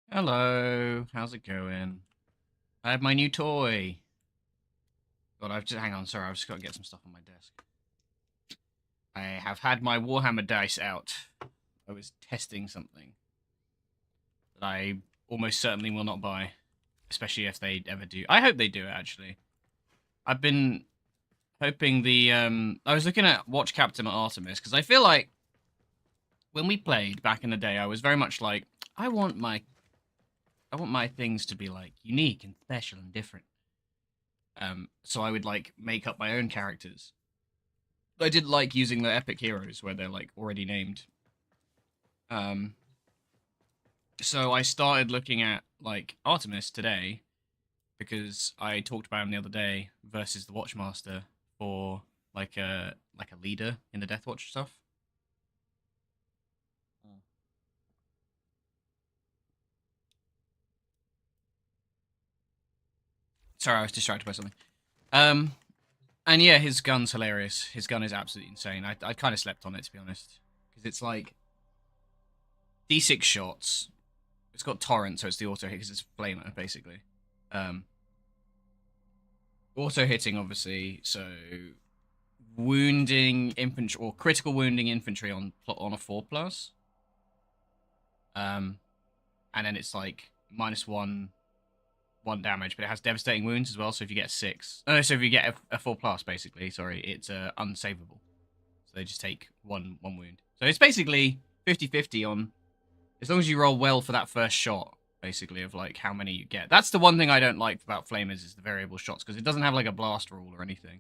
Hello, how's it going? I have my new toy. God, hang on, sorry, I've just got to get some stuff on my desk. I have had my Warhammer dice out. I was testing something that I almost certainly will not buy, especially if they ever do. I hope they do it, actually. I've been hoping I was looking at Watch Captain Artemis because I feel like when we played back in the day, I was very much like, I want my I want my things to be like unique and special and different. So I would like make up my own characters. I did like using the epic heroes where they're like already named. Um, so I started looking at like Artemis today because I talked about him the other day versus the Watchmaster for like a leader in the Death Watch stuff. Sorry, I was distracted by something. Um, and yeah, his gun's hilarious. His gun is absolutely insane. I kind of slept on it to be honest because it's like D6 shots. It's got torrent, so it's the auto hit because it's flamer basically. Um, auto hitting obviously, so wounding infantry or critical wounding infantry on a 4+. Um, and then it's like -1 damage, but it has devastating wounds as well. So if you get a 6, no, so if you get a 4+, basically, sorry, it's unsavable. So they just take one wound. So it's basically 50-50 on as long as you roll well for that first shot, basically, of like how many you get. That's the one thing I don't like about Flamers is the variable shots because it doesn't have like a blast rule or anything.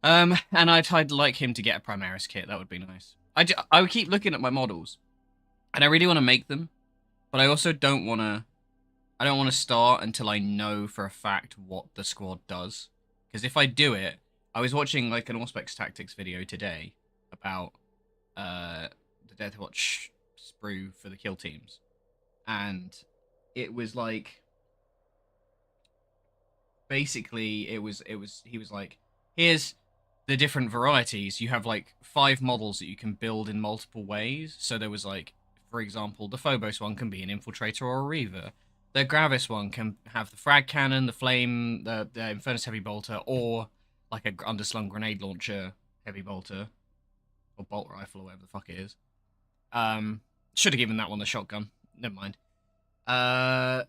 And I'd like him to get a Primaris kit. That would be nice. I would keep looking at my models, and I really want to make them, but I also don't want to. I don't want to start until I know for a fact what the squad does. Because if I do it, I was watching like an Auspex Tactics video today about the Death Watch sprue for the kill teams, and it was like basically it was he was like, here's the different varieties. You have like 5 models that you can build in multiple ways. So there was like, for example, the Phobos one can be an infiltrator or a reaver. The Gravis one can have the frag cannon, the flame, the Infernus heavy bolter, or like a underslung grenade launcher heavy bolter or bolt rifle or whatever the fuck it is. Should have given that one the shotgun. Never mind. Uh,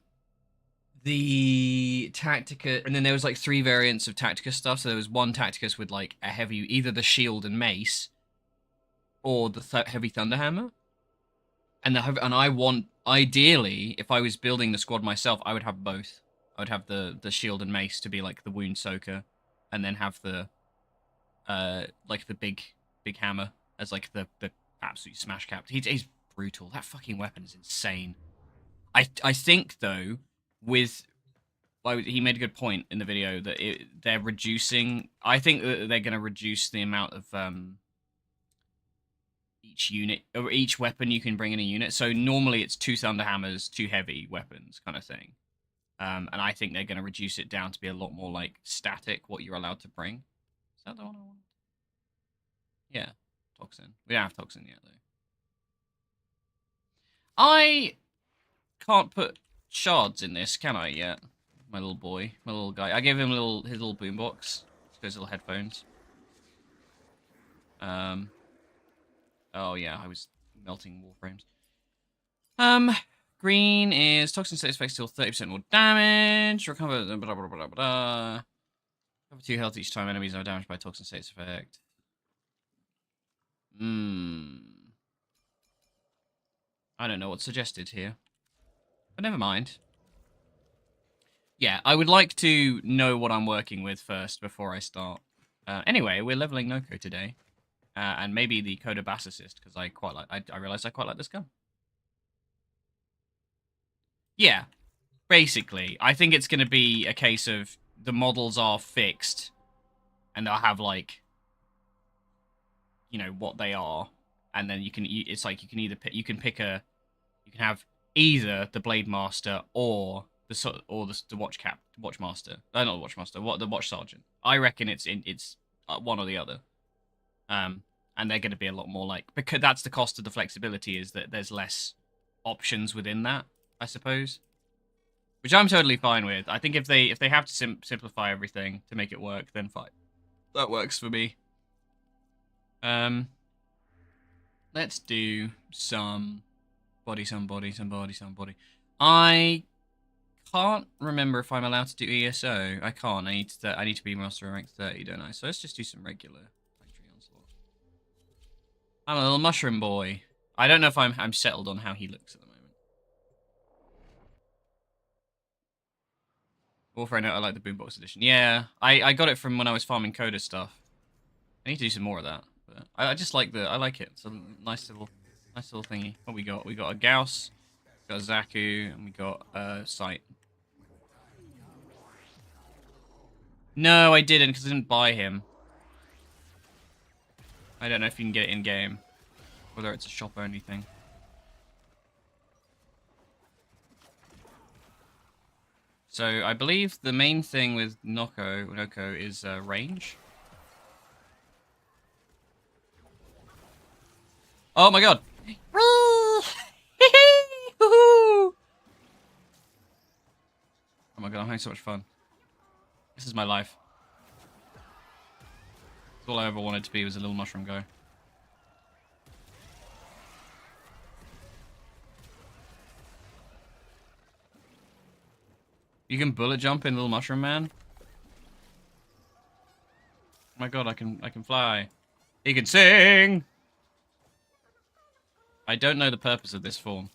the Tactica, and then there was like 3 variants of Tacticus stuff. So there was one Tacticus with like a heavy, either the shield and mace, or the heavy thunderhammer. And I want, ideally, if I was building the squad myself, I would have both. I would have the shield and mace to be like the wound soaker, and then have the like the big hammer as like the absolute smash cap. He's brutal. That fucking weapon is insane. I think though, with well, he made a good point in the video that they're reducing. I think that they're going to reduce the amount of each unit or each weapon you can bring in a unit. So normally it's 2 thunderhammers, 2 heavy weapons, kind of thing. And I think they're going to reduce it down to be a lot more like static. What you're allowed to bring. Is that the one I want? Yeah, toxin. We don't have toxin yet though. I can't put shards in this, can I yet? My little boy, my little guy. I gave him his little boombox, his little headphones. Um. Oh yeah, I was melting Warframes. Green is toxin status effects deal 30% more damage. Recover blah blah blah blah blah. Recover 2 health each time enemies are damaged by toxin status effect. I don't know what's suggested here, but never mind. Yeah, I would like to know what I'm working with first before I start. Anyway, we're leveling Noko today. And maybe the Coda Bass Assist, because I realized I quite like this gun. Yeah, basically. I think it's going to be a case of the models are fixed, and they'll have, like, you know, what they are, and then it's like you can either pick, you can have either the Blade Master or the Watchmaster. Not the Watchmaster, the Watch Sergeant. I reckon it's one or the other. And they're going to be a lot more like, because that's the cost of the flexibility, is that there's less options within that, I suppose. Which I'm totally fine with. I think if they have to simplify everything to make it work, then fine. That works for me. Let's do some body, some body, some body, some body. I can't remember if I'm allowed to do ESO. I can't. I need to be master rank 30, don't I? So let's just do some regular factory onslaught. I'm a little mushroom boy. I don't know if I'm settled on how he looks at the moment. Warframe, I like the boombox edition. Yeah, I got it from when I was farming Coda stuff. I need to do some more of that. But I just like I like it. It's a nice little thingy. What we got? We got a Gauss, we got a Zaku, and we got Sight. No, I didn't because I didn't buy him. I don't know if you can get it in game, whether it's a shop only thing. So I believe the main thing with Noko is range. Oh my god! Oh my god, I'm having so much fun. This is my life. That's all I ever wanted to be, was a little mushroom guy. You can bullet jump in Little Mushroom Man? Oh my god, I can fly. He can sing! I don't know the purpose of this form,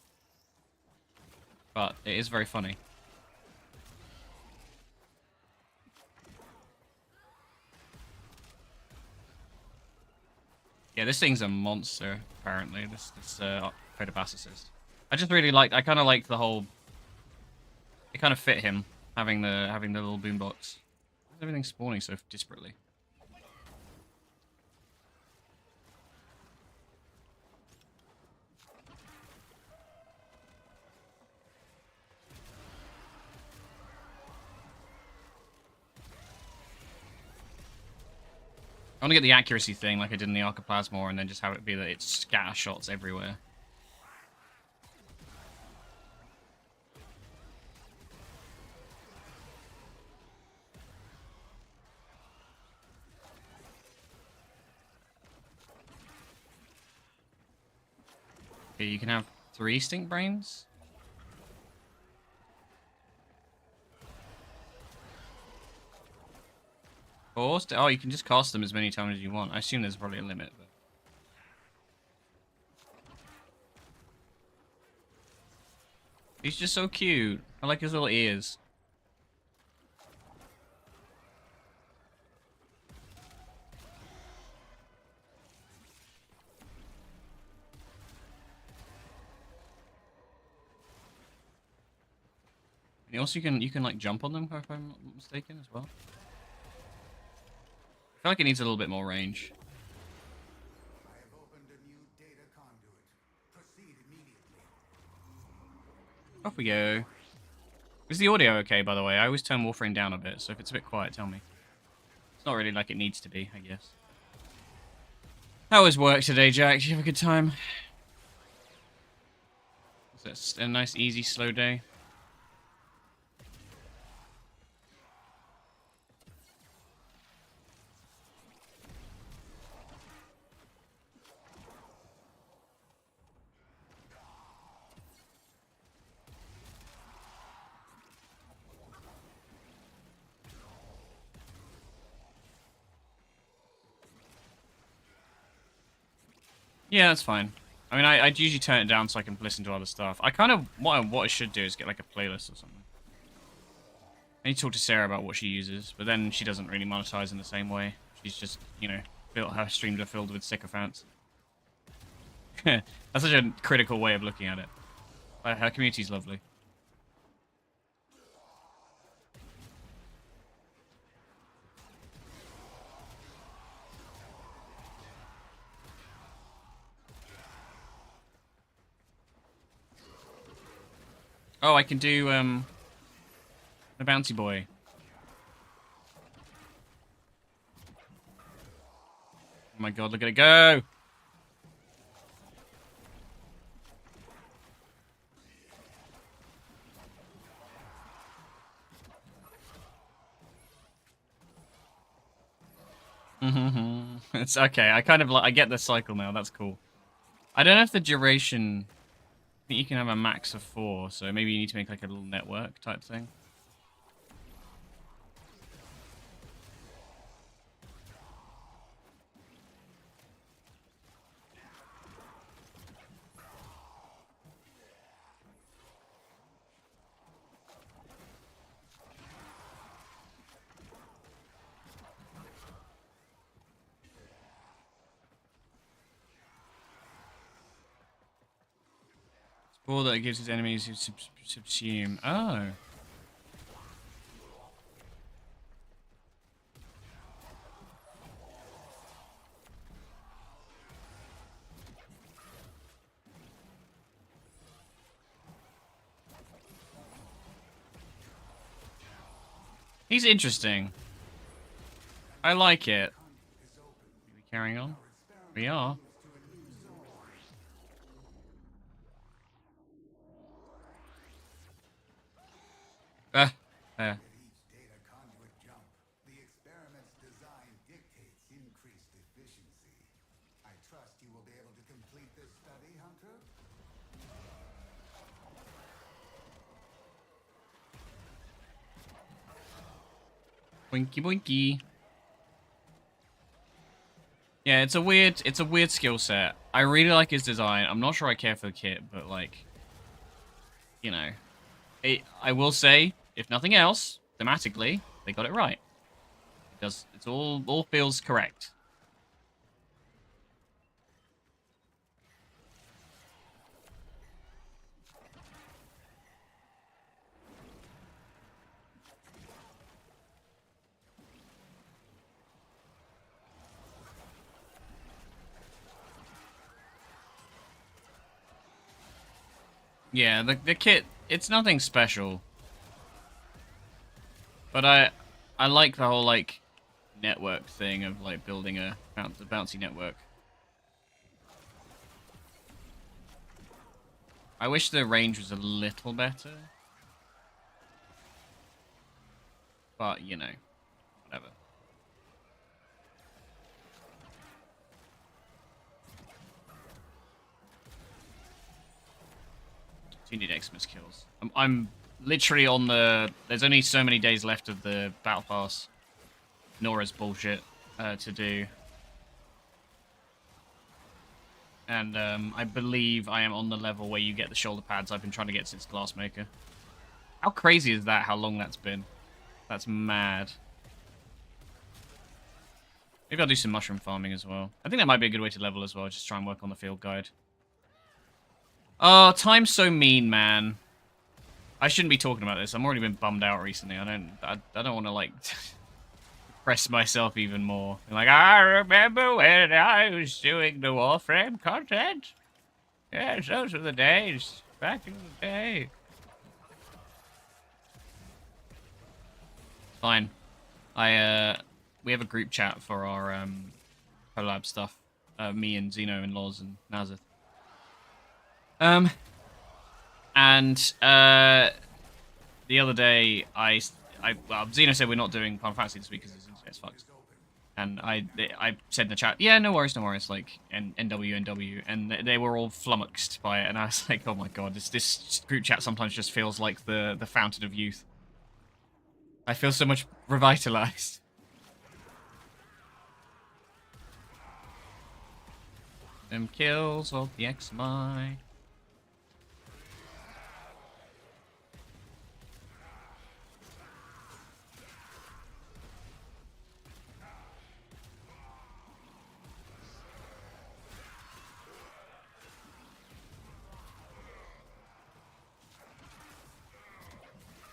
but it is very funny. Yeah, this thing's a monster, apparently, this Protobasicist. I just really like, I kind of like the whole, it kind of fit him, having the little boombox. Everything's spawning so disparately. I want to get the accuracy thing like I did in the Archoplasma, and then just have it be that it scatter shots everywhere. Okay, you can have 3 stink brains. Forced? Oh, you can just cast them as many times as you want. I assume there's probably a limit, but... He's just so cute. I like his little ears. And also, you can like jump on them, if I'm not mistaken, as well. I feel like it needs a little bit more range. I have opened a new data conduit. Proceed immediately. Off we go. Is the audio okay, by the way? I always turn Warframe down a bit, so if it's a bit quiet, tell me. It's not really like it needs to be, I guess. How was work today, Jack? Did you have a good time? Was it a nice, easy, slow day? Yeah, that's fine. I mean, I'd usually turn it down so I can listen to other stuff. I kind of... What I should do is get, like, a playlist or something. I need to talk to Sarah about what she uses, but then she doesn't really monetize in the same way. She's just, you know, her streams are filled with sycophants. That's such a critical way of looking at it. Her community's lovely. Oh, I can do, the bouncy boy. Oh my god, look at it go! It's okay. I kind of like. I get the cycle now. That's cool. I don't know if the duration. I think you can have a max of 4, so maybe you need to make like a little network type thing. Spore that gives his enemies who subsume. Oh. He's interesting. I like it. Are we carrying on? We are. Ah, there. Each data conduit jump, the experiment's design dictates increased efficiency. I trust you will be able to complete this study, Hunter? Boinky boinky. Yeah, it's a weird skill set. I really like his design. I'm not sure I care for the kit, but like, you know, I will say, if nothing else, thematically, they got it right. It does. It's all feels correct. Yeah, the kit, it's nothing special. But I like the whole like network thing of like building a bouncy network. I wish the range was a little better. But, you know, whatever. You need Xmas kills. I'm literally on the... There's only so many days left of the Battle Pass. Nora's bullshit to do. And I believe I am on the level where you get the shoulder pads I've been trying to get since Glassmaker. How crazy is that, how long that's been? That's mad. Maybe I'll do some mushroom farming as well. I think that might be a good way to level as well, just try and work on the field guide. Oh, time's so mean, man. I shouldn't be talking about this. I've already been bummed out recently. I don't want to, like, press myself even more. Like, I remember when I was doing the Warframe content. Yes, those were the days. Back in the day. Fine. We have a group chat for our, collab stuff. Me and Zeno and Loz and Nazith. The other day, well, Zeno said we're not doing Final Fantasy this week because his internet's fucked. And I said in the chat, yeah, no worries, like, NW, and they were all flummoxed by it, and I was like, oh my god, this group chat sometimes just feels like the fountain of youth. I feel so much revitalized. Them kills of the XMI.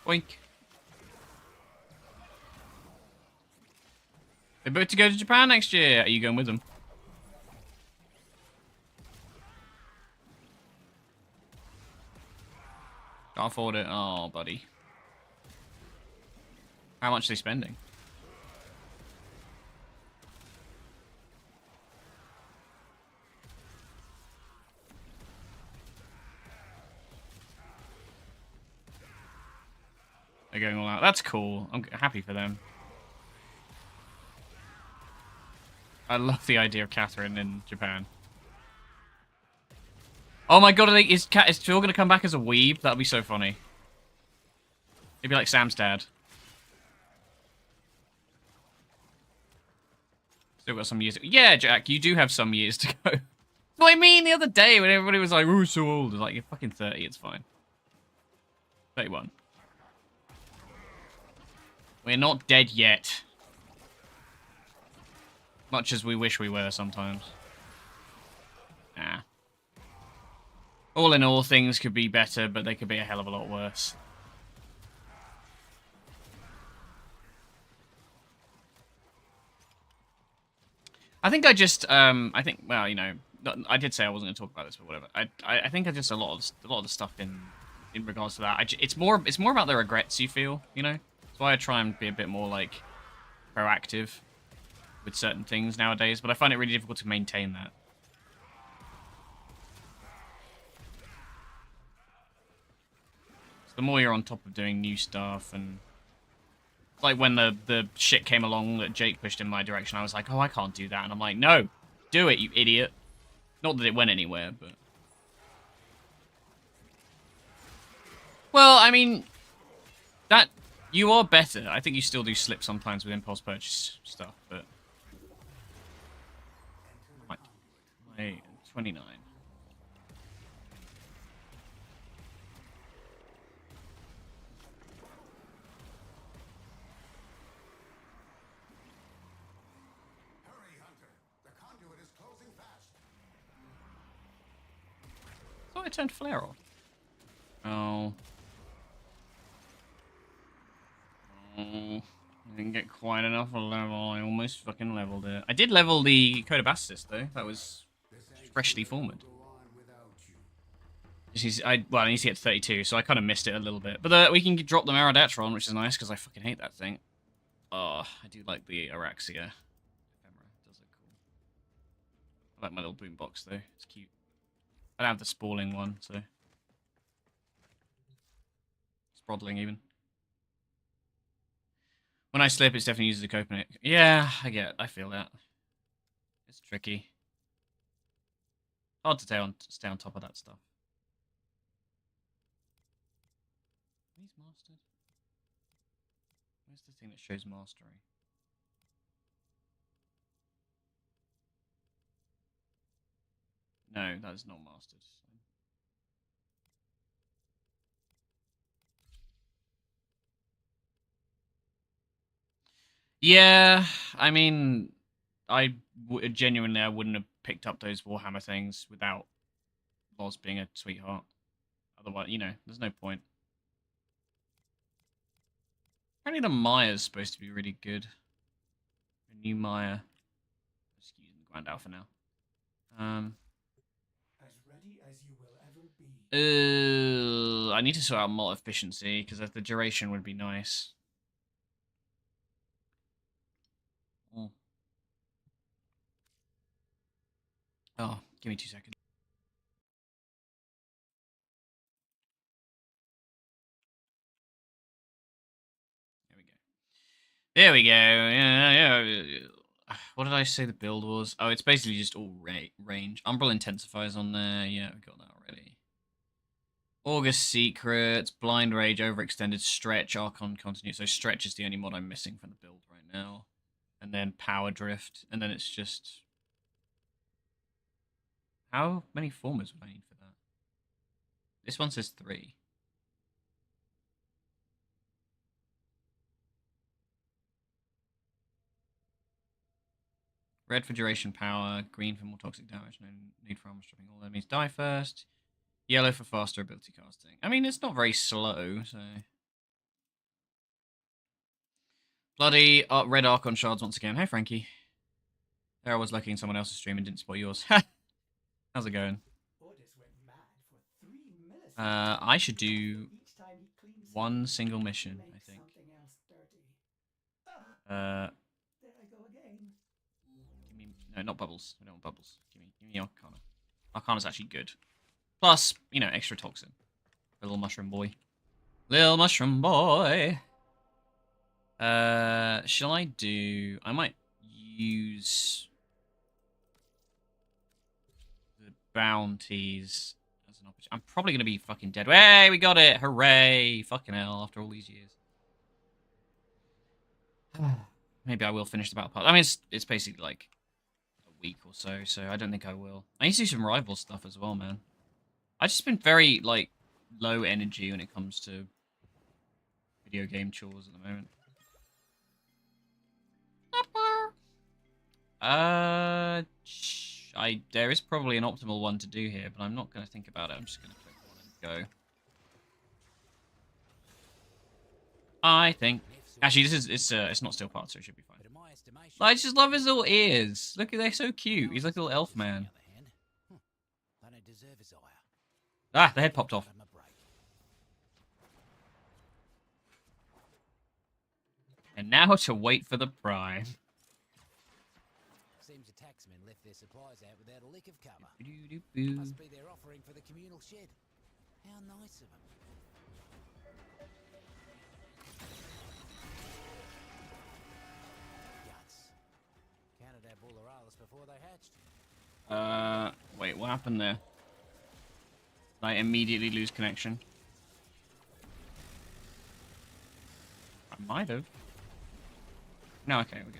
Boink. They're about to go to Japan next year. Are you going with them? Can't afford it. Oh, buddy. How much are they spending? They're going all out. That's cool. I'm happy for them. I love the idea of Catherine in Japan. Oh my god, is Phil gonna come back as a weeb? That'd be so funny. It'd be like Sam's dad. Still got some years. Yeah, Jack, you do have some years to go. What I mean the other day when everybody was like, "Oh, so old." I was like, "You're fucking 30. It's fine." 31. We're not dead yet. Much as we wish we were sometimes. Nah. All in all, things could be better, but they could be a hell of a lot worse. I think well, you know, I did say I wasn't going to talk about this, but whatever. I think I just a lot of the stuff in regards to that. It's more about the regrets you feel, you know. That's why I try and be a bit more like proactive with certain things nowadays. But I find it really difficult to maintain that. So the more you're on top of doing new stuff and. Like when the shit came along that Jake pushed in my direction, I was like, oh, I can't do that. And I'm like, no, do it, you idiot. Not that it went anywhere, but... Well, I mean, that... You are better. I think you still do slip sometimes with impulse purchase stuff, but... My 29. I thought I turned flare off. Oh. I didn't get quite enough of a level. I almost fucking leveled it. I did level the Code of Bassis, though. That was freshly formed. Well, I need to get to 32, so I kind of missed it a little bit. But we can drop the Maradatron, which is nice, because I fucking hate that thing. Oh, I do like the Araxia. Ephemera does look cool. I like my little boombox, though. It's cute. I don't have the spalling one, so... Sprodling, even. When I slip, it's definitely uses a Copenhagen. Yeah, I feel that. It's tricky. Hard to stay on top of that stuff. He's mastered. Where's the thing that shows mastery? No, that is not mastered. Yeah, I mean, genuinely I wouldn't have picked up those Warhammer things without Loz being a sweetheart. Otherwise, you know, there's no point. Apparently the Maya's supposed to be really good. A new Maya. Just using the Grand Alpha now. As ready as you will ever be. I need to sort out mod efficiency because the duration would be nice. Oh, give me 2 seconds. There we go. Yeah. What did I say the build was? Oh, it's basically just all range. Umbral intensifiers on there. Yeah, we got that already. August Secrets, Blind Rage, Overextended, Stretch, Archon Continuity. So Stretch is the only mod I'm missing from the build right now. And then Power Drift. And then it's just... How many formers would I need for that? This one says 3. Red for duration power, green for more toxic damage, no need for armor stripping. All enemies die first. Yellow for faster ability casting. I mean, it's not very slow, so... Bloody red Archon shards once again. Hey, Frankie. There I was looking someone else's stream and didn't spot yours. How's it going? I should do one single mission, I think. Give me, no, not bubbles. I don't want bubbles. Give me Arcana. Arcana's actually good. Plus, you know, extra toxin. Little mushroom boy. Little mushroom boy. Shall I do... I might use bounties as an opportunity. I'm probably going to be fucking dead. Hey, we got it! Hooray! Fucking hell, after all these years. Maybe I will finish the battle pass. I mean, it's basically like a week or so, so I don't think I will. I need to do some rival stuff as well, man. I've just been very, like, low energy when it comes to video game chores at the moment. There is probably an optimal one to do here, but I'm not going to think about it. I'm just going to click one and go. I think. Actually, it's not steel parts, so it should be fine. I just love his little ears. Look, they're so cute. He's like a little elf man. Ah, the head popped off. And now to wait for the prime. Seems the taxmen left their supplies out without a lick of cover. Doo-doo-doo-boo. Must be their offering for the communal shed. How nice of them. Guts. Counted our bulleralis before they hatched. Wait, what happened there? Did I immediately lose connection? I might have. No, okay, we're good.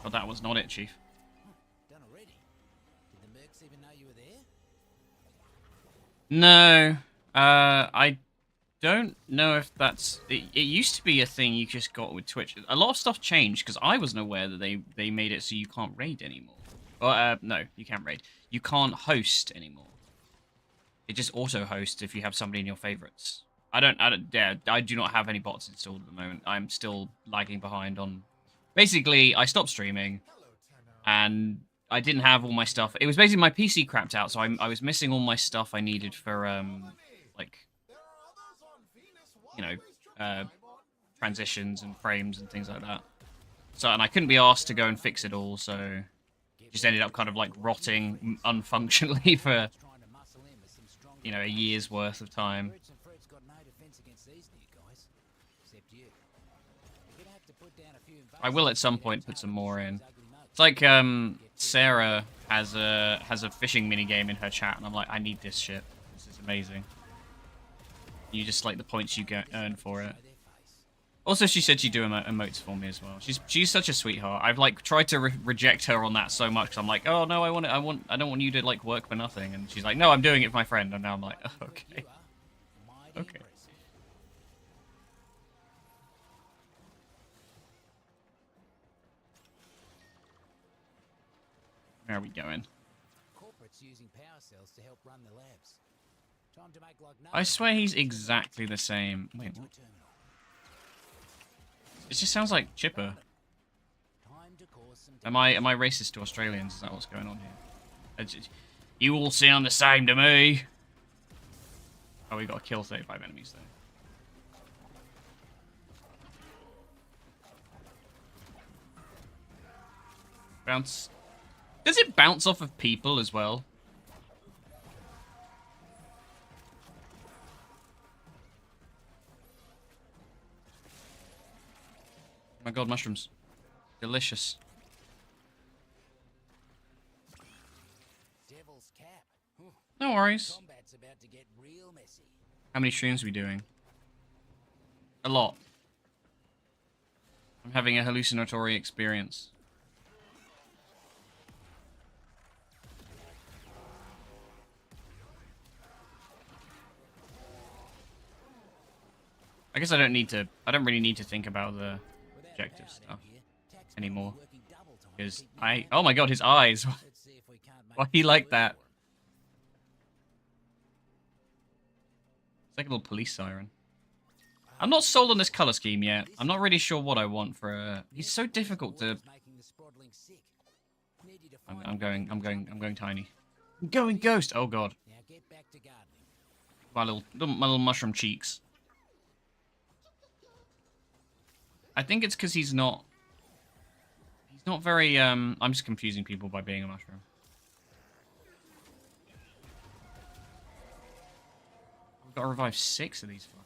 But that was not it, Chief. Done already? Did the mercs even know you were there? No. I don't know if that's... It used to be a thing you just got with Twitch. A lot of stuff changed, because I wasn't aware that they made it so you can't raid anymore. Or, no, you can't raid. You can't host anymore. It just auto-hosts if you have somebody in your favorites. I do not have any bots installed at the moment. I'm still lagging behind on... Basically, I stopped streaming, and I didn't have all my stuff. It was basically my PC crapped out, so I was missing all my stuff I needed for, like, you know, transitions and frames and things like that. So, and I couldn't be asked to go and fix it all, so just ended up kind of, like, rotting unfunctionally for, you know, a year's worth of time. I will at some point put some more in. It's like Sarah has a fishing minigame in her chat, and I'm like, I need this shit. This is amazing. You just like the points you earn for it. Also, she said she'd do emotes for me as well. She's such a sweetheart. I've like tried to reject her on that so much. Cause I'm like, oh no, I don't want you to like work for nothing. And she's like, no, I'm doing it for my friend. And now I'm like, oh, okay, okay. Where are we going? Corporates using power cells to help run the labs. Time to make like I swear he's exactly the same. Wait, what? It just sounds like Chipper. Am I racist to Australians? Is that what's going on here? You all sound the same to me. Oh, we got to kill 35 enemies though. Bounce. Does it bounce off of people as well? Oh my god, mushrooms. Delicious. Devil's cap. No worries. Combat's about to get real messy. How many streams are we doing? A lot. I'm having a hallucinatory experience. I guess I don't really need to think about the objective stuff anymore. Because oh my god, his eyes. Why he like that? It's like a little police siren. I'm not sold on this color scheme yet. I'm not really sure what I want for a... He's so difficult to... I'm going tiny. I'm going ghost. Oh god. My little mushroom cheeks. I think it's because he's not very, I'm just confusing people by being a mushroom. Gotta revive 6 of these fuckers.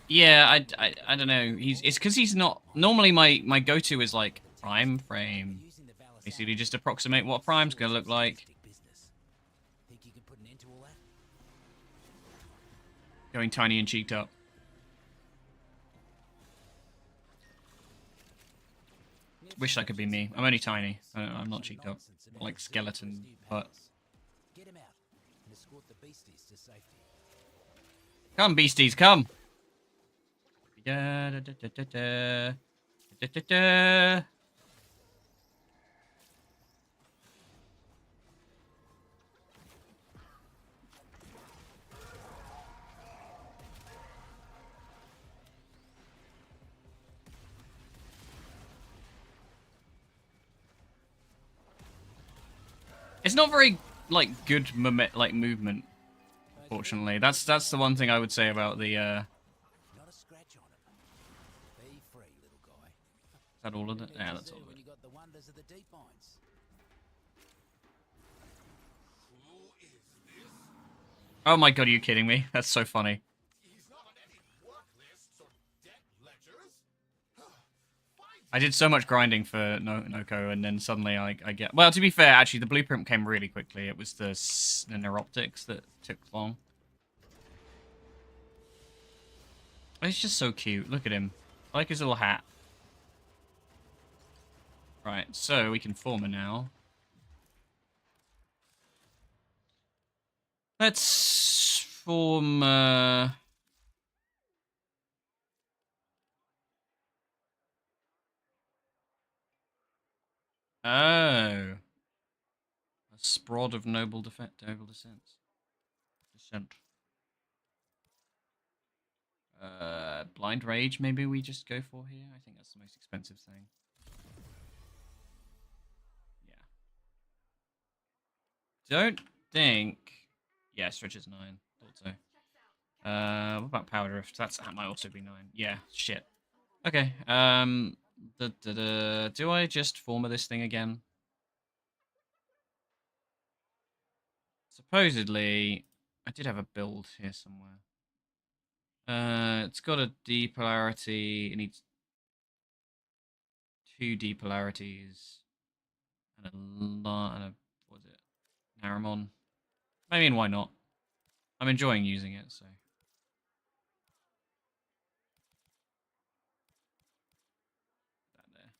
Yeah, I don't know. It's because he's not. Normally, my go-to is like prime frame. Basically, just approximate what prime's gonna look like. Think you can put an end to all that? Going tiny and cheeked up. Wish that could be me. I'm only tiny. I'm not cheeked up. Like skeleton, but. Get him out and escort the beasties to safety. Come, beasties, come! Da, da, da, da, da, da. Da, da, da. It's not very like good movement. Fortunately, that's the one thing I would say about the. Not a scratch on him. Be free, little guy. Is that all of it? Yeah, that's all of When it. you got the wonders of the deep mines. Oh my god, are you kidding me? That's so funny. I did so much grinding for Noko, and then suddenly I get... Well, to be fair, actually, the blueprint came really quickly. It was the neuroptics that took long. He's just so cute. Look at him. I like his little hat. Right, so we can form her now. Let's form... Oh. A sprod of noble descent. Blind Rage, maybe we just go for here. I think that's the most expensive thing. Yeah. Don't think... Yeah, stretches 9. Thought so. What about Power Drift? That might also be 9. Yeah, shit. Okay, do I just former this thing again? Supposedly, I did have a build here somewhere. It's got a D polarity. It needs 2 D polarities and a what is it? Naramon. I mean, why not? I'm enjoying using it, so. That there.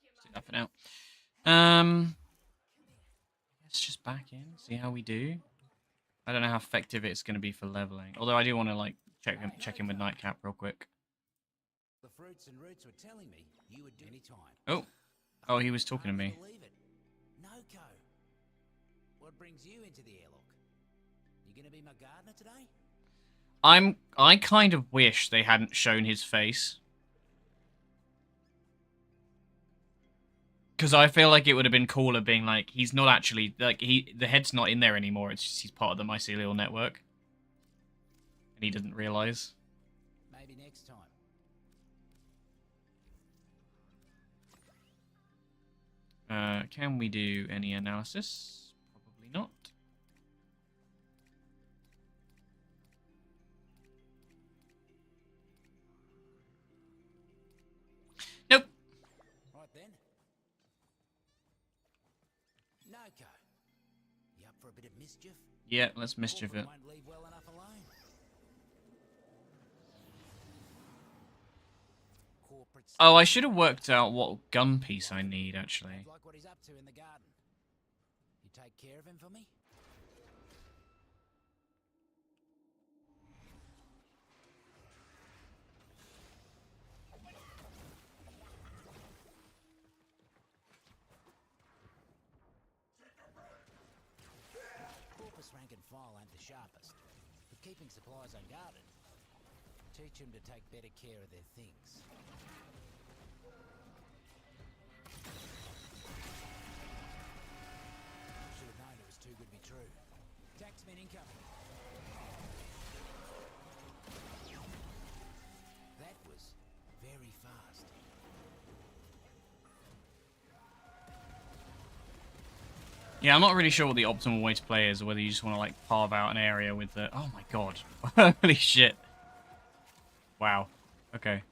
Let's do that for now. Let's just back in, see how we do. I don't know how effective it's going to be for leveling. Although I do want to like check in with Nightcap real quick. The fruits and roots were telling me you would do any time. Oh, he was talking to me. Believe it. Noko. What brings you into the airlock? You gonna be my gardener today? I kind of wish they hadn't shown his face. Because I feel like it would have been cooler being like, he's not actually, like, the head's not in there anymore, it's just he's part of the mycelial network. And he doesn't realise. Maybe next time. Can we do any analysis? Probably not. Nope. Right then. Noko. You up for a bit of mischief? Yeah, let's mischief it. Won't leave well enough alone. Oh, I should have worked out what gun piece I need, actually. Like what he's up to in the garden. You take care of him for me? Corpus rank and file ain't the sharpest, but keeping supplies unguarded. Teach them to take better care of their things. too good to be true. Taxman incoming. That was very fast. Yeah, I'm not really sure what the optimal way to play is, or whether you just want to, like, carve out an area with the... Oh my god. Holy shit. Wow. Okay.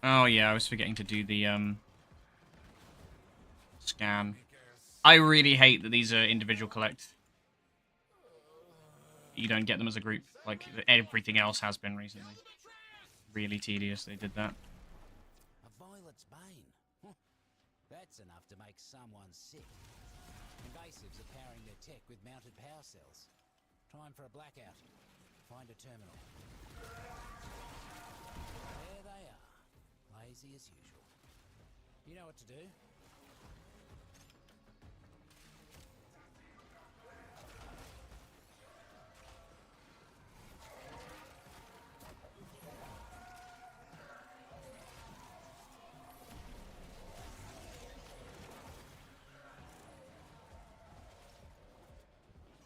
Oh yeah, I was forgetting to do the, scan. I really hate that these are individual collect. You don't get them as a group, like everything else has been recently. Really tedious they did that. A violet's bane. That's enough to make someone sick. Invasives are powering their tech with mounted power cells. Time for a blackout. Find a terminal. There they are. Lazy as usual. You know what to do?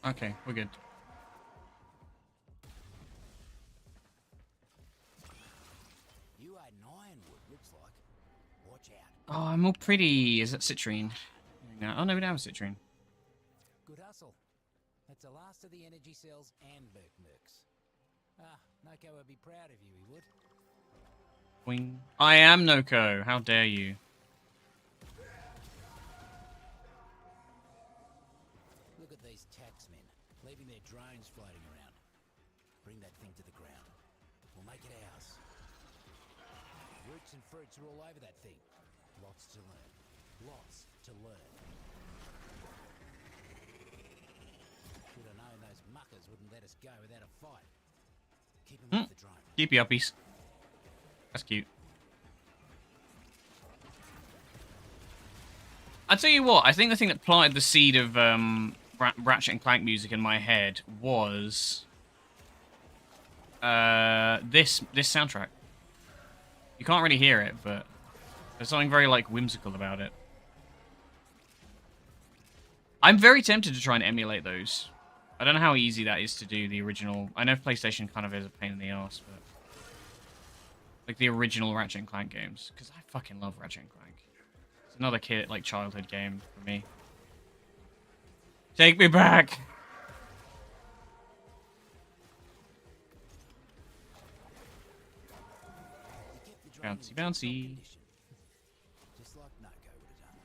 Okay, we're good. You are an ironwood, looks like. Watch out. Oh, I'm all pretty. Is that citrine? No. Oh no, we don't have citrine. Good hustle. That's the last of the energy cells and Mercs. Ah, Noko would be proud of you, he would. Wing. I am Noko. How dare you? Look at these taxmen, leaving their drones floating around. Bring that thing to the ground. We'll make it ours. Roots and fruits are all over that thing. Lots to learn. Lots to learn. Should have known those muckers wouldn't let us go without a fight. Keep them off the drone. Keep you uppies. That's cute. I tell you what, I think the thing that planted the seed of Ratchet and Clank music in my head was this soundtrack. You can't really hear it, but there's something very like whimsical about it. I'm very tempted to try and emulate those. I don't know how easy that is to do the original. I know PlayStation kind of is a pain in the ass, but like the original Ratchet and Clank games, because I fucking love Ratchet and Clank. It's another kid like childhood game for me. Take me back. Bouncy, bouncy. Just like Noko would have done.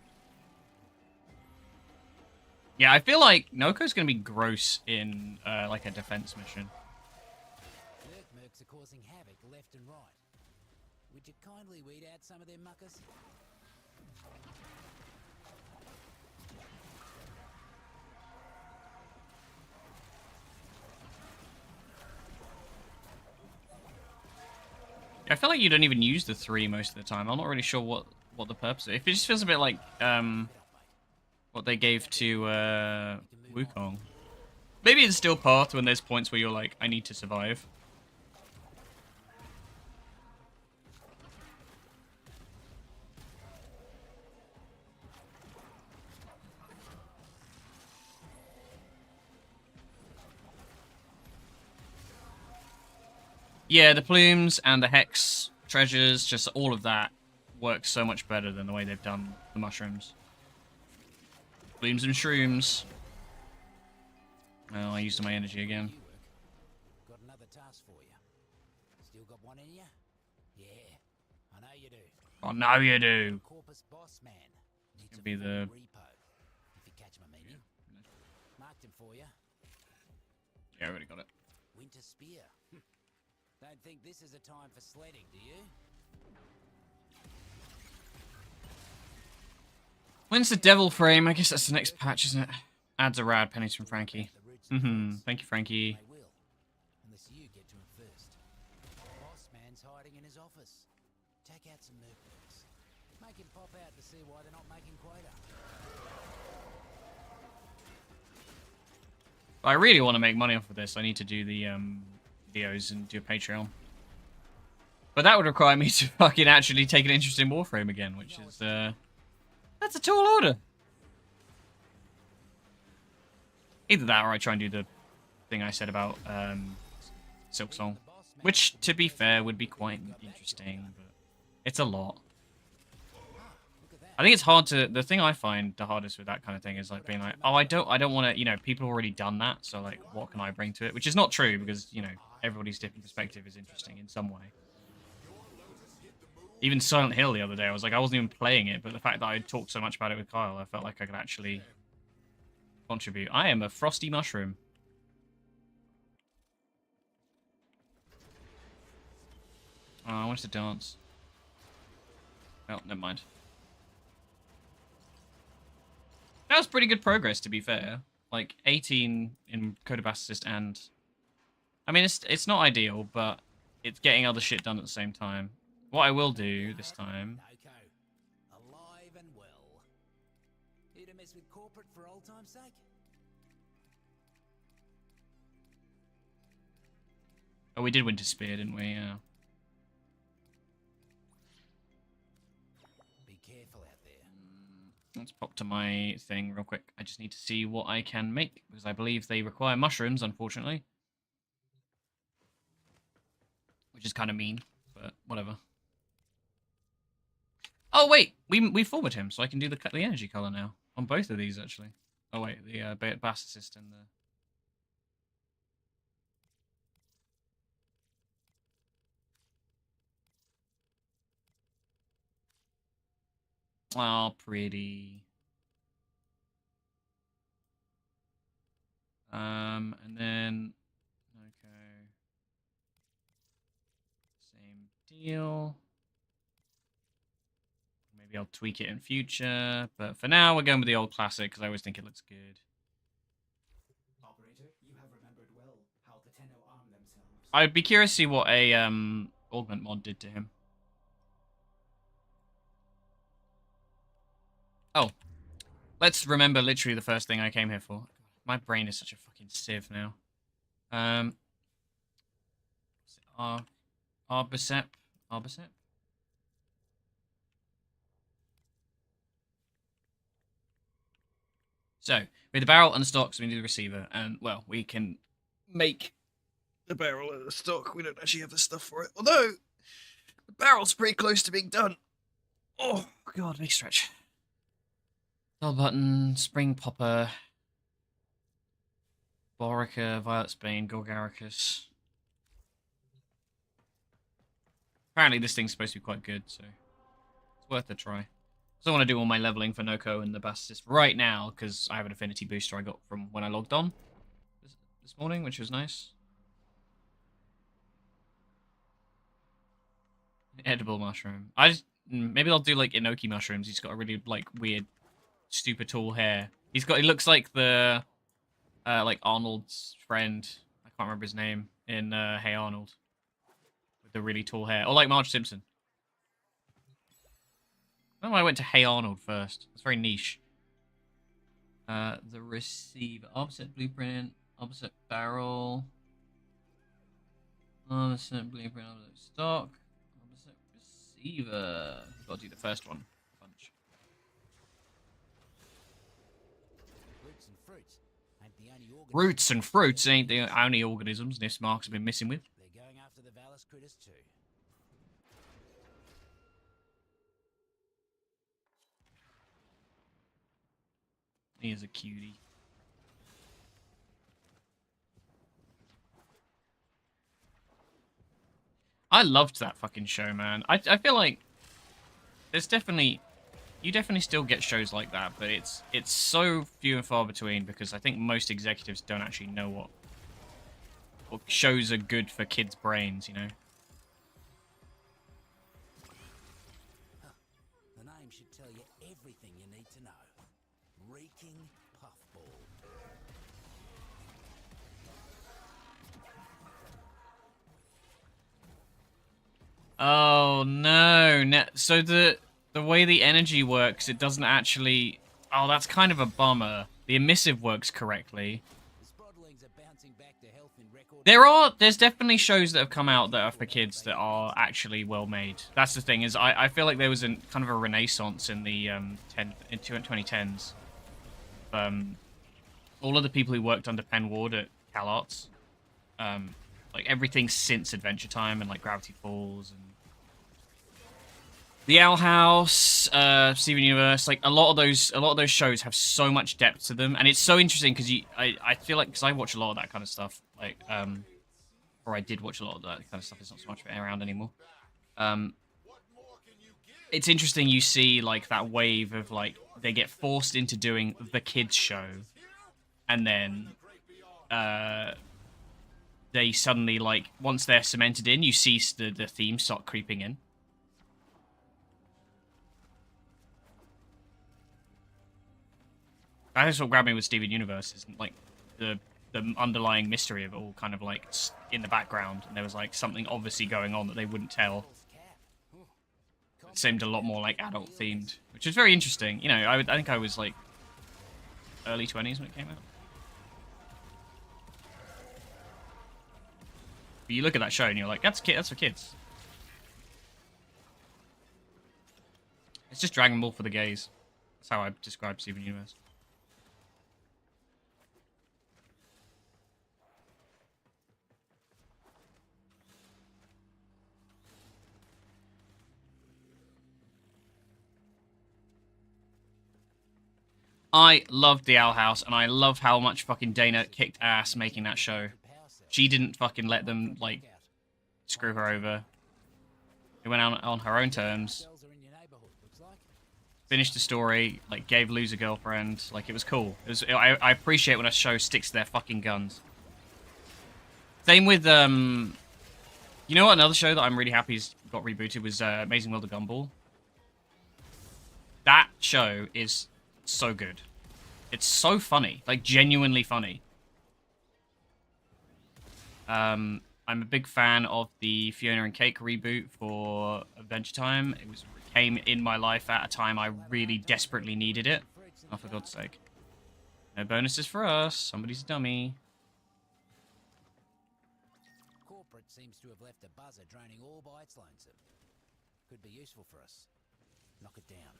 Yeah, I feel like Noko's gonna be gross in like a defense mission. Mercs are causing havoc left and right. Would you kindly weed out some of their muckers? I feel like you don't even use the 3 most of the time. I'm not really sure what the purpose is. It just feels a bit like what they gave to Wukong. Maybe it's still Path when there's points where you're like, I need to survive. Yeah, the plumes and the hex treasures, just all of that works so much better than the way they've done the mushrooms. Plumes and shrooms. Oh, I used my energy again. Got another task for you. Still got one in you? Yeah, I know you do. Oh, no you do. Corpus boss man. Needs Could be the... repo. If you catch my meaning. Marked him for you. Yeah, I already got it. Winter spear. Don't think this is a time for sledding, do you? When's the devil frame? I guess that's the next patch, isn't it? Adds a rad, pennies from Frankie. Thank you, Frankie. They will, unless you get to him first. Boss man's hiding in his office. Take out some mercs. Make him pop out to see why they're not making quota. I really want to make money off of this. I need to do the videos and do a Patreon. But that would require me to fucking actually take an interest in Warframe again, which is, that's a tall order. Either that or I try and do the thing I said about, Silk Song. Which, to be fair, would be quite interesting, but it's a lot. I think it's hard to... The thing I find the hardest with that kind of thing is, like, being like, oh, I don't want to... You know, people have already done that, so, like, what can I bring to it? Which is not true, because, you know, everybody's different perspective is interesting in some way. Even Silent Hill the other day, I was like, I wasn't even playing it, but the fact that I talked so much about it with Kyle, I felt like I could actually contribute. I am a frosty mushroom. Oh, I wanted to dance. Oh, never mind. That was pretty good progress, to be fair. Like, 18 in Code of Assist and... I mean, it's not ideal, but it's getting other shit done at the same time. What I will do this time... Alive and well. Here to mess with corporate for old time's sake? Oh, we did Winter Spear, didn't we? Yeah. Be careful out there. Let's pop to my thing real quick. I just need to see what I can make, because I believe they require mushrooms, unfortunately. Which is kind of mean, but whatever. Oh, wait! We forward him, so I can do the energy color now. On both of these, actually. Oh, wait, the Bass Assist and the... Oh, pretty. And then... Okay. Same deal. Maybe I'll tweak it in future, but for now we're going with the old classic because I always think it looks good. Operator, you have remembered well how the Tenno arm themselves. I'd be curious to see what a augment mod did to him. Oh, let's remember literally the first thing I came here for. My brain is such a fucking sieve now. Arbicep. So, we have the barrel and the stock, so we need the receiver. And, well, we can make the barrel and the stock. We don't actually have the stuff for it. Although, the barrel's pretty close to being done. Oh, God, big stretch. Bell button, spring popper, Borica, Violet Spain, Gorgaricus. Apparently this thing's supposed to be quite good, so it's worth a try. So I want to do all my leveling for Noko and the Bastis right now, because I have an affinity booster I got from when I logged on this morning, which was nice. Edible mushroom. Maybe I'll do like Inoki mushrooms. He's got a really like weird, stupid tall hair. He looks like the like Arnold's friend. I can't remember his name in Hey Arnold, with the really tall hair, or like Marge Simpson. I don't know why I went to Hey Arnold first. It's very niche. The receiver. Opposite blueprint. Opposite barrel. Opposite blueprint. Opposite stock. Opposite receiver. I've got to do the first one. Bunch. Roots and fruits ain't the only organisms this Mark's been messing with. They're going after the Valis critters too. He is a cutie. I loved that fucking show, man. I feel like there's definitely... You definitely still get shows like that, but it's so few and far between because I think most executives don't actually know what shows are good for kids' brains, you know? The name should tell you everything you need to know. Reeking Puffball. Oh, no. So the way the energy works, it doesn't actually... Oh, that's kind of a bummer. The emissive works correctly. The Sprodlings are bouncing back to health in record There's definitely shows that have come out that are for kids that are actually well made. That's the thing, is I feel like there was kind of a renaissance in the 2010s. All of the people who worked under Penn Ward at CalArts, like everything since Adventure Time and like Gravity Falls and The Owl House, Steven Universe, like a lot of those shows have so much depth to them, and it's so interesting because I feel like, because I watch a lot of that kind of stuff, like or I did watch a lot of that kind of stuff. It's not so much around anymore. It's interesting, you see like that wave of like they get forced into doing the kids show, and then they suddenly, like, once they're cemented in, you see the theme start creeping in. That's what grabbed me with Steven Universe, is like the underlying mystery of it all kind of like in the background, and there was like something obviously going on that they wouldn't tell. It seemed a lot more like adult themed, which is very interesting. You know, I think I was like early 20s when it came out. But you look at that show and you're like, that's for kids. It's just Dragon Ball for the gays. That's how I describe Steven Universe. I loved The Owl House, and I love how much fucking Dana kicked ass making that show. She didn't fucking let them, like, screw her over. It went out on her own terms. Finished the story, like, gave Luz a girlfriend. Like, it was cool. I appreciate when a show sticks to their fucking guns. Same with, you know what, another show that I'm really happy got rebooted was Amazing World of Gumball. That show is so good. It's so funny, like genuinely funny. I'm a big fan of the Fiona and Cake reboot for Adventure Time. It came in my life at a time I really desperately needed it. Oh, for God's sake. No bonuses for us. Somebody's a dummy. Corporate seems to have left a buzzer draining all by its lonesome. Could be useful for us. Knock it down.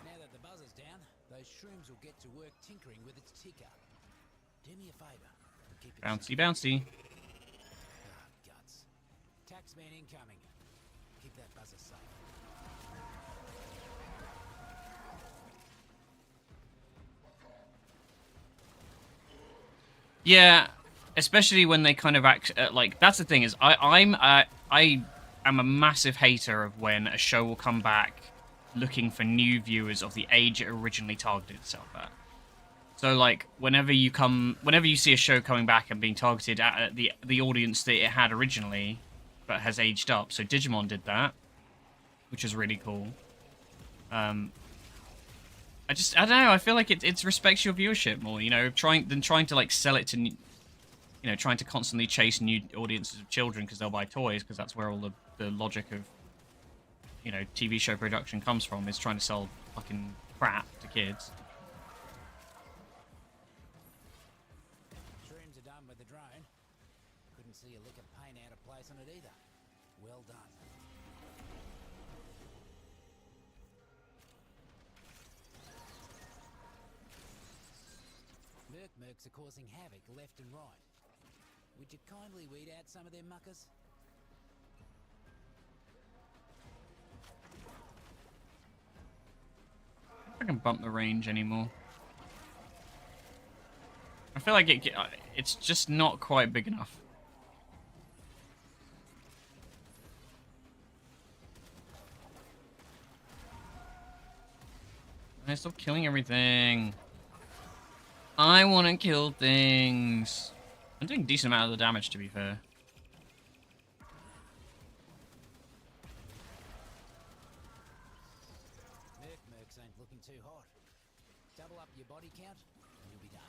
Now that the buzzer's down, those shrooms will get to work tinkering with its ticker. Do me a favour. Keep it Bouncy, bouncy. Ah, guts. Taxman incoming. Keep that buzzer safe. Yeah, especially when they kind of act like, that's the thing, is I am a massive hater of when a show will come back looking for new viewers of the age it originally targeted itself at. So like whenever you see a show coming back and being targeted at the audience that it had originally, but has aged up. So Digimon did that, which is really cool. I don't know. I feel like it respects your viewership more, you know, trying to like sell it to, you know, trying to constantly chase new audiences of children because they'll buy toys, because that's where all the logic of, you know, TV show production comes from, is trying to sell fucking crap to kids. Shrooms are done with the drone. Couldn't see a lick of paint out of place on it either. Well done. Mercs are causing havoc left and right. Would you kindly weed out some of them muckers? I can bump the range anymore. I feel like it's just not quite big enough. I stop killing everything. I want to kill things. I'm doing a decent amount of the damage, to be fair. Mercs ain't looking too hot. Double up your body count, and you'll be done.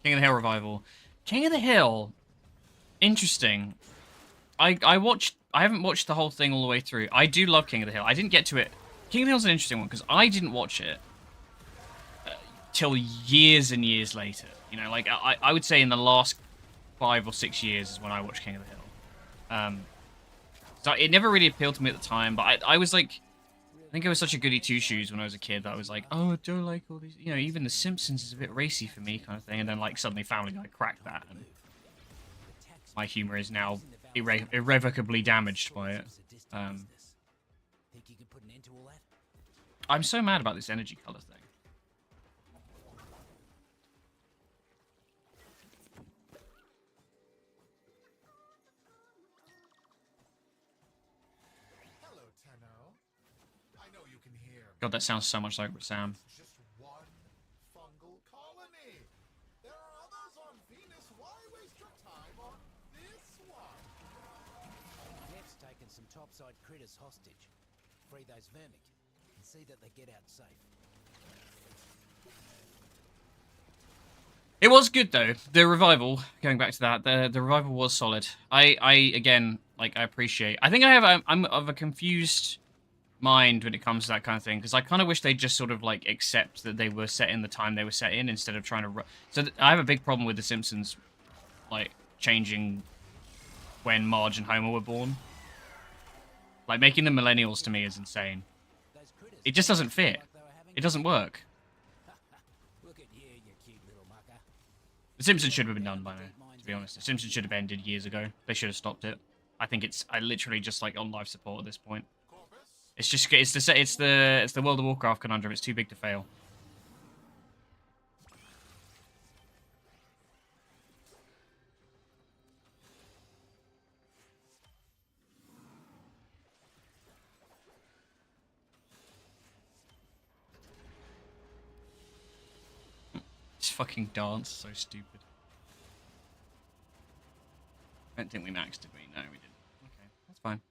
King of the Hill revival. King of the Hill. Interesting. I haven't watched the whole thing all the way through. I do love King of the Hill. I didn't get to it King of the Hill's an interesting one because I didn't watch it till years and years later. You know, like I would say in the last 5 or 6 years is when I watched King of the Hill. So it never really appealed to me at the time, but I was like, I think I was such a goody two shoes when I was a kid that I was like, oh, I don't like all these, you know, even The Simpsons is a bit racy for me, kind of thing. And then like suddenly Family Guy cracked that, and my humor is now irrevocably damaged by it. Think you could put an end to all that? I'm so mad about this energy color thing. Hello, Tenno. I know you can hear me. God, that sounds so much like Sam. Just one fungal colony. There are others on Venus. Why waste your time on this one? Jeff's taken some topside critters hostage. Free those vermic and see that they get out safe. It was good though. The revival, going back to that, the revival was solid. I again, like, I appreciate. I think I'm of a confused mind when it comes to that kind of thing, because I kind of wish they'd just sort of like accept that they were set in the time they were set in instead of trying to. I have a big problem with The Simpsons, like changing when Marge and Homer were born. Like making them millennials to me is insane. Those critters It just doesn't fit. like they were having It doesn't work. Look at you, you cute little mucker. The Simpsons should have been done by now, to be honest. The Simpsons should have ended years ago. They should have stopped it. I think I literally just like on life support at this point. It's just it's the World of Warcraft conundrum. It's too big to fail. This fucking dance, so stupid. I don't think we maxed, did we? No, we didn't. Okay, that's fine.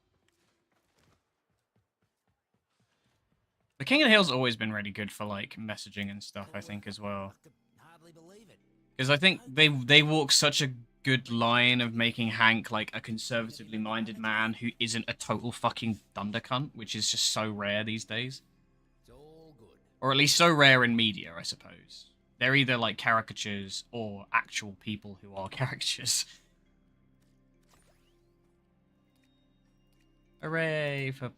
The King of the Hill's always been really good for like messaging and stuff, I think, as well. I could hardly believe it. Because I think they walk such a good line of making Hank like a conservatively minded man who isn't a total fucking thunder cunt, which is just so rare these days. It's all good. Or at least so rare in media, I suppose. They're either like caricatures or actual people who are caricatures. Hooray for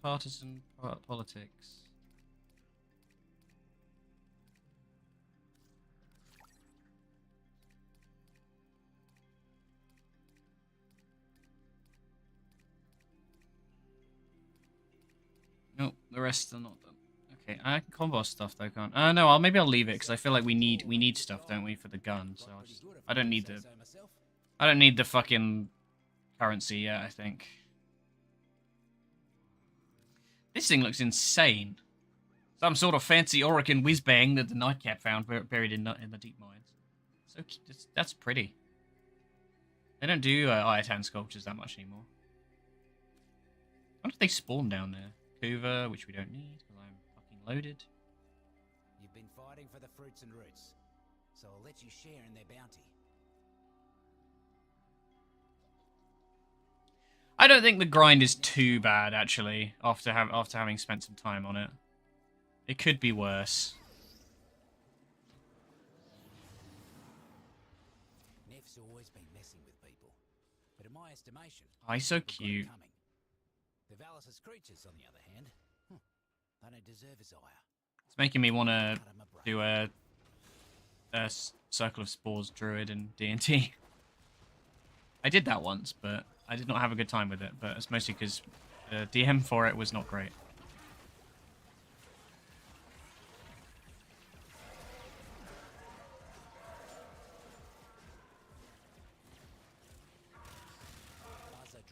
partisan politics. Nope, the rest are not done. Okay, I can combo stuff though, can't? No, maybe I'll leave it because I feel like we need stuff, don't we, for the gun? So I don't need the fucking currency yet. I think this thing looks insane. Some sort of fancy Orican whiz-bang that the Nightcap found buried in the deep mines. So that's pretty. They don't do Iatan sculptures that much anymore. I wonder if they spawn down there. Kuva, which we don't need because I'm fucking loaded. You've been fighting for the fruits and roots, so I'll let you share in their bounty. I don't think the grind is too bad actually. After having spent some time on it, it could be worse. Neff's always been messing with people, but in my estimation, He's so we've got it cute. coming. The Valis' creatures, on the other hand, they don't deserve his ire. It's making me want to Cut 'em a break. do a Circle of Spores Druid in D&T. I did that once, but I did not have a good time with it. But it's mostly because the DM for it was not great.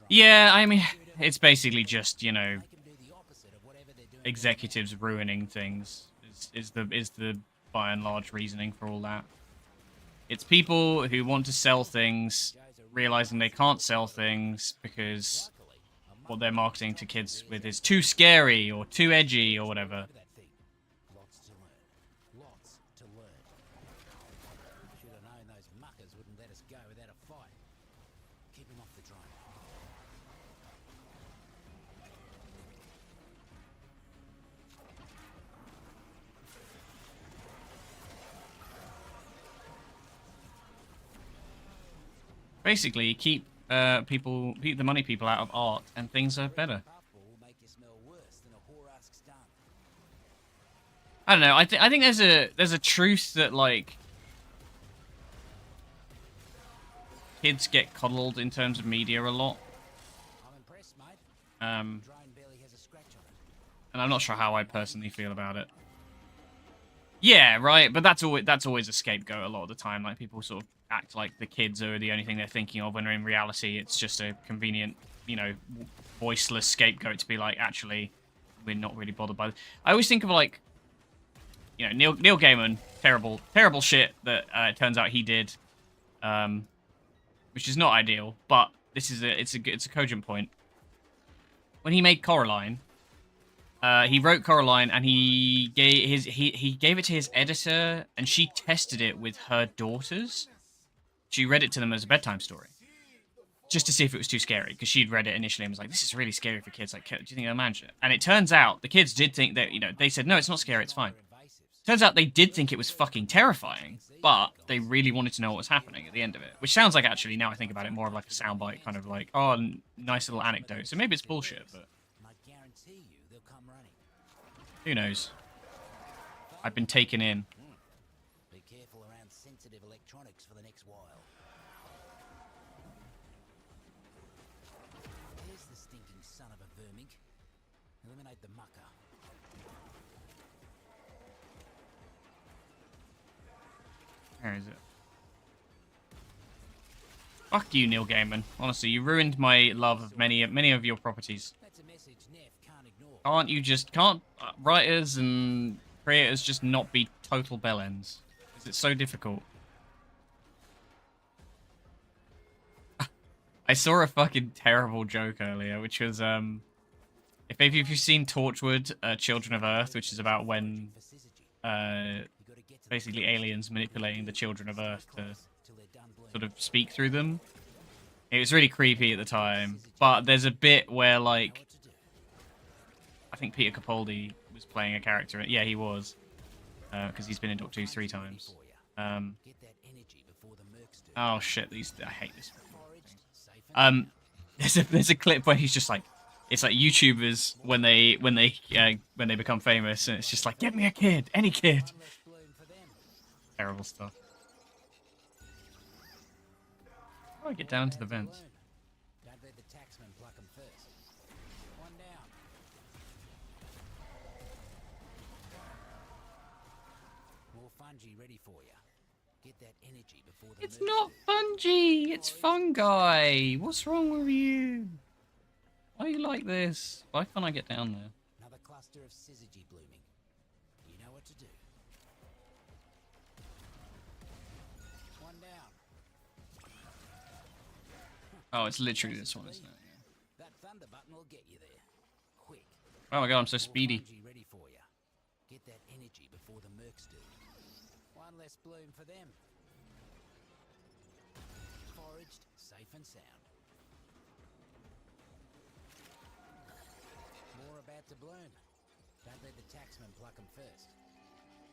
Yeah, I mean, it's basically just, you know, Make 'em do the opposite of whatever they're doing. executives ruining things is the by and large reasoning for all that. It's people who want to sell things realizing they can't sell things because what they're marketing to kids with is too scary or too edgy or whatever. That thing. Lots to learn. Lots to learn. Should have known those muckers wouldn't let us go without a fight. Keep him off the drone. Basically, keep the money people out of art, and things are better. Puffball will make you smell worse than a whore-ass skunk. I don't know. I think there's a truth that like kids get coddled in terms of media a lot. I'm impressed, mate. Um, Drone barely has a scratch on it. and I'm not sure how I personally feel about it. Yeah, right. But that's always a scapegoat a lot of the time. Like people sort of act like the kids are the only thing they're thinking of, when in reality it's just a convenient, you know, voiceless scapegoat to be like, actually, we're not really bothered by. I always think of like, you know, Neil Gaiman, terrible shit that it turns out he did, which is not ideal. But this is it's a cogent point. When he made Coraline, he wrote Coraline and he gave it to his editor, and she tested it with her daughters. She read it to them as a bedtime story, just to see if it was too scary, because she'd read it initially and was like, "This is really scary for kids. Like, do you think they'll manage it?" And it turns out the kids did think that, you know, they said, "No, it's not scary. It's fine." Turns out they did think it was fucking terrifying, but they really wanted to know what was happening at the end of it. Which sounds like, actually, now I think about it, more of like a soundbite, kind of like, oh, nice little anecdote. So maybe it's bullshit, but And I guarantee you they'll come running. who knows? I've been taken in. Be careful around sensitive electronics for the next while. There's the stinking son of a vermink. Eliminate the mucker. Where is it? Fuck you, Neil Gaiman. Honestly, you ruined my love of many of your properties. That's a message Neff can't ignore. Can't writers and creators just not be total bellends? Is it so difficult? I saw a fucking terrible joke earlier, which was if you've seen Torchwood, Children of Earth, which is about when For syzygy. basically aliens manipulating the children of Earth to Till they're done blooming. sort of speak through them. It was really creepy at the time, but there's a bit where, like, What to do? I think Peter Capaldi was playing a character. Yeah, he was, because he's been in Doctor Who 3 times. Get that energy before the mercs do. Oh shit, I hate this. Foraged, safe and There's a clip where he's just like, it's like YouTubers when they become famous, and it's just like, get me a kid, any kid. one less bloom for them. Terrible stuff. How do I get down to the vents? Don't let the taxman pluck 'em first. One down. More fungi ready for you. Get that energy before the It's mercs not do. fungi, it's fungi. What's wrong with you? Why are you like this? Why can't I get down there? Another cluster of syzygy blooming. You know what to do. One down. Oh, it's literally this one, isn't it? Yeah. That thunder button will get you there. Quick. Oh my god, I'm so More speedy. fungi ready for you. Get that energy before the mercs do. One less bloom for them. Foraged, safe and sound. More about to bloom. Don't let the taxman pluck 'em first.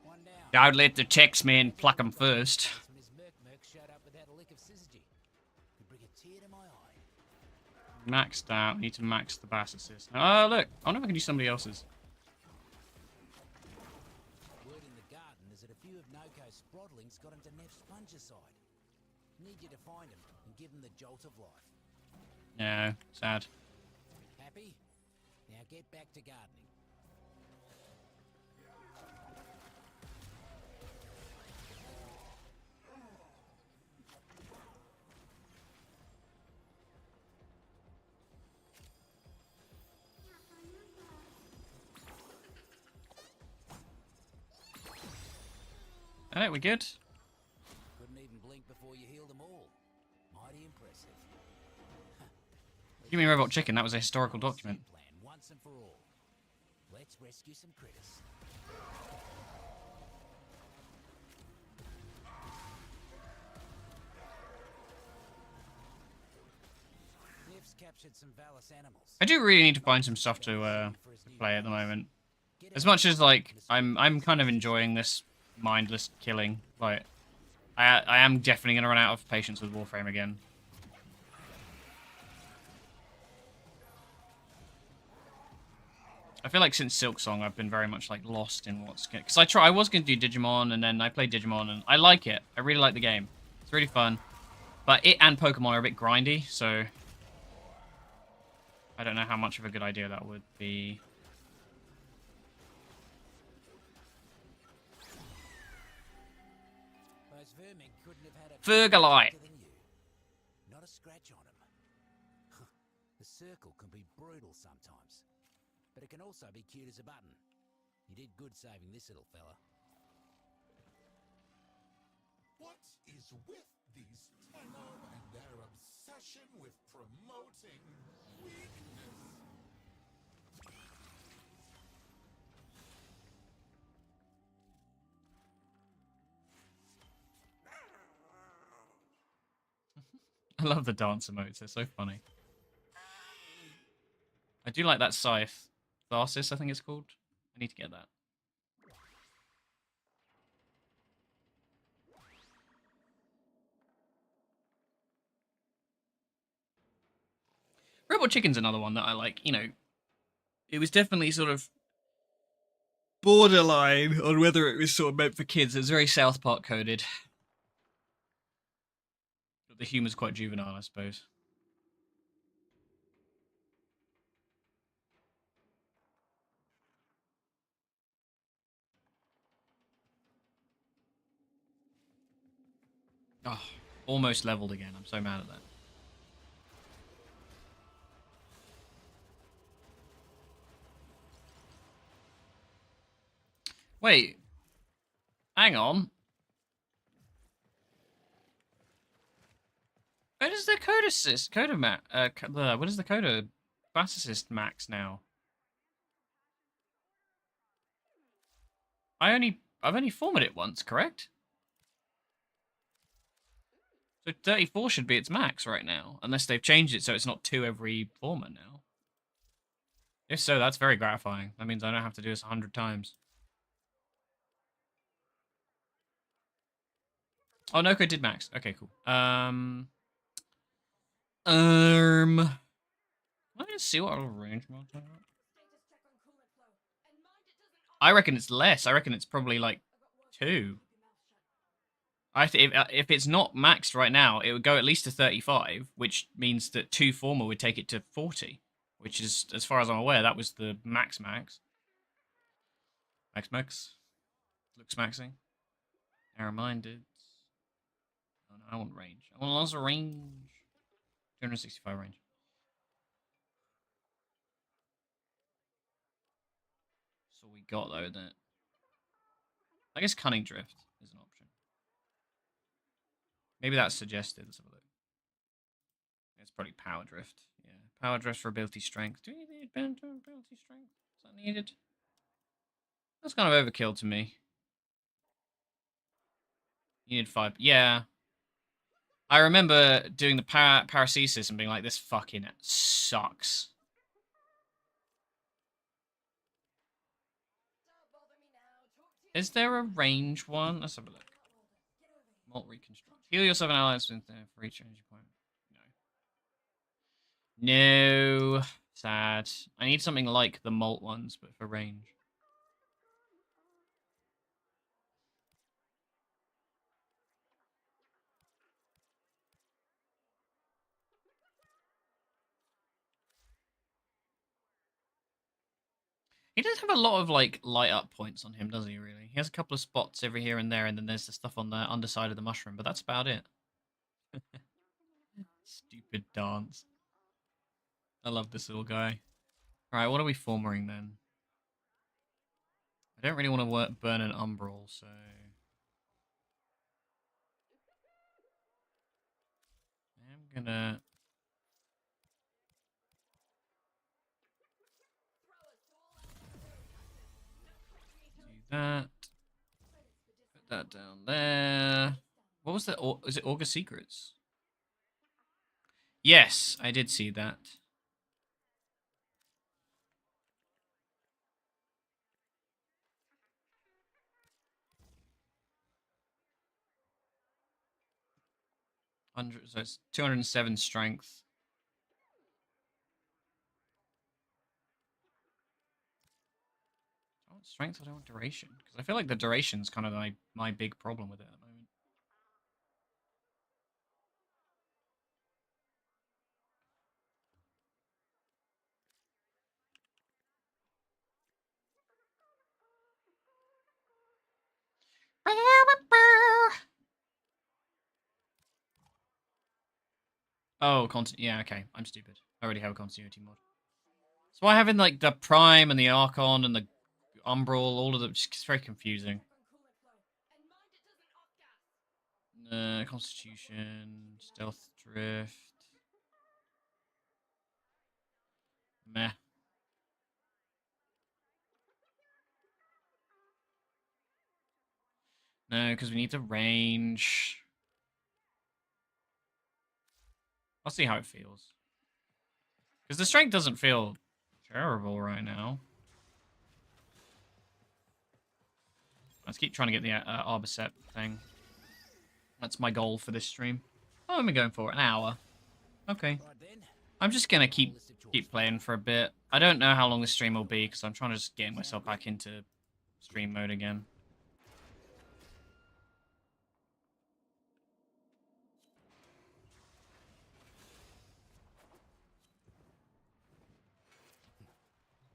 One down. Don't let the Texman pluck 'em first. Miss Merc showed up without a lick of syzygy. Could bring a tear to my eye. Maxed out. Need to max the bass assist. Oh, look. I wonder if I can do somebody else's. Word in the garden is that a few of Noko's sprodlings got into Neff's fungicide. Need you to find him and give him the jolt of life. No, sad. Happy? Now get back to gardening. Alright, we good? Couldn't even blink before you healed them all. Mighty impressive. Give me Robot Chicken. That was a historical document. Plan once and for all. Let's rescue some critters. Neff's captured some valous animals. I do really need to find some stuff to play at the moment. As much as like I'm kind of enjoying this mindless killing. Like I am definitely gonna run out of patience with Warframe again. I feel like since Silk Song, I've been very much like lost in what's good. Because I was going to do Digimon, and then I played Digimon, and I like it. I really like the game. It's really fun. But it and Pokemon are a bit grindy, so I don't know how much of a good idea that would be. Those vermin couldn't have had a Fergalite. better than you. Not a scratch on him. The circle can be brutal sometimes, but it can also be cute as a button. You did good saving this little fella. What is with these Tenno and their obsession with promoting weakness? I love the dance emotes. They're so funny. I do like that scythe. Tharsis, I think it's called. I need to get that. Robot Chicken's another one that I like. You know, it was definitely sort of borderline on whether it was sort of meant for kids. It was very South Park coded. But the humor's quite juvenile, I suppose. Oh, almost leveled again. I'm so mad at that. Wait. Hang on. Where does the code assist, what is the coda class assist max now? I've only formed it once, correct? So 34 should be its max right now, unless they've changed it so it's not 2 every former now. If so, that's very gratifying. That means I don't have to do this 100 times. Oh, Noko did max. Okay, cool. Can I just see what our range mods are? I reckon it's less. I reckon it's probably like 2. If it's not maxed right now, it would go at least to 35, which means that 2 former would take it to 40, which is, as far as I'm aware, that was the max. Max. Looks maxing. Error minded. Oh no, I want range. I want lots of range. 265 range. So we got though that. I guess cunning drift is an option. Maybe that's suggested. Let's have a look. It's probably power drift. Yeah, power drift for ability strength. Do we need ability strength? Is that needed? That's kind of overkill to me. You need 5. Yeah. I remember doing the paracesis and being like, this fucking sucks. Is there a range one? Let's have a look. Molt reconstruct. Heal yourself and allies for each energy point. No. Sad. I need something like the Molt ones, but for range. He does have a lot of like light up points on him, doesn't he? Really, he has a couple of spots every here and there, and then there's the stuff on the underside of the mushroom, but that's about it. Stupid dance. I love this little guy. All right, what are we formering then? I don't really want to burn an umbral, so I'm gonna do that. Put that down there. What was that? Is it August Secrets? Yes, I did see that. So it's 207 strength. strength, I don't want duration. Because I feel like the duration's kind of my big problem with it at the moment. Oh, yeah, okay. I'm stupid. I already have a continuity mod. So why having like the Prime and the Archon and the Umbral, all of them, it's very confusing. Constitution, Stealth Drift. Meh. No, because we need the range. I'll see how it feels. Because the strength doesn't feel terrible right now. Let's keep trying to get the Arborset thing. That's my goal for this stream. Oh, I'm going for an hour. Okay. I'm just gonna keep playing for a bit. I don't know how long the stream will be because I'm trying to just get myself back into stream mode again.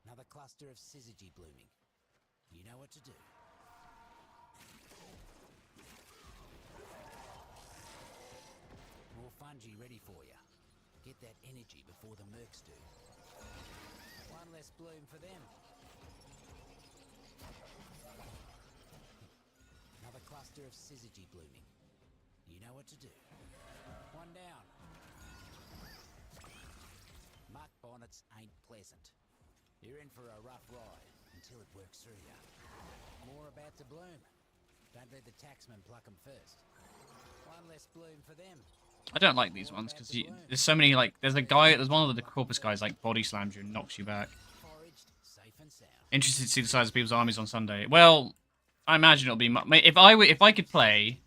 Another cluster of syzygy blooming. You know what to do. More fungi ready for you. Get that energy before the mercs do. One less bloom for them. Another cluster of syzygy blooming. You know what to do. One down. Muck bonnets ain't pleasant. You're in for a rough ride until it works through you. More about to bloom. Don't let the taxman pluck them first. One less bloom for them. I don't like these ones because there's so many, like, there's one of the Corpus guys, like, body slams you and knocks you back. Interested to see the size of people's armies on Sunday. Well, I imagine it'll be, if I could play,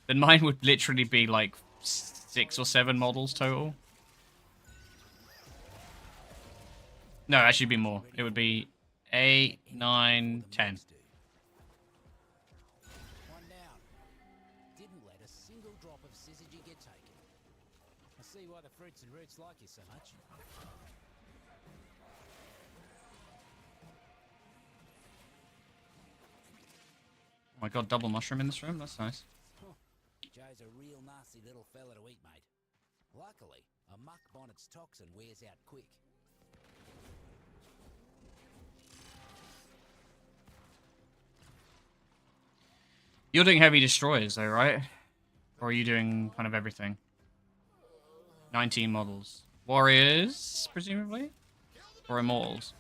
then mine would literally be, like, 6 or 7 models total. No, actually it'd be more. It would be 8, 9, 10. One down. Didn't let a single drop of syzygy get taken. I see why the fruits and roots like you so much. Oh my god, double mushroom in this room? That's nice. Joe's a real nasty little fella to eat, mate. Luckily, a muck bonnet's toxin wears out quick. You're doing heavy destroyers though, right? Or are you doing kind of everything? 19 models. Warriors, presumably? Or immortals?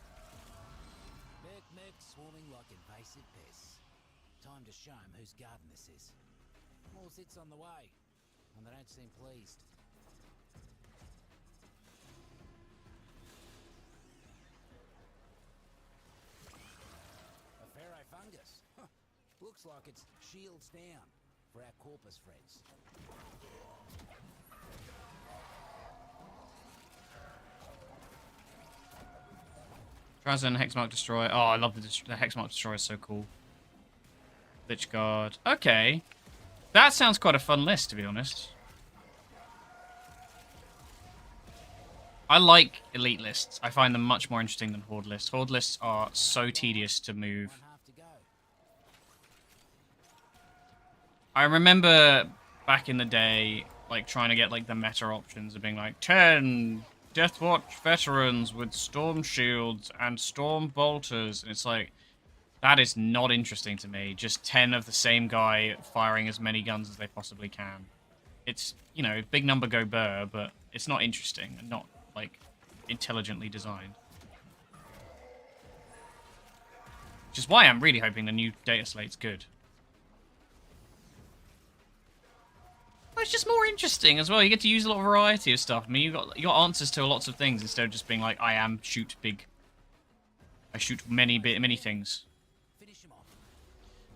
Merc swarming like invasive pests. Time to show 'em whose garden this is. More sits on the way, and they don't seem pleased. A pharaoh fungus. Huh. Looks like it's shields down for our Corpus friends. Trazyn, Hexmark Destroyer. Oh, I love the Hexmark Destroyer, is so cool. Lich Guard. Okay. That sounds quite a fun list, to be honest. I like elite lists. I find them much more interesting than horde lists. Horde lists are so tedious to move. One half to go. I remember back in the day, like, trying to get, like, the meta options of being like, 10 Deathwatch veterans with storm shields and storm bolters. And it's like, that is not interesting to me. Just 10 of the same guy firing as many guns as they possibly can. It's, you know, big number go burr, but it's not interesting and not, like, intelligently designed. Which is why I'm really hoping the new data slate's good. Well, it's just more interesting as well. You get to use a lot of variety of stuff. I mean, you got answers to lots of things instead of just being like, I shoot many things. Finish him off.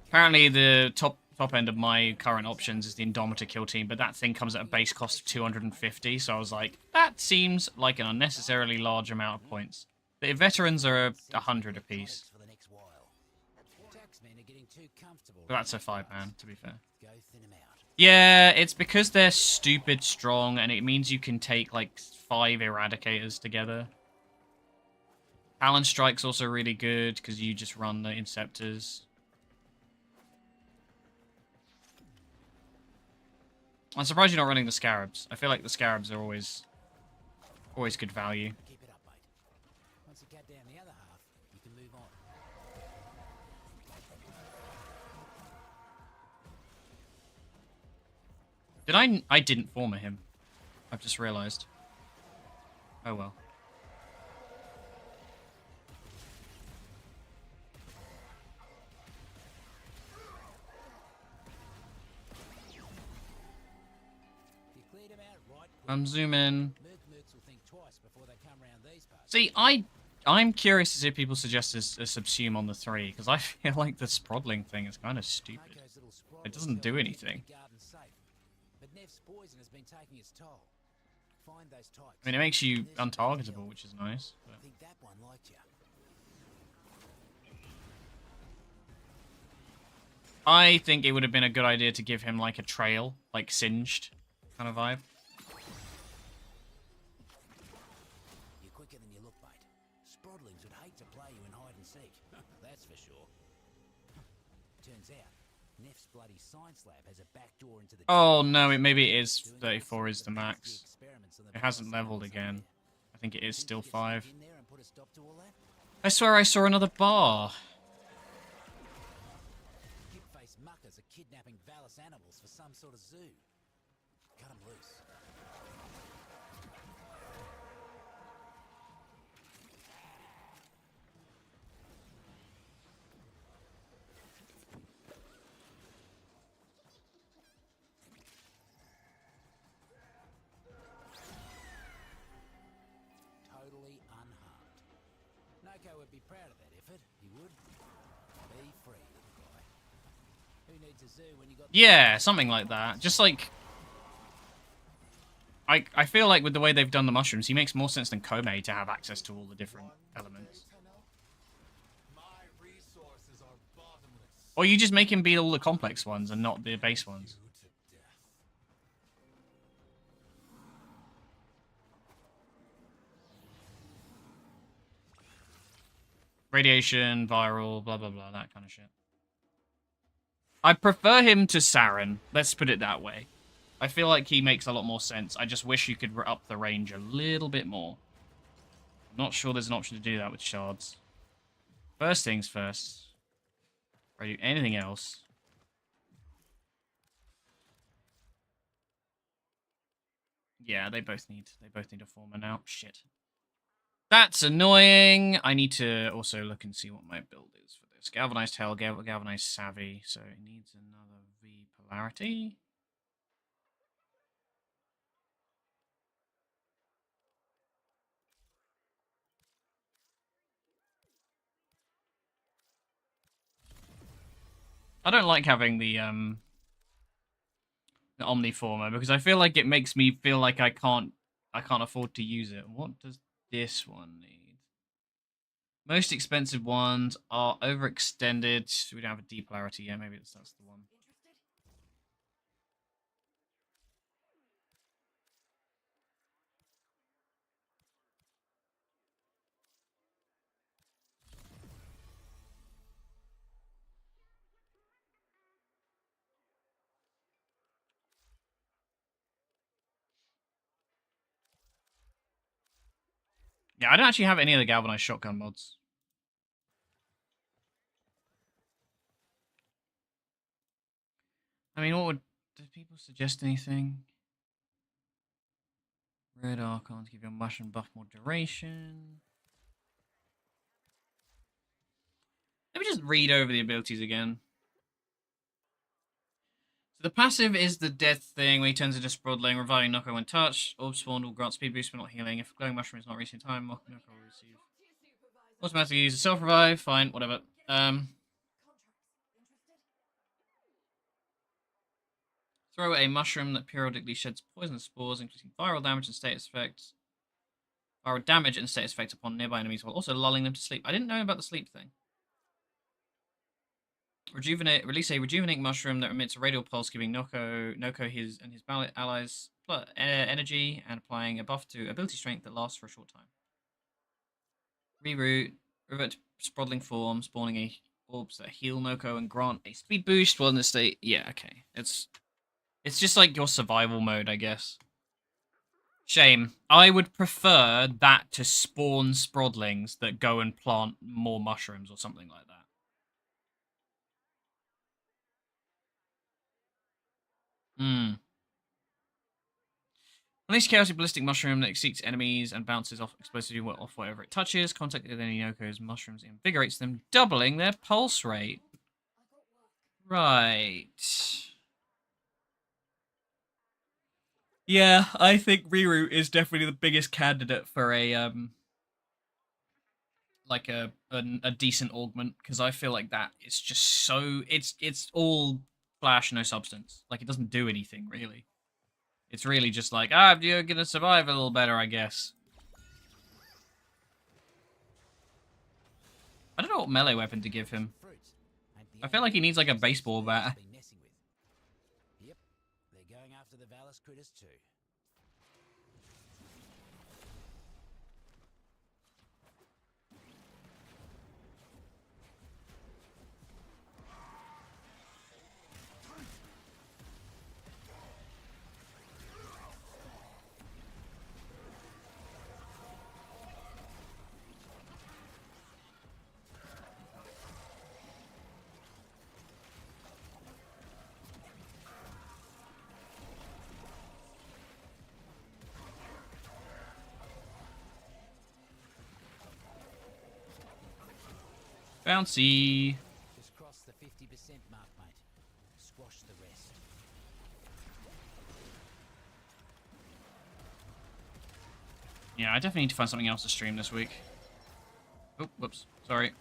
Apparently, the top end of my current options is the Indomitor kill team, but that thing comes at a base cost of 250. So I was like, that seems like an unnecessarily large amount of points. The veterans are 100 apiece. For the next while. too comfortable. But that's a around 5-man, us. to be fair. Go thin 'em out. Yeah, it's because they're stupid strong, and it means you can take, like, 5 Eradicators together. Talon Strike's also really good, because you just run the Inceptors. I'm surprised you're not running the Scarabs. I feel like the Scarabs are always good value. Keep it up, mate. Once you cut down the other half, you can move on. I didn't former him. I've just realized. Oh well. If you cleared 'em out right quick, I'm zooming. Mercs will think twice before they come round these parts. See, I'm curious to see if people suggest a subsume on the 3, because I feel like the Sprodling thing is kind of stupid. Mako's little squad It will doesn't tell do you to anything. keep the garden safe. But Nev's poison has been taking its toll. Find those types. I mean, it makes you There's your untargetable, kill. which is nice. I But... think that one liked you. I think it would have been a good idea to give him, like, a trail, like, singed kind of vibe. You're quicker than you look, mate. Sprodlings would hate to play you in hide and seek. That's for sure. Turns out, Neff's bloody science lab has a back door into the... Oh, no, maybe it is Doing 34 that is the sort of max. the experiments on the It hasn't Bell's leveled samples again. up I think it is there. still Think you just 5. sneak in there and put a stop to all that? I swear I saw another bar. Kid-faced muckers are kidnapping Valis animals for some sort of zoo. Cut 'em loose. Totally unharmed. Noko would be proud of that effort. He would. Be free, little guy. Who needs a zoo when you got... Yeah, something like that. Just like... I feel like with the way they've done the mushrooms, he makes more sense than Kome to have access to all the different elements. My resources are bottomless. Or you just make him be all the complex ones and not the base ones. You to death. Radiation, viral, blah, blah, blah, that kind of shit. I prefer him to Saren. Let's put it that way. I feel like he makes a lot more sense. I just wish you could up the range a little bit more. I'm not sure there's an option to do that with shards. First things first. Before I do anything else. Yeah, they both need a former now. Shit. That's annoying. I need to also look and see what my build is for this. Galvanized Hell, Galvanized Savvy, so it needs another V polarity. I don't like having the Omniformer because I feel like it makes me feel like I can't afford to use it. What does this one need? Most expensive ones are overextended. We don't have a depolarity yet. Maybe that's the one. Yeah, I don't actually have any of the galvanized shotgun mods. I mean, what would... Did people suggest anything? Red Archons give your mushroom buff more duration. Let me just read over the abilities again. So the passive is the death thing, where he turns into Sprodling, reviving Noko when touched. Orb spawned will grant speed boost but not healing. If glowing mushroom is not reaching time, Noko will receive. Automatically use a self-revive, fine, whatever. Throw a mushroom that periodically sheds poison spores, including viral damage and status effects. Viral damage and status effects upon nearby enemies while also lulling them to sleep. I didn't know about the sleep thing. Release a rejuvenate mushroom that emits a radial pulse, giving Noko his allies energy and applying a buff to ability strength that lasts for a short time. Revert to sprawling form, spawning a orbs that heal Noko and grant a speed boost while in the state. Yeah, okay. It's just like your survival mode, I guess. Shame. I would prefer that to spawn Sprodlings that go and plant more mushrooms or something like that. Unleash chaotic ballistic mushroom that exceeds enemies and bounces off explosively off whatever it touches. Contact with any Yoko's mushrooms invigorates them, doubling their pulse rate. Right. Yeah, I think Riru is definitely the biggest candidate for a like a decent augment, because I feel like that it's just so it's all flash, no substance. Like it doesn't do anything really. It's really just like, you're gonna survive a little better, I guess. I don't know what melee weapon to give him. I feel like he needs like a baseball bat. Yep, they're going after the Valis critters too. Bouncy. Just cross the 50% mark, mate. Squash the rest. Yeah, I definitely need to find something else to stream this week. Oh, whoops. Sorry.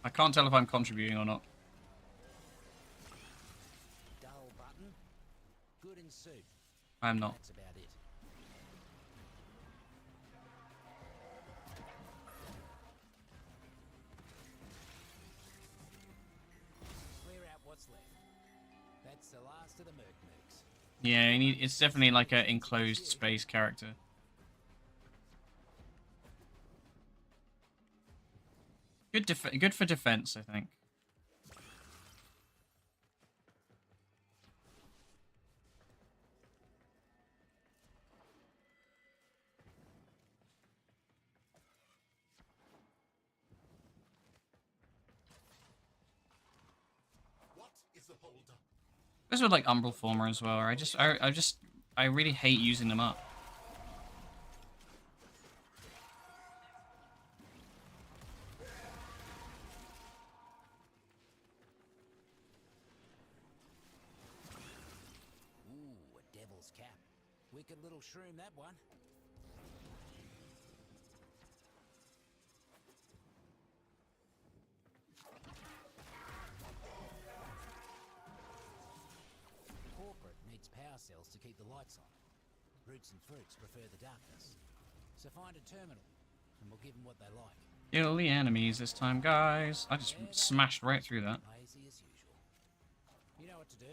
I can't tell if I'm contributing or not. Dull button. Good in soup. I'm not. That's about it. Clear out what's left. That's the last of the mercs. Yeah, it's definitely like an enclosed space character. Good for defense, I think. What is the holdup? This with like Umbral Former as well. I really hate using them up. Ooh, a devil's cap. Wicked little shroom, that one. Corporate needs power cells to keep the lights on. Roots and fruits prefer the darkness. So find a terminal, and we'll give them what they like. Kill the enemies this time, guys. I just smashed right through that. Lazy as usual. You know what to do.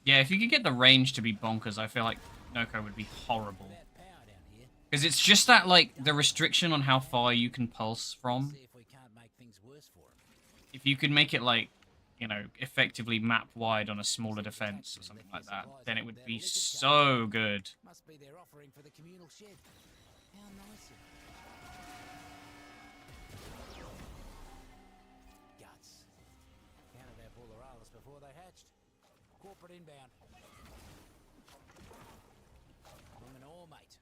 Yeah, if you could get the range to be bonkers, I feel like Noko would be horrible. That power down here. Because it's just that, like, the restriction on how far you can pulse from. See if we can't make things worse for 'em. If you could make it, like, you know, effectively map wide on a smaller defense or something like that, then it would be so good. Must be their offering for the communal shed. How nice of them. Guts. Counted our Bulleralis before they hatched. Corporate inbound. Bring an ore, mate.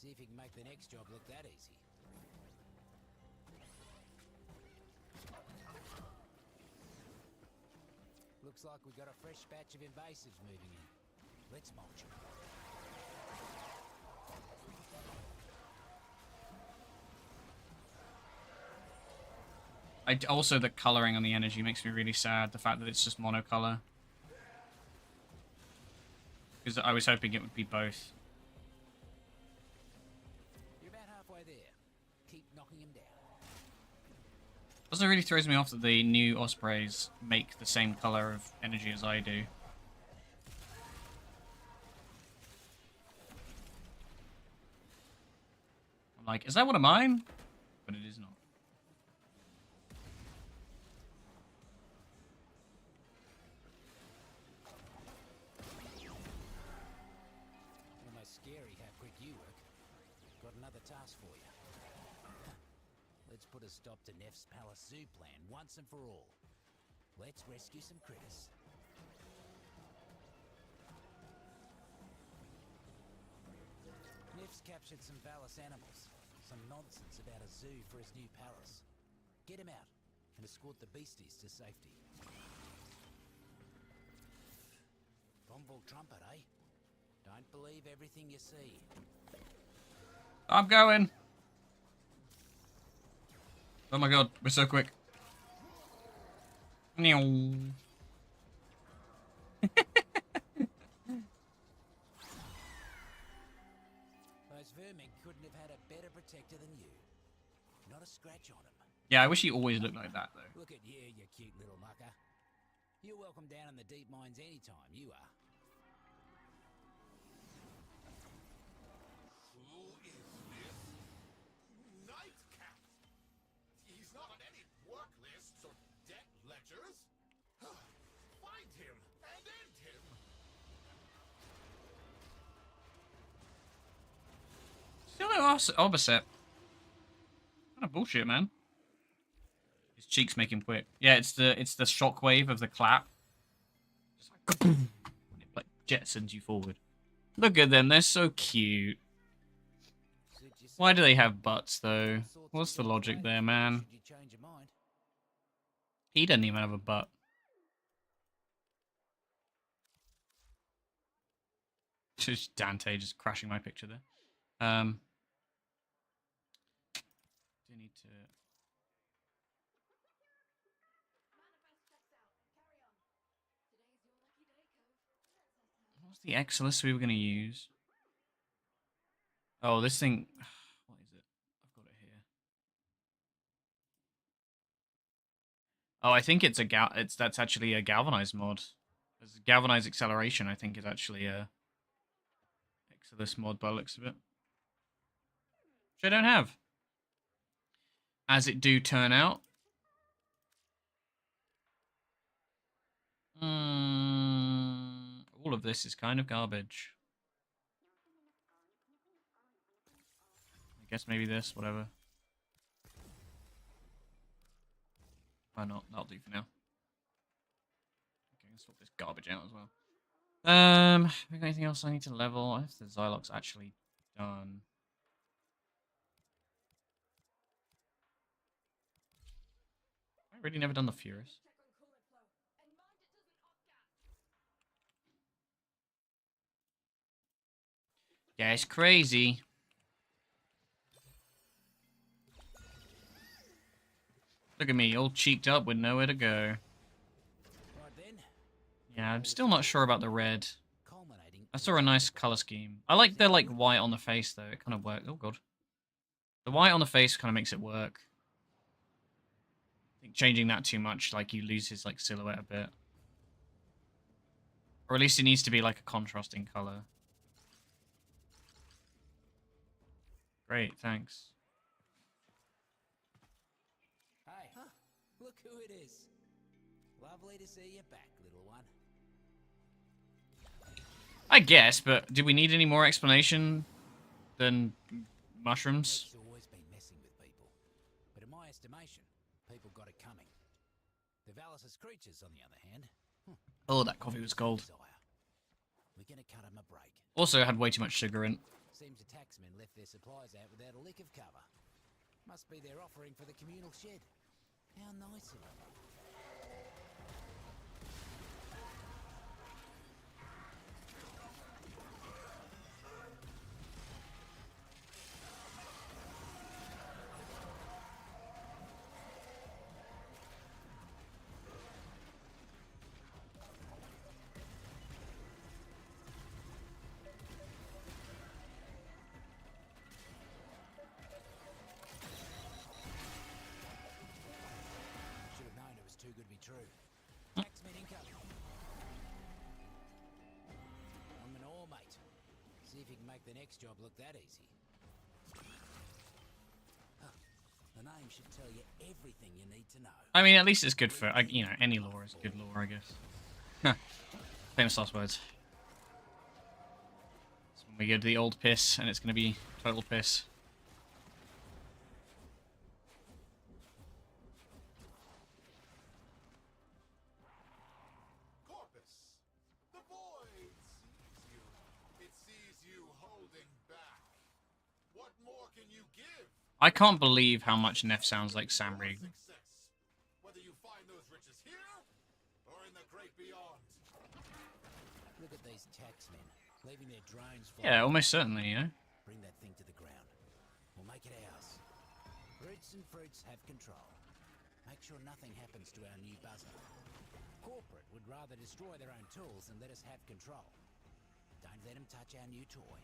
See if you can make the next job look that easy. Looks like we got a fresh batch of invasives moving in. Let's mulch them. Also, the coloring on the energy makes me really sad. The fact that it's just monocolor. Because I was hoping it would be both. You're about halfway there. Keep knocking him down. Also, really throws me off that the new Ospreys make the same color of energy as I do. I'm like, is that one of mine? But it is not. Almost scary how quick you work. Got another task for you. Let's put a stop to Neff's Palace Zoo plan once and for all. Let's rescue some critters. Neff's captured some Valis animals. Some nonsense about a zoo for his new palace. Get him out and escort the beasties to safety. Fumble trumpet, eh? Don't believe everything you see. I'm going. Oh my god, we're so quick. Meow. Those vermin couldn't have had a better protector than you. Not a scratch on him. Yeah, I wish he always looked like that, though. Look at you, you cute little mucker. You're welcome down in the deep mines anytime, you are. Who is this? Nightcap! He's not on any work lists or debt ledgers. Find him and end him. Still no opposite. Kind of bullshit, man. His cheeks make him quick. Yeah, it's the shockwave of the clap. Just like, when it like jetsons you forward. Look at them, they're so cute. Why do they have butts though? What's the logic there, man? Should you change your mind? He doesn't even have a butt. Just Dante just crashing my picture there. Do need to. What's the Exilus we were going to use? Oh, this thing. What is it? I've got it here. Oh, I think it's that's actually a galvanized mod. There's a galvanized acceleration. I think is actually a Exilus mod by the looks of it, which I don't have. As it do turn out. All of this is kind of garbage. I guess maybe this, whatever. Why not? That'll do for now. Okay, let's sort this garbage out as well. Have we got anything else I need to level? I have the Xylox actually done. I've really never done the Furious. Yeah, it's crazy. Look at me, all cheeked up with nowhere to go. Right then. Yeah, I'm still not sure about the red. Culminating. I saw a nice color scheme. I like the white on the face though. It kind of works. Oh god, the white on the face kind of makes it work. I think changing that too much, like you lose his like silhouette a bit, or at least it needs to be like a contrasting color. Great, thanks. Hey, look who it is. Lovely to see you back, little one. I guess, but do we need any more explanation than mushrooms? It's always been messing with people. But in my estimation, people got it coming. The Valis' creatures, on the other hand. Oh, that coffee was cold. Desire. We're gonna cut him a break. Also had way too much sugar in. Seems the taxmen left their supplies out without a lick of cover. Must be their offering for the communal shed. How nice of them. Should have known it was too good to be true. Taxmen incoming. I'm an ore, mate. See if you can make the next job look that easy. Huh. The name should tell you everything you need to know. I mean, at least it's good for, you know, any lore is good lore, I guess. Huh. Famous last words. So when we go to the old piss, and it's going to be total piss. Corpus, the void sees you. It sees you holding back. What more can you give? I can't believe how much Neff sounds like Sam Rieg. Success. Whether you find those riches here or in the great beyond. Look at these taxmen, leaving their drones flying. Yeah, almost certainly, you know. Bring that thing to the ground. We'll make it ours. Roots and fruits have control. Make sure nothing happens to our new buzzer. Corporate would rather destroy their own tools than let us have control. Don't let them touch our new toy.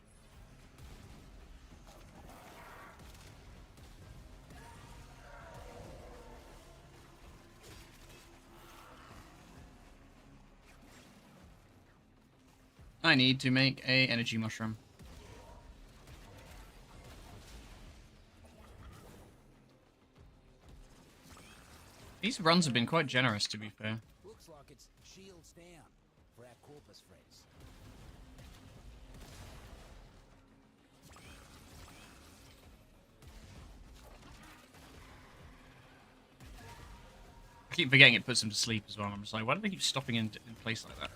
I need to make a energy mushroom. These runs have been quite generous, to be fair. Looks like it's shields down for our Corpus friends. I keep forgetting it puts them to sleep as well. I'm just like, why do they keep stopping in place like that?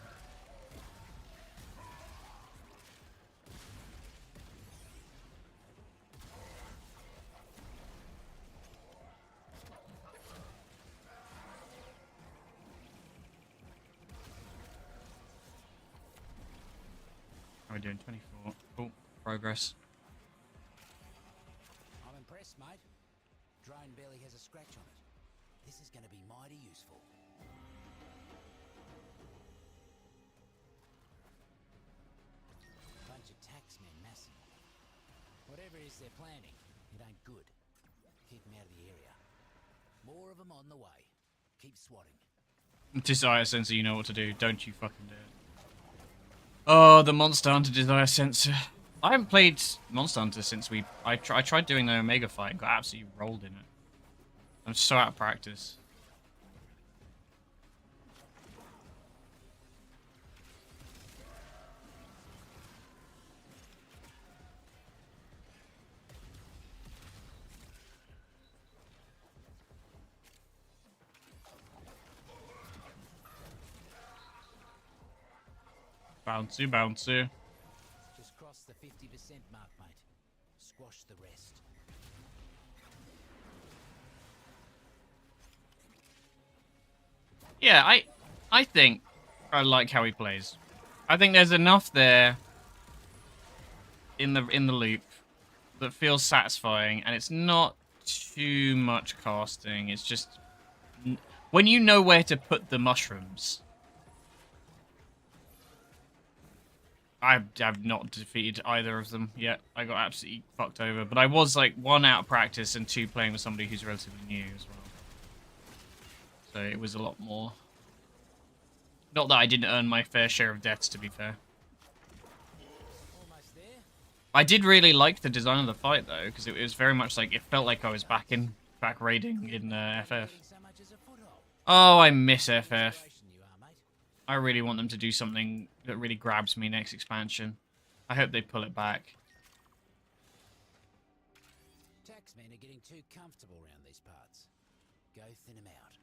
How are we doing? 24. Oh, progress. I'm impressed, mate. Drone barely has a scratch on it. This is going to be mighty useful. Bunch of taxmen massing. Whatever it is they're planning, it ain't good. Keep them out of the area. More of them on the way. Keep swatting. Desire sensor, you know what to do. Don't you fucking do it. Oh, the Monster Hunter Desire Sensor. I haven't played Monster Hunter since I tried doing the Omega fight and got absolutely rolled in it. I'm so out of practice. Bouncy, bouncy. Just cross the 50% mark, mate. Squash the rest. Yeah, I think I like how he plays. I think there's enough there in the loop that feels satisfying, and it's not too much casting. It's just when you know where to put the mushrooms. I've not defeated either of them yet. I got absolutely fucked over, but I was like 1 out of practice and 2 playing with somebody who's relatively new as well. So it was a lot more. Not that I didn't earn my fair share of deaths, to be fair. Almost there. I did really like the design of the fight though, because it was very much like it felt like I was back raiding in FF. Getting so much as a foothold. Oh, I miss FF. Inspiration you are, mate. I really want them to do something that really grabs me next expansion. I hope they pull it back. Taxmen are getting too comfortable around these parts. Go thin them out.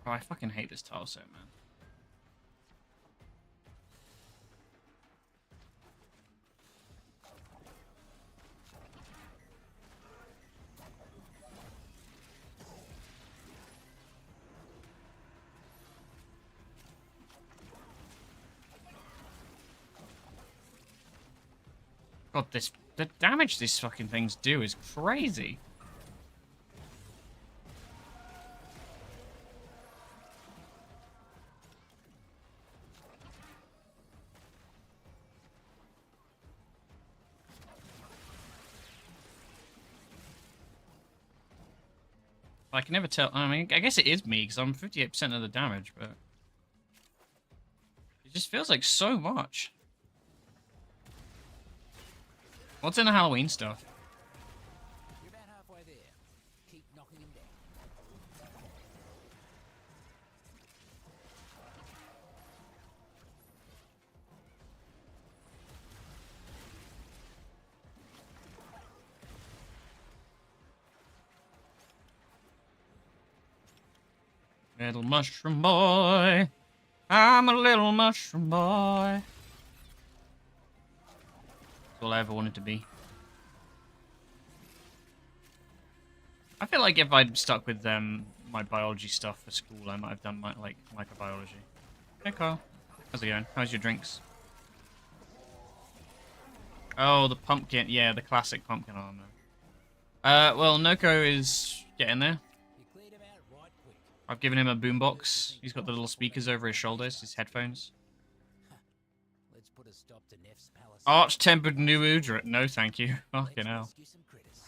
Oh, I fucking hate this tile set, man. God, the damage these fucking things do is crazy. I can never tell. I mean, I guess it is me because I'm 58% of the damage, but it just feels like so much. What's in the Halloween stuff? You're about halfway there. Keep knocking him down. Little mushroom boy. I'm a little mushroom boy. That's all I ever wanted to be. I feel like if I'd stuck with my biology stuff for school, I might have done like microbiology. Hey Kyle, how's it going? How's your drinks? Oh, the pumpkin. Yeah, the classic pumpkin armor. Well, Noko is getting there. You cleared him out right quick. I've given him a boombox. He's got the little speakers over his shoulders, his headphones. Let's put a stop to Nef's palace. Arch-tempered new Udra. No, thank you. Let's Fucking hell. rescue some critters.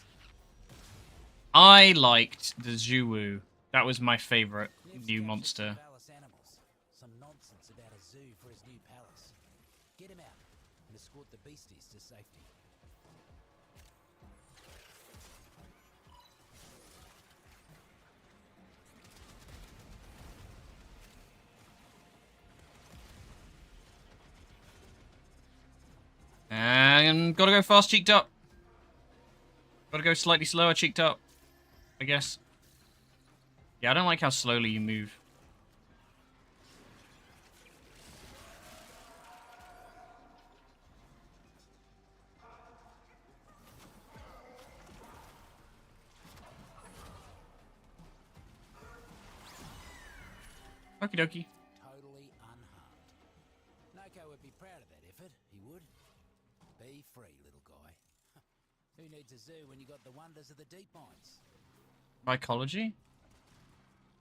I liked the Zhuwu. That was my favorite Nef's new captured monster. some palace animals. Some nonsense about a zoo for his new palace. Get him out and escort the beasties to safety. And gotta go fast, cheeked up. Gotta go slightly slower, cheeked up. I guess. Yeah, I don't like how slowly you move. Okie dokie. Totally unharmed. Noko would be proud of that effort, he would. Be free, little guy. Who needs a zoo when you got the wonders of the deep mines? Mycology?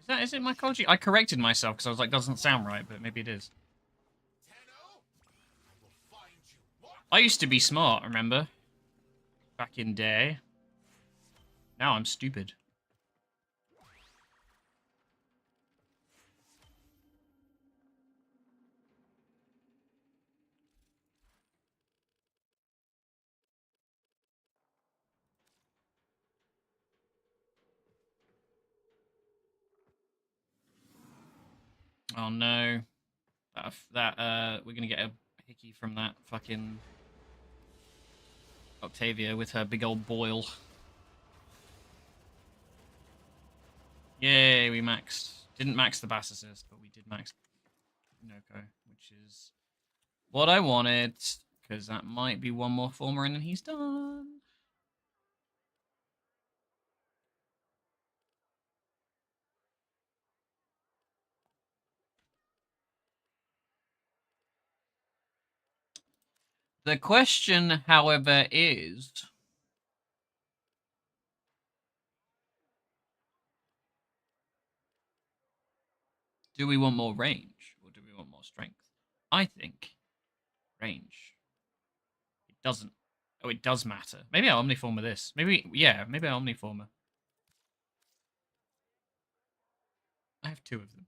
Is it mycology? I corrected myself because I was like, doesn't sound right, but maybe it is. Tenno, I will find you. What? I used to be smart, remember? Back in day. Now I'm stupid. Oh no. We're gonna get a hickey from that fucking Octavia with her big old boil. Yay, we maxed. Didn't max the Bass Assist, but we did max Noko, which is what I wanted, because that might be one more former and then he's done. The question, however, is... do we want more range, or do we want more strength? I think range. It doesn't. Oh, it does matter. Maybe I'll Omniformer this. Maybe I'll Omniformer. I have 2 of them.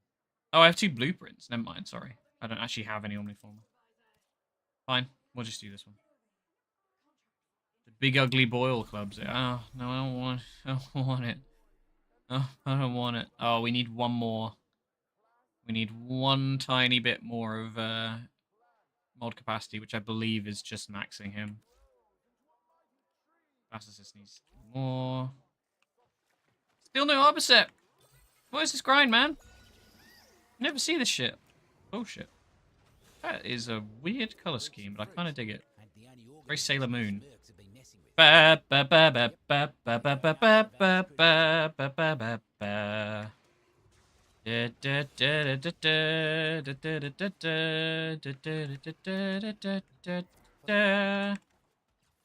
Oh, I have 2 blueprints. Never mind, sorry. I don't actually have any Omniformer. Fine, we'll just do this one. The big ugly boil clubs. Oh, no, I don't want it. Oh, I don't want it. Oh, we need one more. We need one tiny bit more of mod capacity, which I believe is just maxing him. Fast Assist needs more. Still no Arbor set. What is this grind, man? Never see this shit. Bullshit. That is a weird color scheme, but I kind of dig it. Ain't the only Very organisms Sailor these Moon. mercs have been messing with. Ba ba ba ba ba ba ba ba ba ba ba ba ba ba ba. Da da da da da da da da da da da da da da da.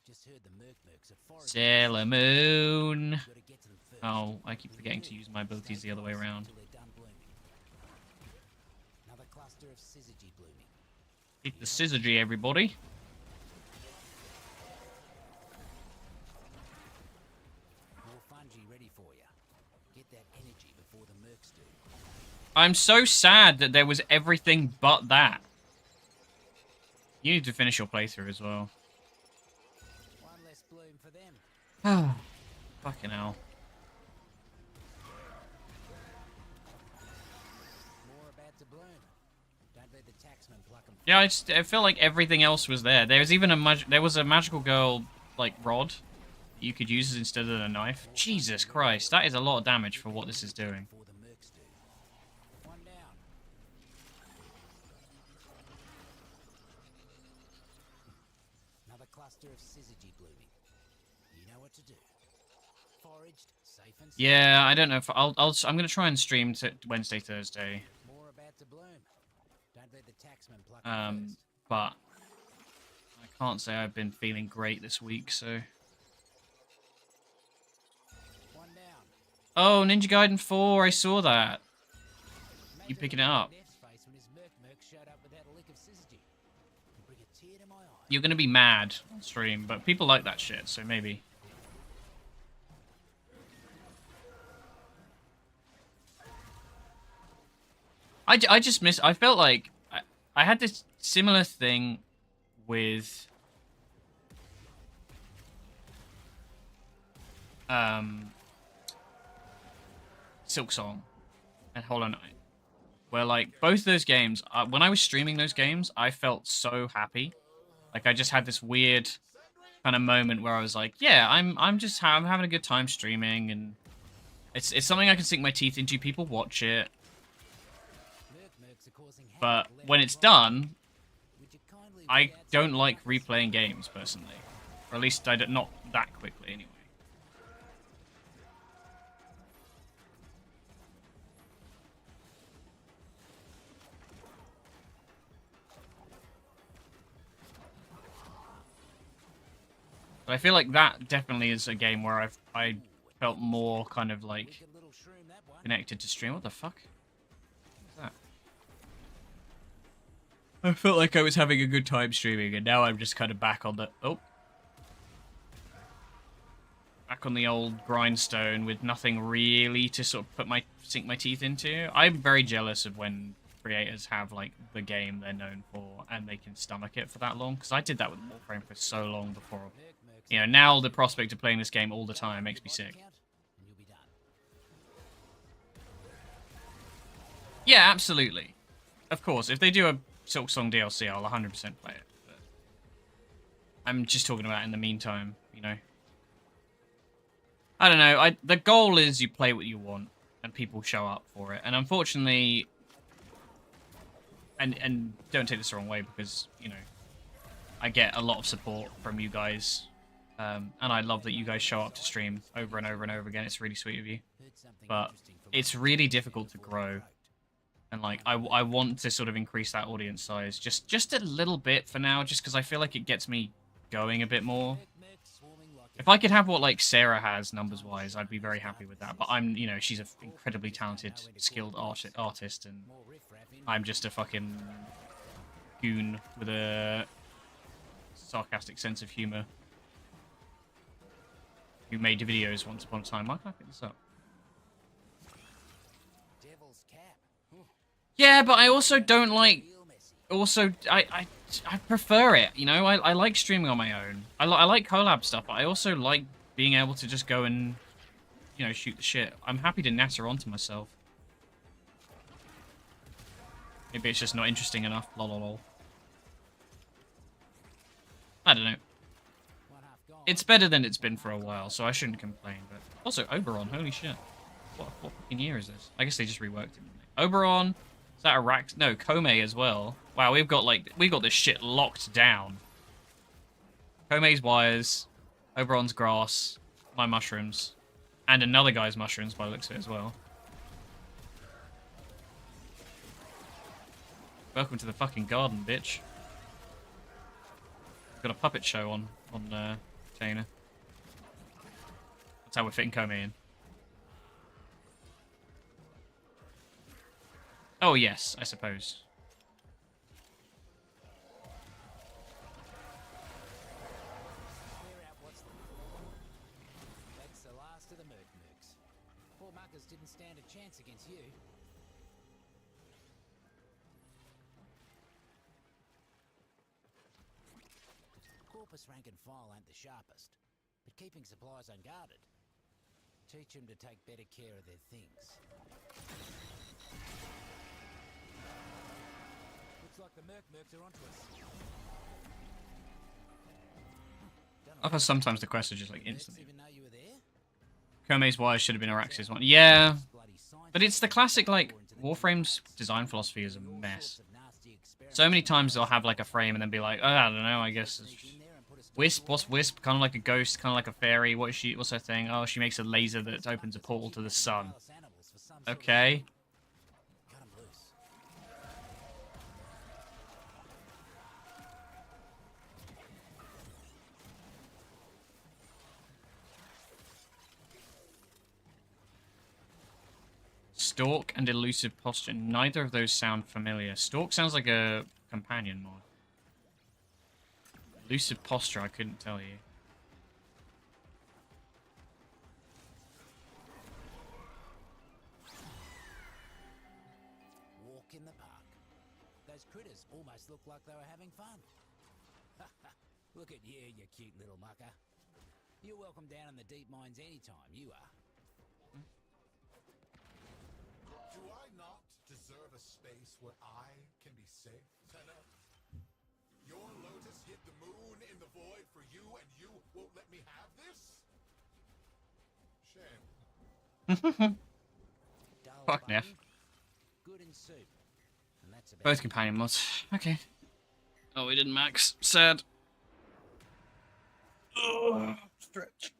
Just heard the mercs are foraging. Sailor Moon. Gotta get to them first. Oh, I keep forgetting to use my abilities the other way around. Till they're done blooming. Another cluster of syzygy blooming. Eat the syzygy, everybody. More fungi ready for you. Get that energy before the mercs do. I'm so sad that there was everything but that. You need to finish your playthrough as well. One less bloom for them. Oh, fucking hell. More about to bloom. Don't let the taxman pluck them. Yeah, I feel like everything else was there. There was even there was a magical girl like rod you could use instead of a knife. Jesus Christ, that is a lot of damage for what this is doing. Before the mercs do. One down. Another cluster of syzygy blooming. You know what to do. Foraged, safe and sound. Yeah, I don't know if I'm gonna try and stream to Wednesday, Thursday. More about to bloom. Don't let the taxman pluck them first. But I can't say I've been feeling great this week, so. One down. Oh, Ninja Gaiden 4, I saw that. You picking it up? Neff's face when his merc showed up without a lick of syzygy. Can bring a tear to my eye. You're gonna be mad on stream, but people like that shit, so maybe. I just miss. I felt like I had this similar thing with Silk Song and Hollow Knight, where like both those games, when I was streaming those games, I felt so happy. Like I just had this weird kind of moment where I was like, yeah, I'm having a good time streaming, and it's something I can sink my teeth into. People watch it. Mercs are causing havoc But left when and it's right. done, Would you kindly I read out don't some like lines? replaying games, personally. Or at least not that quickly, anyway. But I feel like that definitely is a game where I felt more kind of like Wicked little shroom, that one. connected to stream. What the fuck? What's that? I felt like I was having a good time streaming, and now I'm just kind of back on the back on the old grindstone with nothing really to sort of sink my teeth into. I'm very jealous of when creators have like the game they're known for and they can stomach it for that long, because I did that with Warframe for so long before. Mercs You know, now the prospect of playing this game all the time makes me sick. count, and you'll be done. Yeah, absolutely. Of course, if they do a Silk Song DLC, I'll 100% play it. But I'm just talking about in the meantime, you know. I don't know. The goal is you play what you want, and people show up for it. And unfortunately, and don't take this the wrong way, because you know, I get a lot of support from you guys, and I love that you guys show up to stream over and over and over again. It's really sweet of you. Heard something But interesting from it's a really merc difficult to before they grow. croaked. And like I want to sort of increase that audience size just a little bit for now, just because I feel like it gets me going a bit more. Mercs swarming like If I could have what like Sarah has numbers wise, I'd be very happy with that. But you know, she's an incredibly talented, skilled artist, and more riffraff in. I'm just a fucking goon with a sarcastic sense of humor who made videos once upon a time. Why can't I pick this up? Devil's cap. Yeah, but I also don't like. Real messy. Also, I prefer it. You know, I like streaming on my own. I like collab stuff, but I also like being able to just go and, you know, shoot the shit. I'm happy to natter onto myself. Maybe it's just not interesting enough. Lol, lol, lol. I don't know. One half gone. It's better than it's been for a while, so I shouldn't complain. But also, Oberon, holy shit. What fucking year is this? I guess they just reworked it, didn't they? Oberon, Is that a rack? No, Kome as well. Wow, we got this shit locked down. Kome's wires, Oberon's grass, my mushrooms, and another guy's mushrooms by the looks of it as well. Welcome to the fucking garden, bitch. Got a puppet show on Jaina. That's how we're fitting Kome in. Oh yes, I suppose. Clear out what's the... That's the last of the Mercs. Poor muckers didn't stand a chance against you. Corpus rank and file ain't the sharpest, but keeping supplies unguarded. Teach them to take better care of their things. Looks like the Mercs are onto us. I thought sometimes the quests are just like instant. Even know you were there? Kome's wires should have been Arax's one. Yeah, but it's the classic, like, Warframe's design philosophy is a mess. So many times they'll have like a frame and then be like, oh, I don't know, I guess it's Wisp. What's Wisp? Kind of like a ghost, kind of like a fairy. What is she? What's her thing? Oh, she makes a laser that opens a portal to the sun. Okay. Cut 'em loose. Stalk and elusive posture. Neither of those sound familiar. Stalk sounds like a companion mod. Elusive posture, I couldn't tell you. Walk in the park. Those critters almost look like they were having fun. Look at you, you cute little mucker. You're welcome down in the deep mines anytime, you are. Do I not deserve a space where I can be safe, Tenno? Your lotus hit the moon in the void for you, and you won't let me have this? Shame. Dull Fuck button, Neff. good in soup. And that's about Both companion mods. Okay. Oh, we didn't max. Sad. Ugh, stretch.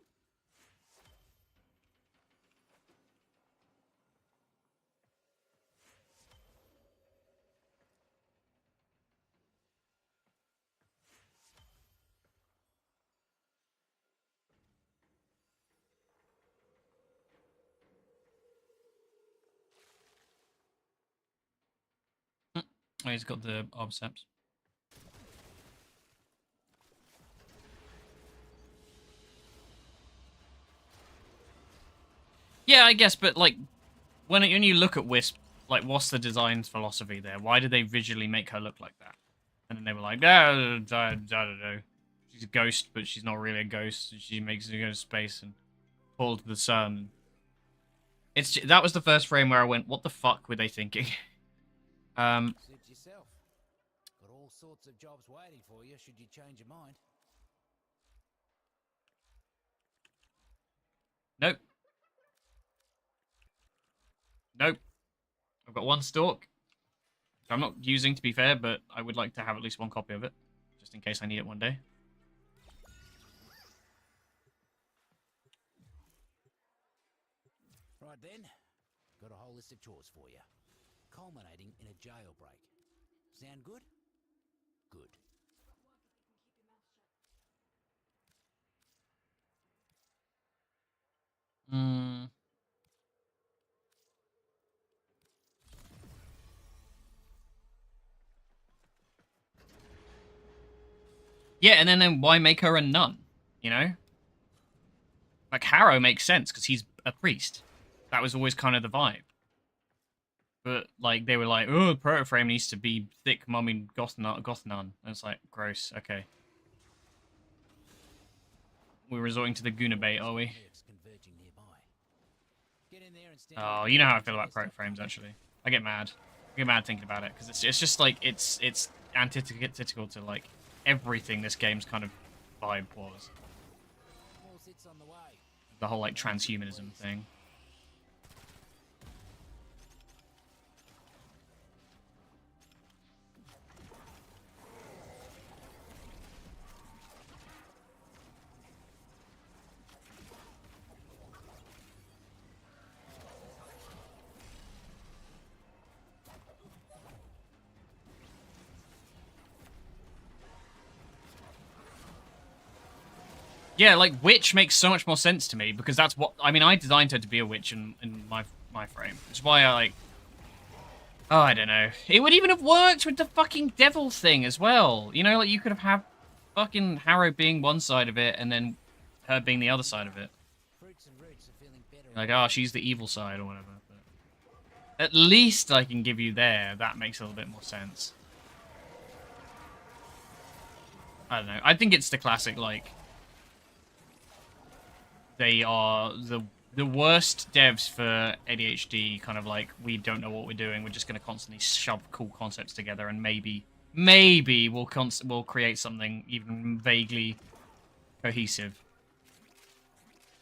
Oh, he's got the obseps. Yeah, I guess, but like, when you look at Wisp, like, what's the design philosophy there? Why did they visually make her look like that? And then they were like, I don't know. She's a ghost, but she's not really a ghost. She makes her go to space and fall to the sun. That was the first frame where I went, what the fuck were they thinking? suit yourself. Got all sorts of jobs waiting for you should you change your mind. Nope. Nope. I've got one stalk. Which I'm not using, to be fair, but I would like to have at least one copy of it. Just in case I need it one day. Right then, got a whole list of chores for you, culminating in a jailbreak. Sound good? Good. Hmm. Yeah, and then why make her a nun? You know? Like, Harrow makes sense, because he's a priest. That was always kind of the vibe. But, like, they were like, oh, Protoframe needs to be thick, mummy, goth nun. And it's like, gross, okay. We're resorting to the Guna bait, are we? Mercs converging nearby. Get in there and stand Oh, up you know how I and feel about tell us Protoframes, stuff. actually. I get mad. I get mad thinking about it, because it's just like, it's antithetical to, like, everything this game's kind of vibe was. More sits on the way. The whole, like, transhumanism thing. Yeah, like witch makes so much more sense to me because that's what I mean. I designed her to be a witch in my frame, which is why I like. Oh, I don't know. It would even have worked with the fucking devil thing as well. You know, like you could have had fucking Harrow being one side of it and then her being the other side of it. Fruits and roots are feeling better. Like, oh, she's the evil side or whatever. But at least I can give you there. That makes a little bit more sense. I don't know. I think it's the classic, like, they are the worst devs for ADHD, kind of like, we don't know what we're doing, we're just going to constantly shove cool concepts together, and maybe we'll create something even vaguely cohesive.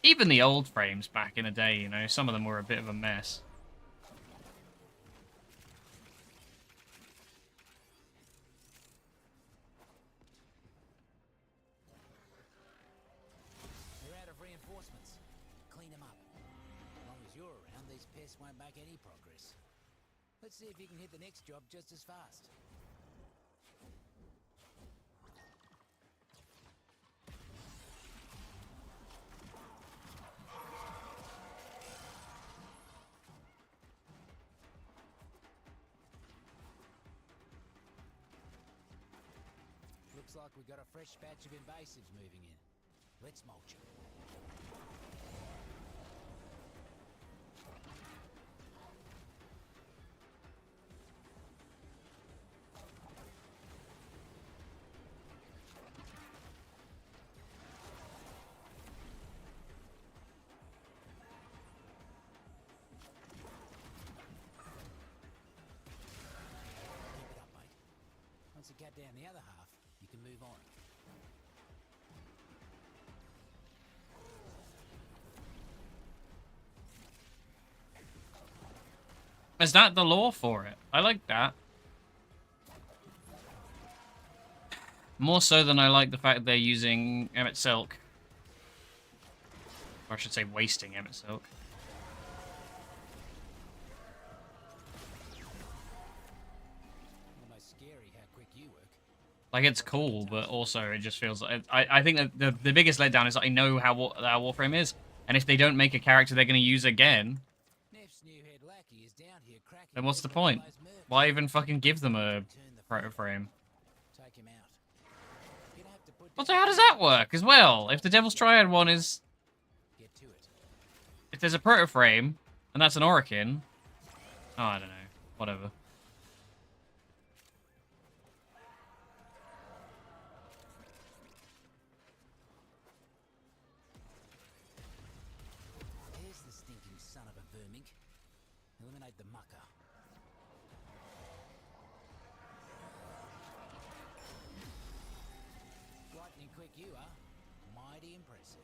Even the old frames back in the day, you know, some of them were a bit of a mess. They're out of reinforcements. Clean them up. As long as you're around, these pests won't make any progress. Let's see if you can hit the next job just as fast. Looks like we got a fresh batch of invasives moving in. Let's mulch 'em. Keep it up, mate. Once you cut down the other half, you can move on. Is that the lore for it? I like that. More so than I like the fact they're using Emmett Silk. Or I should say wasting Emmett Silk. Almost scary how quick you work. Like, it's cool, but also it just feels like... I think that the biggest letdown is that I know how Warframe is. And if they don't make a character they're going to use again, Neff's new head lackey is down here cracking then what's the open point? all those mercs. Why even fucking give them a Turn the proto frame? Take him out. You're gonna have to put Also, how does that work as well? If the Devil's Triad one is... Get to it. If there's a proto frame, and that's an Orokin... Oh, I don't know. Whatever. Here's the stinking son of a vermink. Eliminate the mucker. Lightning quick you are. Mighty impressive.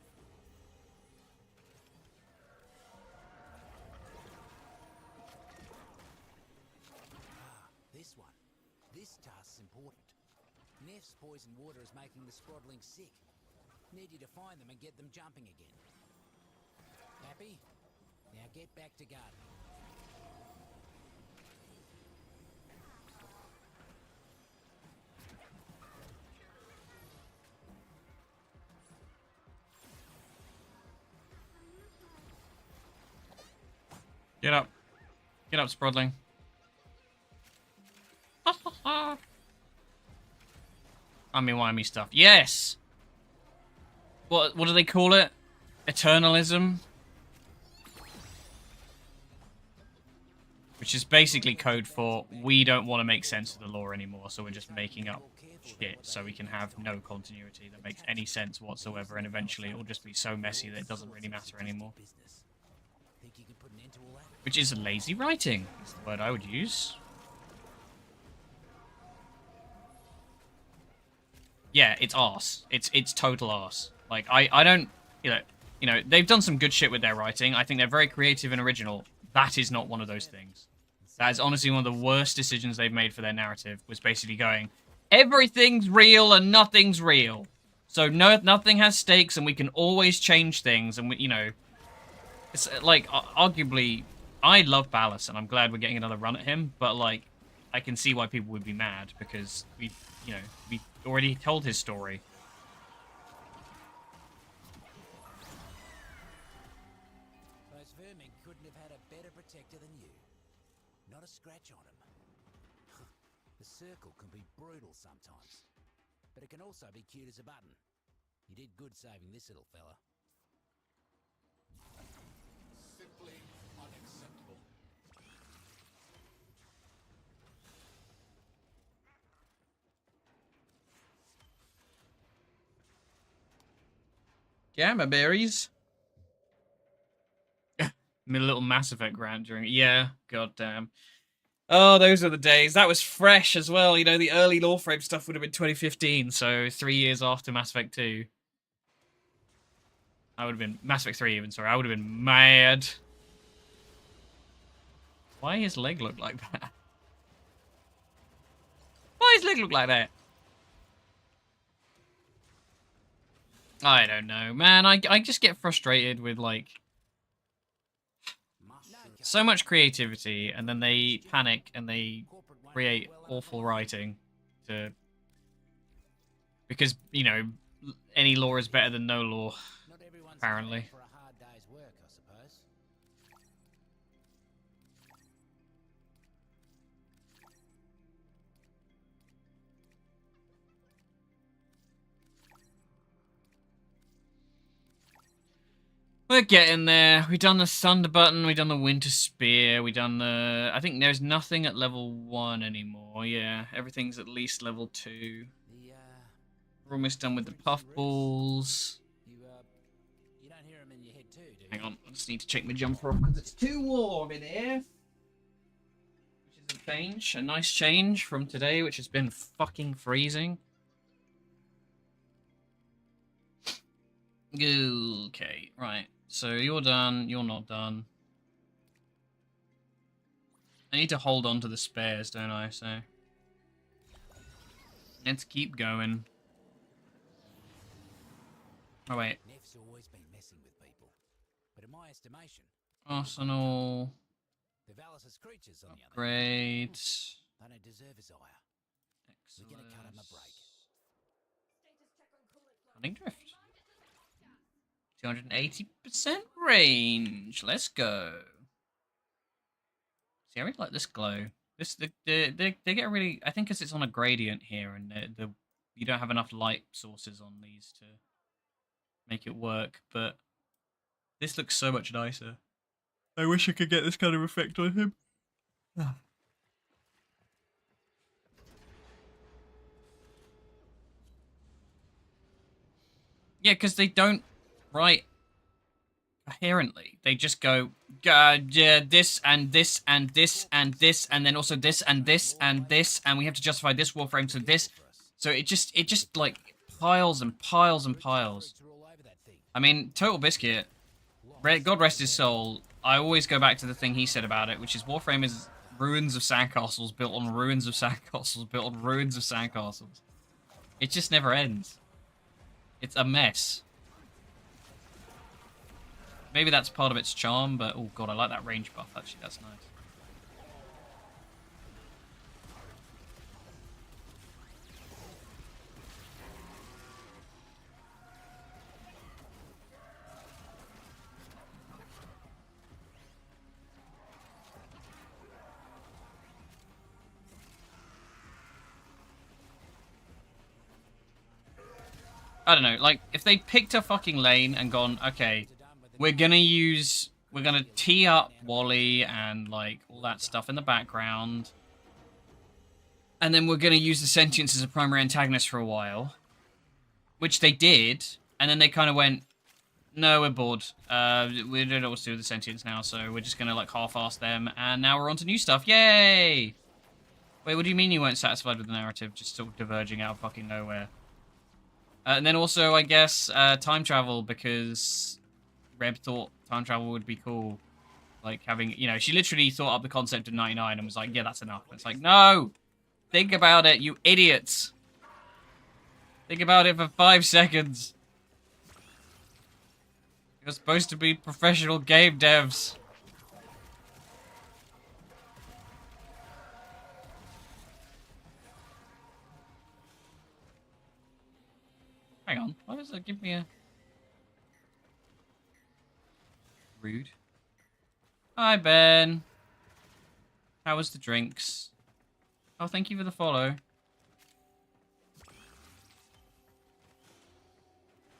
This one. This task's important. Neff's poison water is making the Sprodlings sick. Need you to find them and get them jumping again. Happy? Now get back to gardening. Get up. Get up, Sprodling. Timey-wimey stuff. Yes! What do they call it? Eternalism? Which is basically code for, we don't want to make sense of the lore anymore, so we're just making up shit so we can have no continuity that makes any sense whatsoever, and eventually it will just be so messy that it doesn't really matter anymore. Business. Think you can put an end to all that? Which is lazy writing, is the word I would use. Yeah, it's arse. It's total arse. Like, I don't, you know, they've done some good shit with their writing. I think they're very creative and original. That is not one of those things. That is honestly one of the worst decisions they've made for their narrative, was basically going, everything's real and nothing's real. So nothing has stakes and we can always change things, and we, you know, it's like, arguably, I love Ballas and I'm glad we're getting another run at him, but like, I can see why people would be mad because we already told his story. vermin couldn't have had a better protector than you. Not a scratch on him. The circle can be brutal sometimes, but it can also be cute as a button. You did good saving this little fella. Simply unacceptable. Gamma berries. Made a little Mass Effect rant during it. Yeah, goddamn. Oh, those are the days. That was fresh as well. You know, the early Warframe stuff would have been 2015, so 3 years after Mass Effect 2. I would have been... Mass Effect 3 even, sorry. I would have been mad. Why his leg look like that? Why his leg look like that? I don't know, man. I just get frustrated with, like... so much creativity, and then they panic and they create awful writing to... because, you know, any law is better than no law, Not everyone's apparently. for a hard day's work, I suppose. We're getting there. We've done the Thunder Button, we've done the Winter Spear, we've done the... I think there's nothing at level 1 anymore, yeah. Everything's at least level 2. The, We're almost done with the puffballs. you don't hear him in your head too, do you? Hang on, I just need to check my jumper off because it's too warm in here. Which is a change, a nice change from today, which has been fucking freezing. Okay, right. So you're done, you're not done. I need to hold on to the spares, don't I? So let's keep going. Oh wait. Neff's always been messing with people, but in my estimation, Arsenal. the Valis' creatures on the other hand, Great. they don't deserve his ire. We're gonna cut him a break. Hunting Drift. 280% range. Let's go. See, I really like this glow. This they get really. I think because it's on a gradient here, and you don't have enough light sources on these to make it work. But this looks so much nicer. I wish I could get this kind of effect on him. Yeah, because they don't write coherently. They just go, yeah, this and this and this and this, and then also this and this and this, and we have to justify this Warframe to this. So it just like piles and piles and piles. Freaks are all over that thing. I mean, Total Biscuit, God rest his soul. I always go back to the thing he said about it, which is Warframe is ruins of sandcastles built on ruins of sandcastles built on ruins of sandcastles. It just never ends. It's a mess. Maybe that's part of its charm, but oh god, I like that range buff, actually, that's nice. I don't know, like, if they picked a fucking lane and gone, okay, we're gonna tee up Wally and, like, all that stuff in the background, and then we're gonna use the Sentience as a primary antagonist for a while, which they did, and then they kind of went, no, we're bored, we don't know what to do with the Sentience now, so we're just gonna, like, half-ass them, and now we're on to new stuff, yay! Wait, what do you mean you weren't satisfied with the narrative, just sort of diverging out of fucking nowhere? And then also, I guess, time travel, because Reb thought time travel would be cool. Like, having, you know, she literally thought up the concept of 99 and was like, yeah, that's enough. And it's like, no! Think about it, you idiots! Think about it for 5 seconds. You're supposed to be professional game devs. Hang on, why does that give me a... Rude. Hi, Ben. How was the drinks? Oh, thank you for the follow.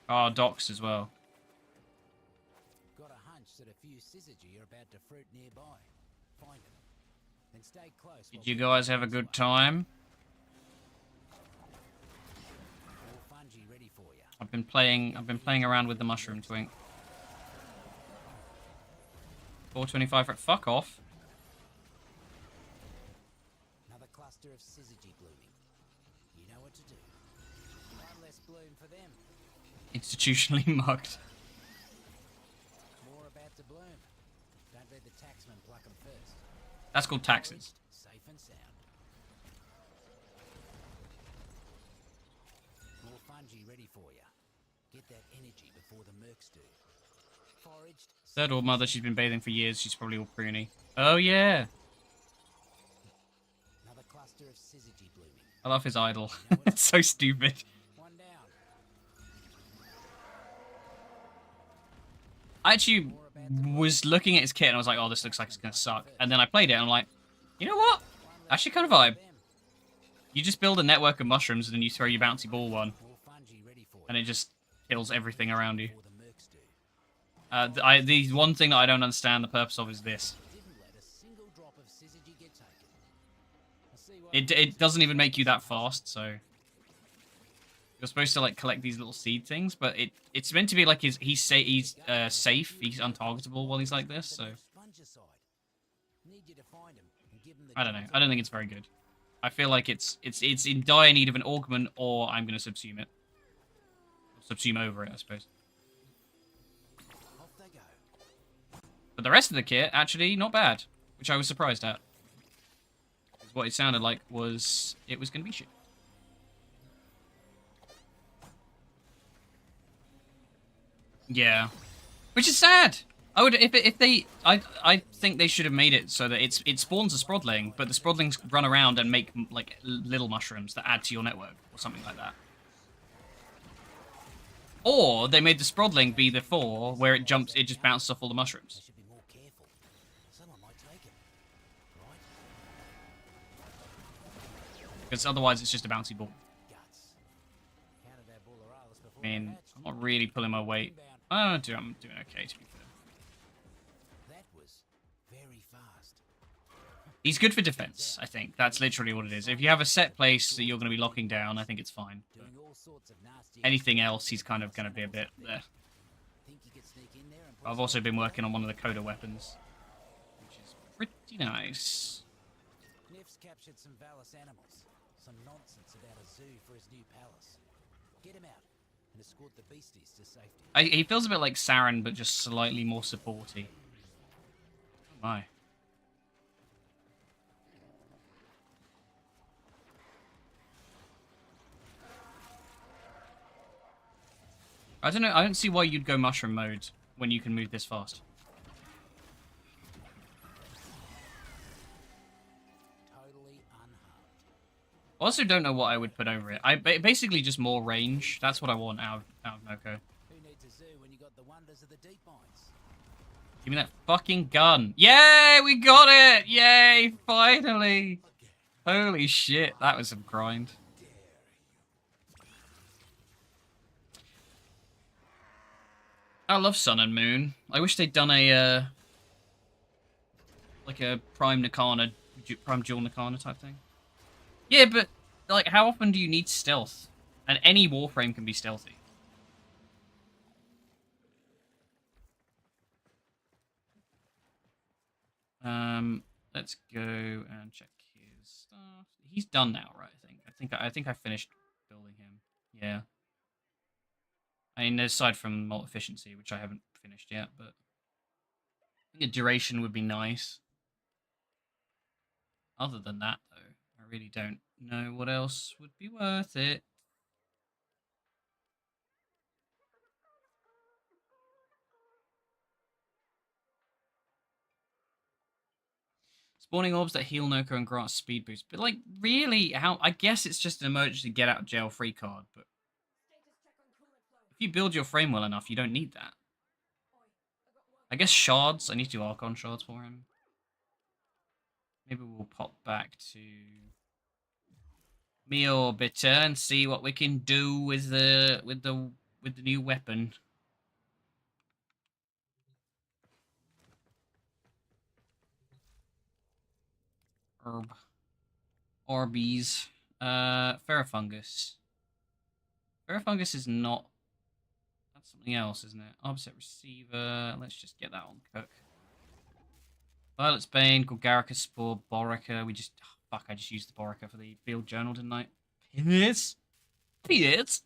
Oh, Docs as well. Got a hunch that a few syzygy are about to fruit nearby. Find them. Then stay close. Did you guys have a good time? More fungi ready for you. I've been playing around with the mushroom twink. 425 for it. Fuck off. Another cluster of syzygy blooming. You know what to do. One less bloom for them. Institutionally mugged. More about to bloom. Don't let the taxman pluck them first. That's called taxes. Safe and sound. More fungi ready for you. Get that energy before the mercs do. Foraged. Third old mother, she's been bathing for years. She's probably all pruny. Oh, yeah. Another cluster of syzygy blooming. I love his idol. It's so stupid. One down. I actually was looking at his kit and I was like, oh, this looks like it's going to suck. And then I played it and I'm like, you know what? Actually kind of vibe. You just build a network of mushrooms and then you throw your bouncy ball one. More fungi ready for you. And it just kills everything around you. Before the mercs do. The one thing that I don't understand the purpose of is this. Didn't let a single drop of syzygy get taken. I'll see what It doesn't even make you that fast, so... You're supposed to, like, collect these little seed things, but it's meant to be like he's safe, he's untargetable while he's like this, so... Need you to find 'em and give 'em the I don't know. jobs I don't think it's very good. I feel like it's in dire need of an augment, or I'm going to subsume it. Subsume over it, I suppose. Off they go. But the rest of the kit, actually, not bad. Which I was surprised at. 'Cause what it sounded like was... It was going to be shit. Yeah. Which is sad! I would... If they... I think they should have made it so that it spawns a Sprodling, but the Sprodlings run around and make, like, little mushrooms that add to your network, or something like that. Or they made the Sprodling be the 4, where it just bounces off all the I mushrooms. should be more careful. Someone might take 'em. Right? Because otherwise it's just a bouncy ball. Guts. Counted our bulleralis before I mean, they hatched. I'm not really pulling my weight. Inbound. I'm doing okay, to be fair. That was very fast. He's good for defense, I think. That's literally what it is. If you have a set place that you're going to be locking down, I think it's fine. But Doing all sorts of nasty anything else, he's kind of going to be a bit... Think you could sneak in there and pull I've also been working on one of the Coda weapons, which is pretty nice. Nif's captured some Valis animals. Some nonsense about a zoo for his new palace. Get him out and escort the beasties to safety. He feels a bit like Saren, but just slightly more supporty. Oh my. I don't know, I don't see why you'd go mushroom mode when you can move this fast. Totally unharmed. Also don't know what I would put over it. Basically just more range. That's what I want out of Noko. Who needs a zoo when you got the wonders of the deep mines? Give me that fucking gun. Yay, we got it! Yay, finally! Holy shit, that was some grind. I love Sun and Moon. I wish they'd done a, like a Prime Nakana, Prime Dual Nakana type thing. Yeah, but, like, how often do you need stealth? And any Warframe can be stealthy. Let's go and check his stuff. He's done now, right? I think I finished building him. Yeah. I mean, aside from mult efficiency, which I haven't finished yet, but I think a duration would be nice. Other than that, though, I really don't know what else would be worth it. Spawning orbs that heal Noko and grant speed boost. But, like, really, how... I guess it's just an emergency get-out-jail-free card, but... If you build your frame well enough, you don't need that. I guess shards. I need to do Archon shards for him. Maybe we'll pop back to me orbiter and see what we can do with the new weapon. Herb. Orbeez. Ferrofungus. Ferrofungus is not. That's something else, isn't it? Opposite receiver. Let's just get that on cook. Violet's Bane, Golgarica Spore, Borica. We just. Oh, fuck, I just used the Borica for the field journal, didn't I? Pierce? Pierce?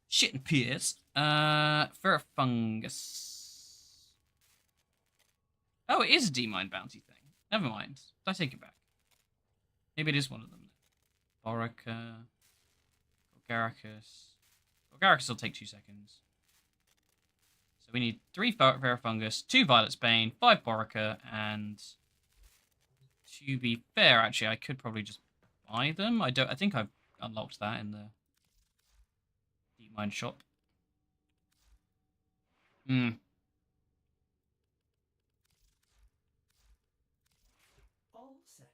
Shit and Pierce. Ferrofungus. Oh, it is a D-Mine bounty thing. Never mind. I take it back. Maybe it is one of them. Borica. Golgaricus. Golgaricus will take 2 seconds. So we need 3 Ferrofungus, 2 Violet's Bane, 5 Borica, and to be fair, actually, I could probably just buy them. I think I've unlocked that in the Deep Mine shop. All set.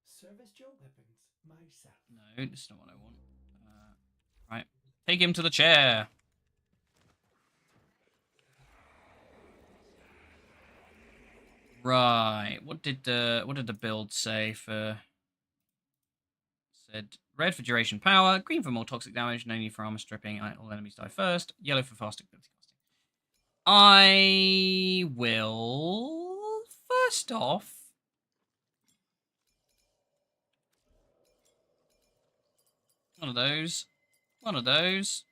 Service your weapons myself. No, that's not what I want. Right, take him to the chair. Right, what did the build say for? Said red for duration power, green for more toxic damage, no need for armor stripping. All enemies die first. Yellow for fast ability casting. I will first off. One of those. One of those.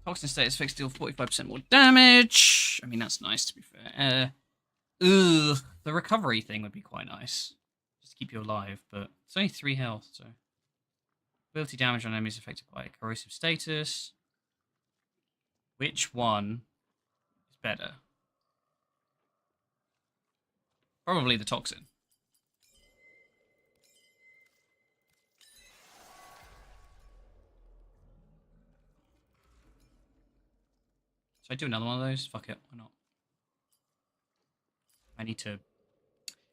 Toxin status fixed, deal 45% more damage. I mean, that's nice, to be fair. The recovery thing would be quite nice. Just to keep you alive, but it's only 3 health, so. Ability damage on enemies affected by corrosive status. Which one is better? Probably the toxin. Should I do another one of those? Fuck it, why not? I need to...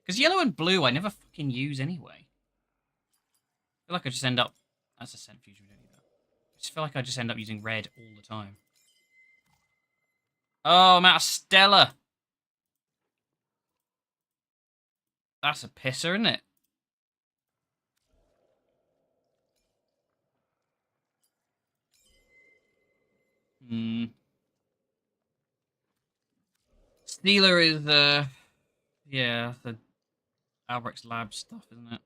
Because yellow and blue I never fucking use anyway. I feel like I just end up... That's a centrifuge, we don't need that. I just feel like I just end up using red all the time. Oh, I'm out of Stella! That's a pisser, isn't it? Steeler is, yeah, the Albrecht's Lab stuff, isn't it?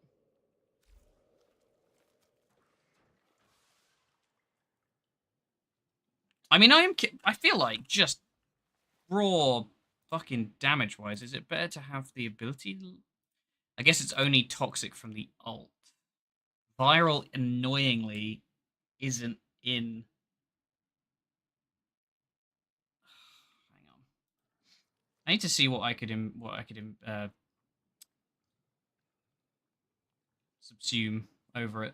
I mean, I feel like just raw fucking damage-wise, is it better to have the ability? I guess it's only toxic from the ult. Viral, annoyingly, isn't in... Hang on. I need to see what I could subsume over it.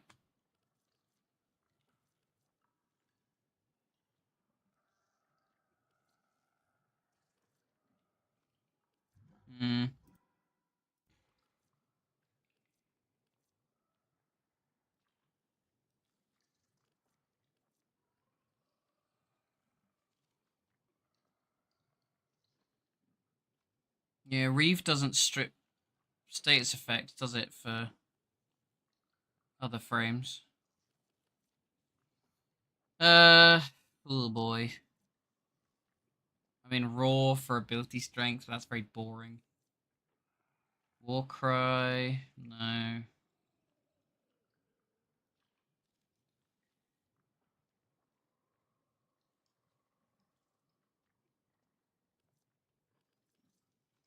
Yeah, Reeve doesn't strip status effect, does it, for other frames? Oh boy. I mean, raw for ability strength, that's very boring. Warcry, no.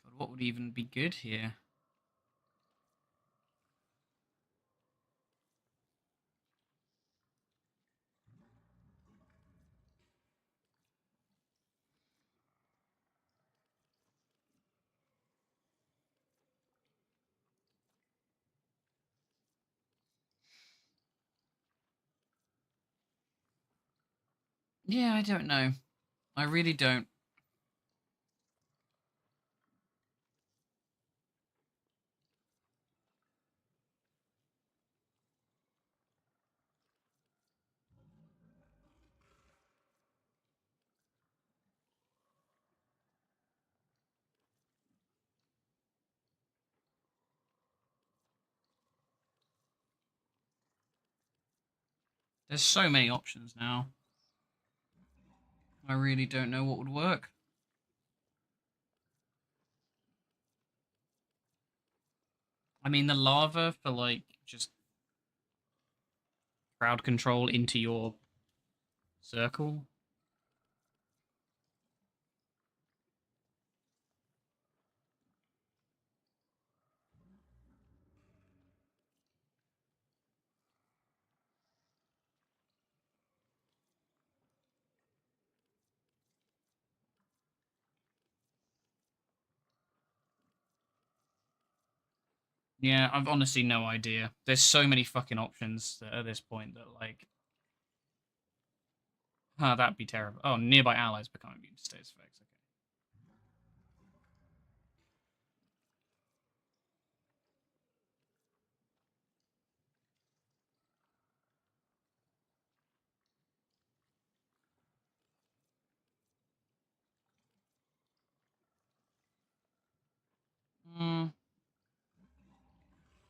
God, what would even be good here? Yeah, I don't know. I really don't. There's so many options now. I really don't know what would work. I mean, the lava for like just crowd control into your circle. Yeah, I've honestly no idea. There's so many fucking options at this point that like, that'd be terrible. Oh, nearby allies become immune to status effects. Okay.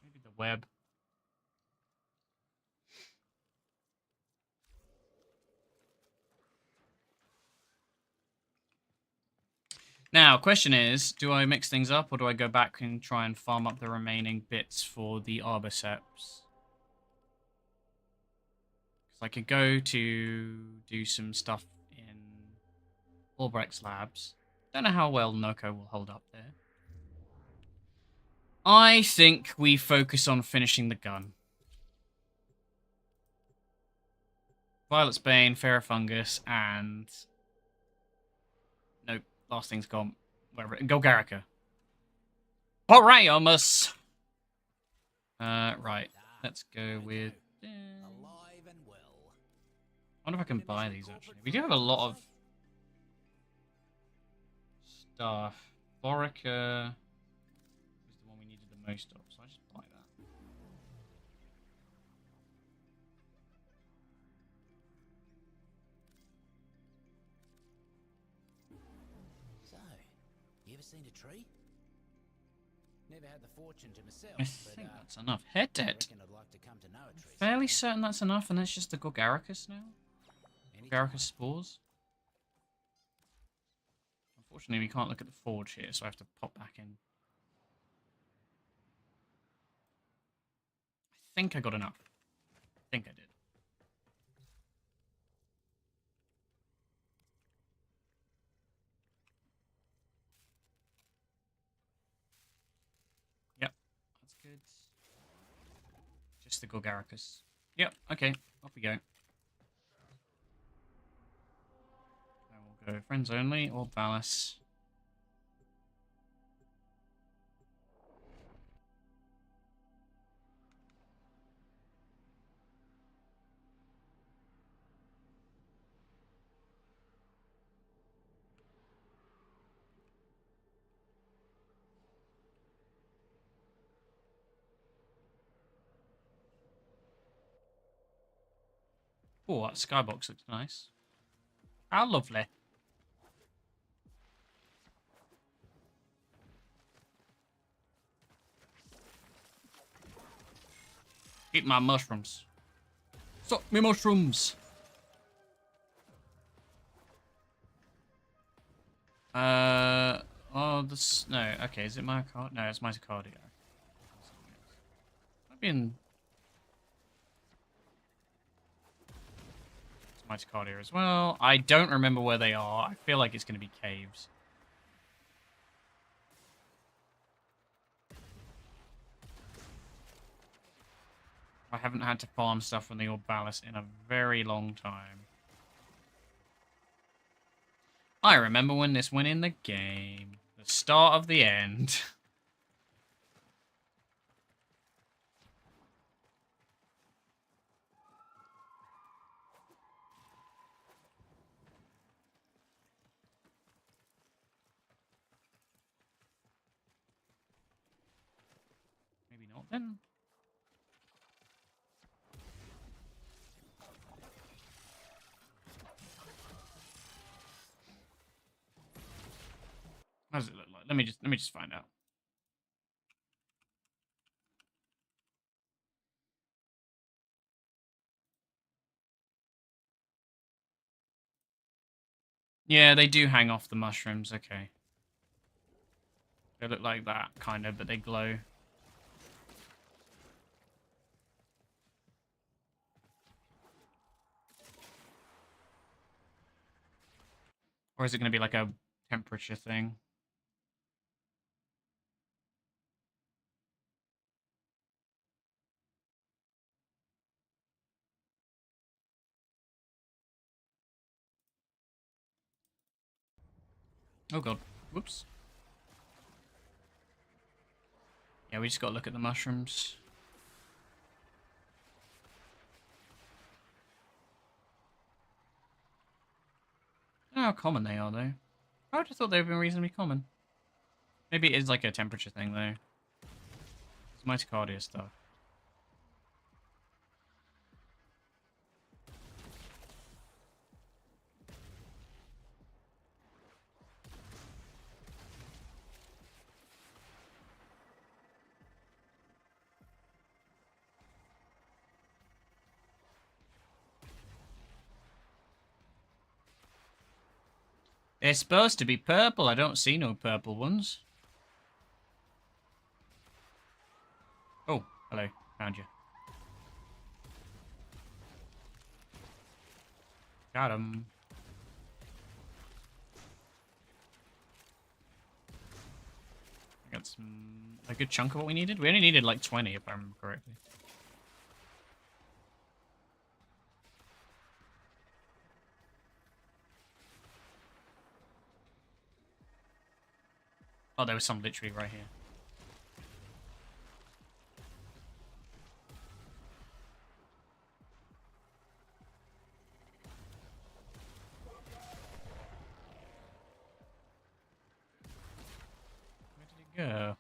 Maybe the web. Now, question is, do I mix things up or do I go back and try and farm up the remaining bits for the Arbiceps? Because I could go to do some stuff in Albrecht's labs. Don't know how well Noko will hold up there. I think we focus on finishing the gun. Violet's Bane, Ferrofungus, and... Nope, last thing's gone. Wherever. Golgarica. Boreamus! Right. Let's go with... Alive and well. I wonder if I can buy these, actually. We do have a lot of stuff. Borica is the one we needed the most of, so I just buy that. So, you ever seen a tree? Never had the fortune to myself, I think that's enough. Head I dead. reckon I'd like to come to know a tree. Fairly certain that's enough, and that's just the Golgaricus now. Anytime. Golgaricus spores. Unfortunately, we can't look at the forge here, so I have to pop back in. I think I got enough. I think I did. Yep, that's good. Just the Golgaricus. Yep, okay, off we go. I will go friends only or Valis. Oh, that skybox looks nice. How lovely. Eat my mushrooms. Suck me mushrooms. Oh, this... No, okay, is it myocardium? No, it's mitocardia. I've been... It's mitocardia as well. I don't remember where they are. I feel like it's going to be caves. I haven't had to farm stuff from the Orbalis in a very long time. I remember when this went in the game. The start of the end. Then. How does it look like? Let me just find out. Yeah, they do hang off the mushrooms. Okay. They look like that, kind of, but they glow. Or is it going to be like a temperature thing? Oh god. Whoops. Yeah, we just got to look at the mushrooms. I don't know how common they are, though. I would have thought they'd been reasonably common. Maybe it is like a temperature thing, though. It's mitocardia stuff. They're supposed to be purple. I don't see no purple ones. Oh, hello. Found you. Got him. I got a good chunk of what we needed. We only needed like 20, if I remember correctly. Oh, there was some literally right here. Where did it go?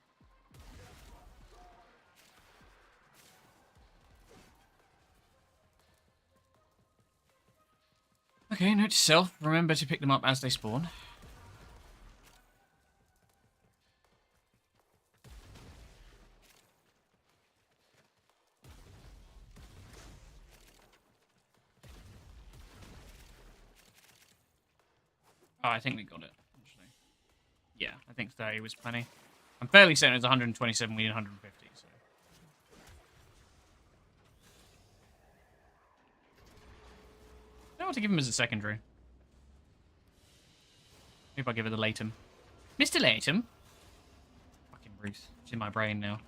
Okay, note to self. Remember to pick them up as they spawn. Oh, I think we got it, actually. Yeah, I think 30 was plenty. I'm fairly certain it was 127, we need 150, so... I want to give him as a secondary. Maybe I'll give it to Latham. Mr. Latham? Fucking Bruce. It's in my brain now.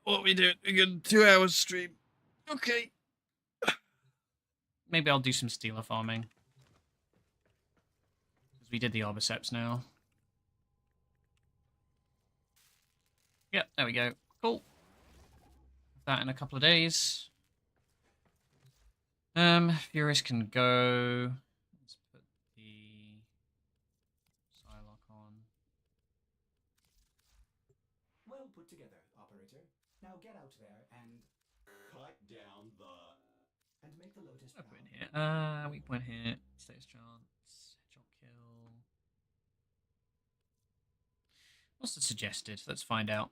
What we do? We got 2 hours stream. Okay. Maybe I'll do some Steeler farming. Because we did the Arbiceps now. Yep, there we go. Cool. That in a couple of days. Furious can go. Let's put the Psylocke on. Well put together, operator. Now get out there and Cut down the... and make the Lotus What proud. point here? Weak point here. Status chance. Hedgehog kill. What's the suggested? Let's find out.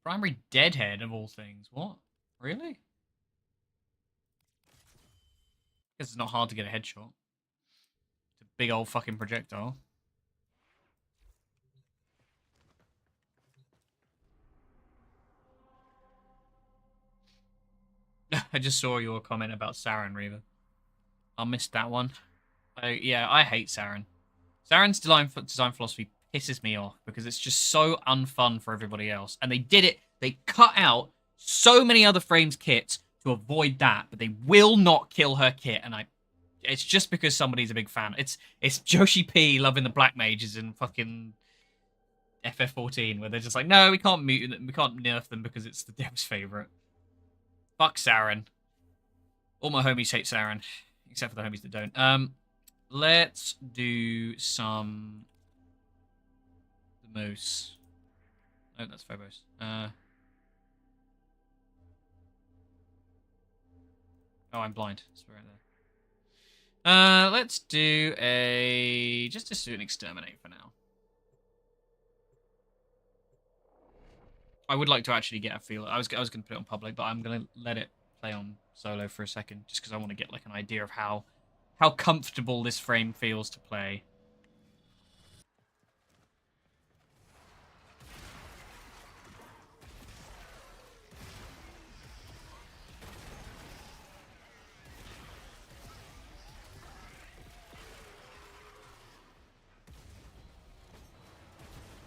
Primary deadhead of all things. What? Really? Guess it's not hard to get a headshot. It's a big old fucking projectile. I just saw your comment about Saren, Reaver. I missed that one. Yeah, I hate Saren. Saren's design philosophy pisses me off because it's just so unfun for everybody else. And they did it. They cut out so many other Frames kits to avoid that, but they will not kill her kit. And it's just because somebody's a big fan. It's Joshi P loving the Black Mages in fucking FF14, where they're just like, no, we can't nerf them because it's the dev's favorite. Fuck Saren. All my homies hate Saren. except for the homies that don't. Let's do some the moose. Oh, that's Phobos. Oh, I'm blind. It's right there. Let's do just do an exterminate for now. I would like to actually get a feel. I was going to put it on public, but I'm going to let it play on solo for a second, just because I want to get like an idea of how comfortable this frame feels to play.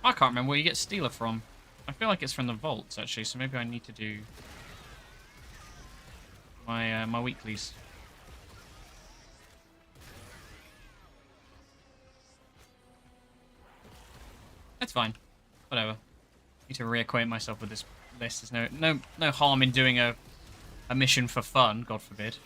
I can't remember where you get Stealer from. I feel like it's from the vaults, actually, so maybe I need to do my my weeklies. That's fine. Whatever. Need to reacquaint myself with this list. There's no harm in doing a mission for fun, God forbid.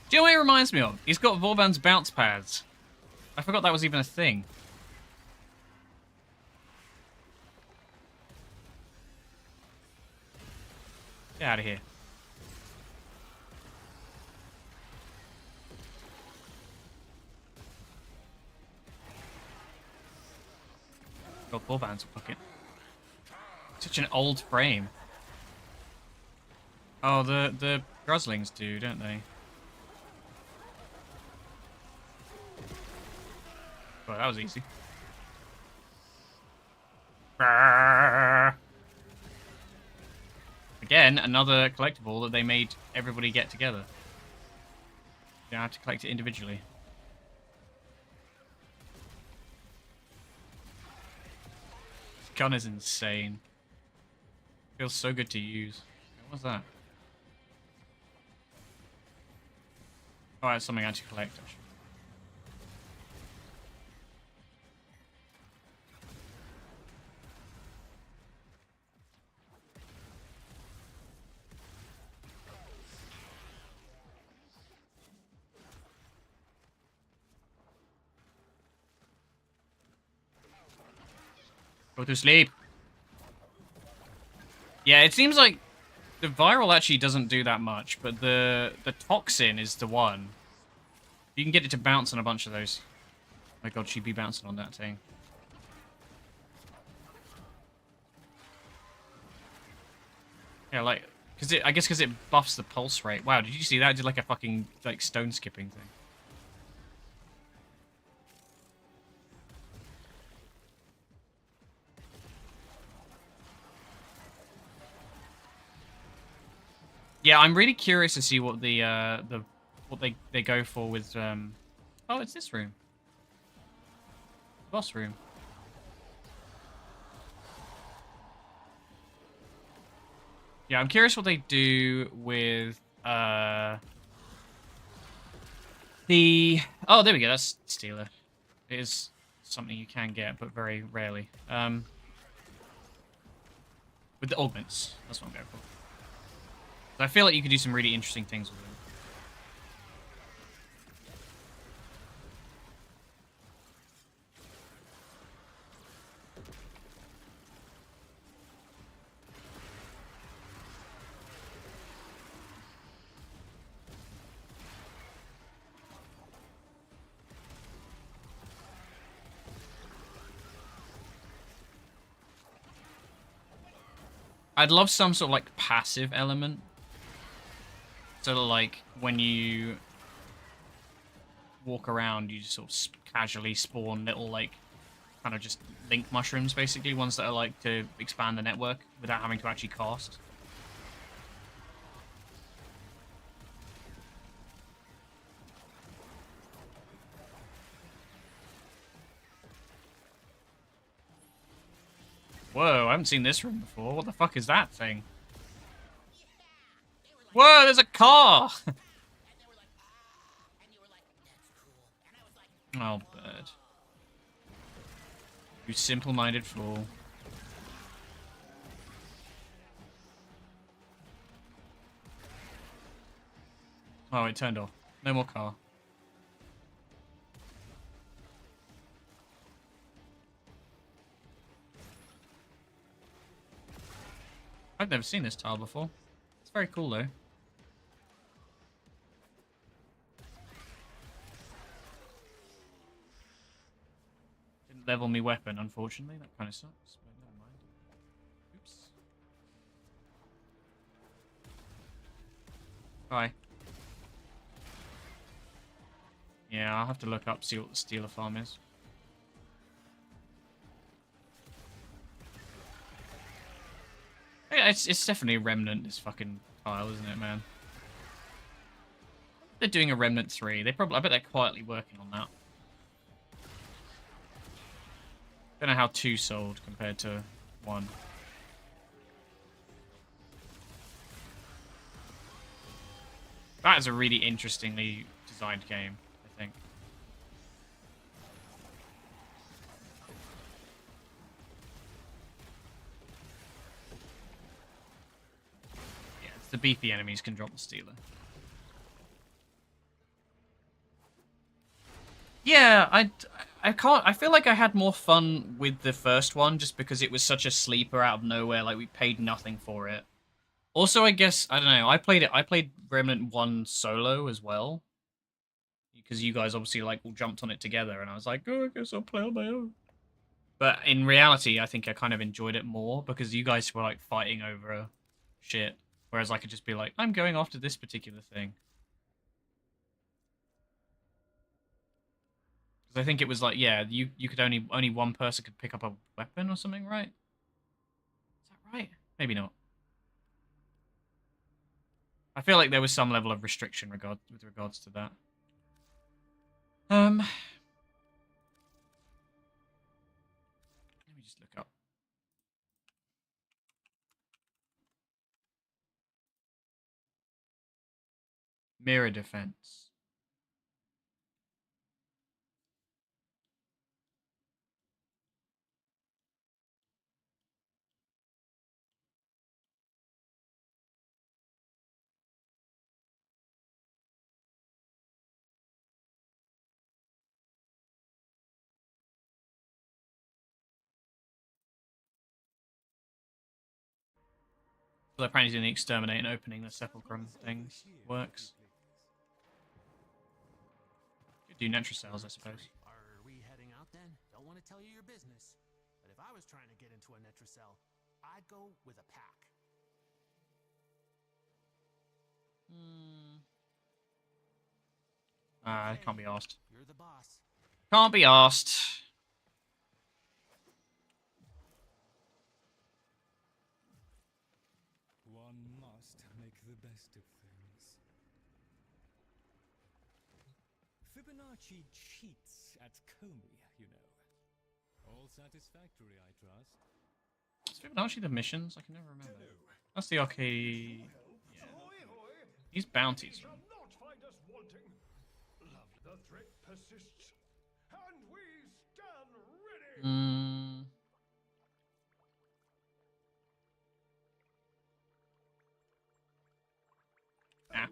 Do you know what it reminds me of? He's got Vauban's bounce pads. I forgot that was even a thing. Get out of here. Got Vauban's pocket. Such an old frame. Oh, the Gruslings do, don't they? Oh, that was easy. Again, another collectible that they made everybody get together. You don't have to collect it individually. This gun is insane. Feels so good to use. What was that? Oh, that's something I had to collect, actually. Go to sleep. Yeah, it seems like the viral actually doesn't do that much, but the toxin is the one. You can get it to bounce on a bunch of those. Oh my god, she'd be bouncing on that thing. Yeah, like, I guess because it buffs the pulse rate. Wow, did you see that? It did like a fucking like stone skipping thing. Yeah, I'm really curious to see what what they go for with oh, it's this room. Boss room. Yeah, I'm curious what they do with the oh, there we go. That's Stealer. It is something you can get, but very rarely. With the augments, that's what I'm going for. I feel like you could do some really interesting things with them. I'd love some sort of like passive element. So like when you walk around, you just sort of casually spawn little like kind of just link mushrooms, basically, ones that are like to expand the network without having to actually cast. Whoa, I haven't seen this room before. What the fuck is that thing? Whoa, there's a car! And they were like, ah, and you were like, that's cool. And I was like, Oh, bird. You simple-minded fool. Oh, it turned off. No more car. I've never seen this tile before. It's very cool, though. Didn't level me weapon, unfortunately. That kind of sucks, but never mind. Oops. Bye. Yeah, I'll have to look up, see what the Stealer farm is. Yeah, it's definitely a Remnant, this fucking tile, isn't it, man? They're doing a Remnant 3. I bet they're quietly working on that. Don't know how 2 sold compared to 1. That is a really interestingly designed game, I think. Yeah, it's the beefy enemies can drop the Stealer. Yeah, I can't. I feel like I had more fun with the first one just because it was such a sleeper out of nowhere. Like we paid nothing for it. Also, I guess I don't know. I played Remnant 1 solo as well because you guys obviously like all jumped on it together, and I was like, oh, I guess I'll play on my own. But in reality, I think I kind of enjoyed it more because you guys were like fighting over shit, whereas I could just be like, I'm going after this particular thing. Because I think it was like, yeah, you could only one person could pick up a weapon or something, right? Is that right? Maybe not. I feel like there was some level of restriction with regards to that. Let me just look up. Mirror defense. So apparently doing the exterminate and opening the sepulchrum things works. Could do natural cells, I suppose. are we heading out then? Don't want to tell you your business. But if I was trying to get into a Netracell, I'd go with a pack. It can't be asked. You're the boss. Can't be asked. One must make the best of things. Fibonacci cheats at Comey, you know. All satisfactory, I trust. Is Fibonacci the missions? I can never remember. That's the arcade. Yeah. These bounties. Not find us wanting. The threat persists, and we stand ready. Ah.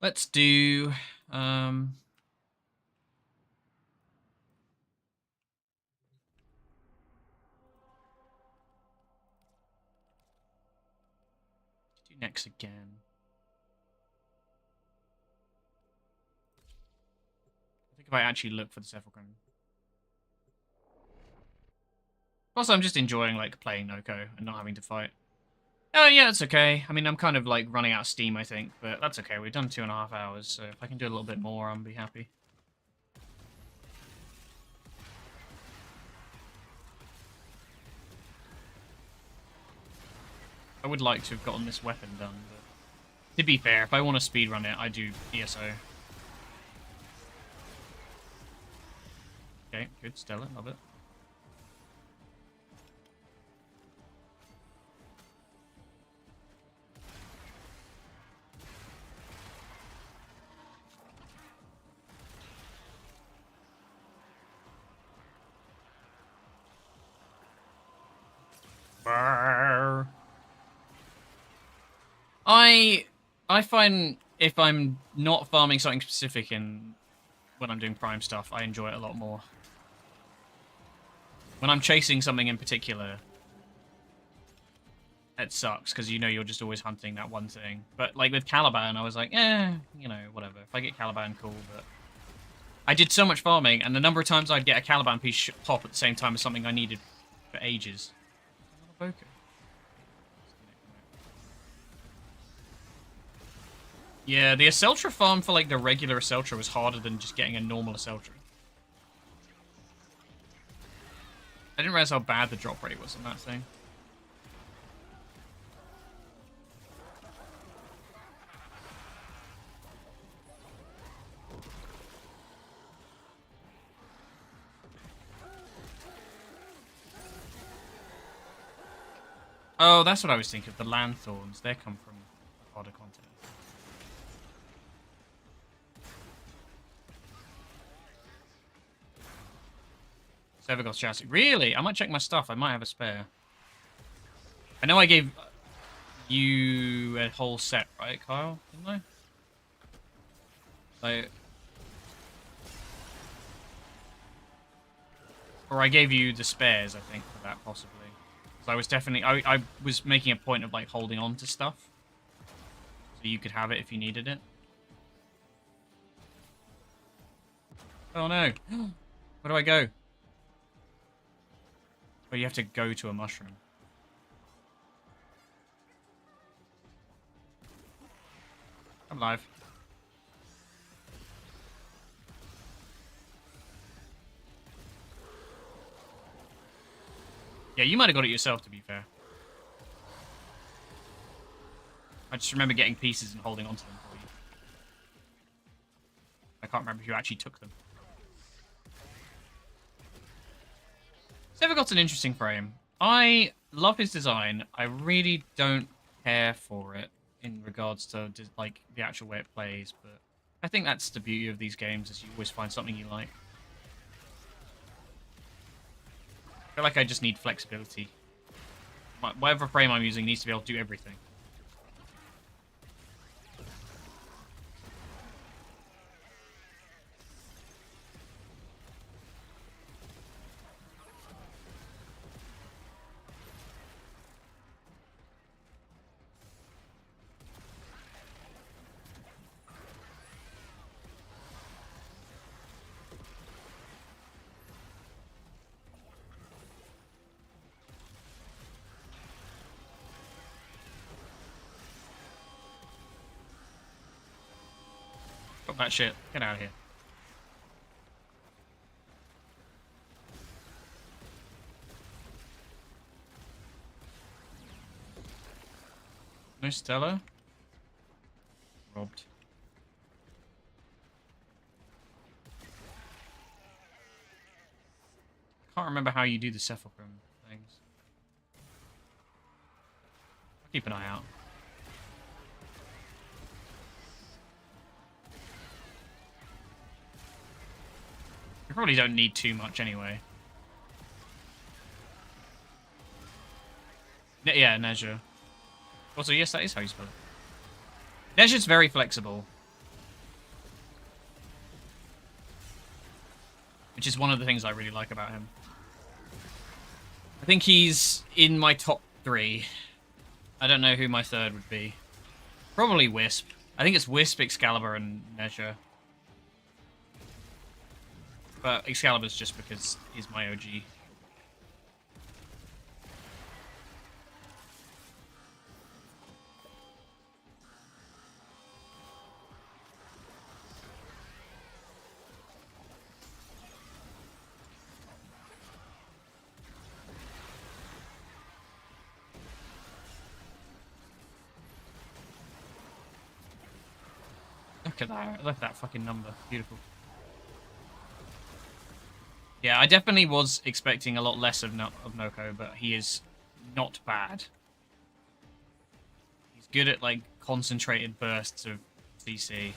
Let's do next again. I think if I actually look for the sepulchrum. Also, I'm just enjoying like playing Noko and not having to fight. Oh yeah, it's okay. I mean, I'm kind of like running out of steam, I think, but that's okay. We've done 2.5 hours, so if I can do a little bit more, I'll be happy. I would like to have gotten this weapon done, but to be fair, if I want to speedrun it, I do ESO. Okay, good, Stella, love it. Brr. I find if I'm not farming something specific when I'm doing prime stuff, I enjoy it a lot more. When I'm chasing something in particular, it sucks because you know you're just always hunting that one thing. But like with Caliban, I was like, you know, whatever. If I get Caliban, cool. But I did so much farming, and the number of times I'd get a Caliban piece pop at the same time as something I needed for ages. Yeah, the Aceltra farm for like the regular Aceltra was harder than just getting a normal Aceltra. I didn't realize how bad the drop rate was on that thing. Oh, that's what I was thinking of. The Lanthorns. They come from harder content. Severgoth chassis. Really? I might check my stuff. I might have a spare. I know I gave you a whole set, right, Kyle? Didn't I? Like... Or I gave you the spares, I think, for that, possibly. So I was definitely... I was making a point of, like, holding on to stuff. So you could have it if you needed it. Oh, no. Where do I go? Oh, you have to go to a mushroom. I'm live. Yeah, you might have got it yourself, to be fair. I just remember getting pieces and holding onto them for you. I can't remember if you actually took them. Severgoth's an interesting frame. I love his design. I really don't care for it in regards to like the actual way it plays, but I think that's the beauty of these games, is you always find something you like. I feel like I just need flexibility. Whatever frame I'm using needs to be able to do everything. Fuck that shit. Get out of here. No Stella? Robbed. Can't remember how you do the Sepulchrum things. I'll keep an eye out. You probably don't need too much anyway. Yeah, Nezha. Also, yes, that is how you spell it. Nezha's very flexible. Which is one of the things I really like about him. I think he's in my top 3. I don't know who my third would be. Probably Wisp. I think it's Wisp, Excalibur, and Nezha. But Excalibur's just because he's my OG. Look at that. Look at that fucking number. Beautiful. Yeah, I definitely was expecting a lot less of Noko, but he is not bad. He's good at, like, concentrated bursts of CC.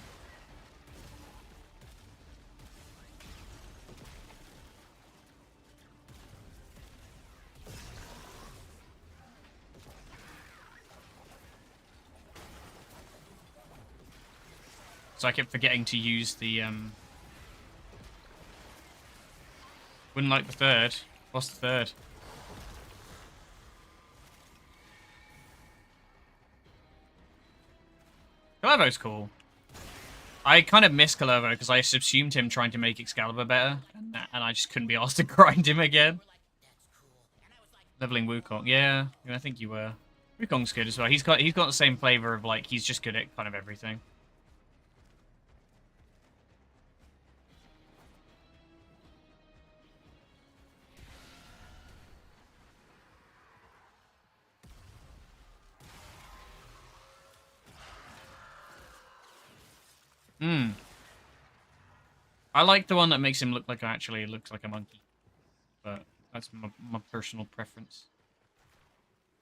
So I kept forgetting to use the wouldn't like the third. Lost the third. Calervo's cool. I kind of miss Calervo because I subsumed him trying to make Excalibur better, and I just couldn't be asked to grind him again. Leveling Wukong, yeah, I think you were. Wukong's good as well. He's got the same flavor of like he's just good at kind of everything. I like the one that makes him look like actually looks like a monkey, but that's my personal preference.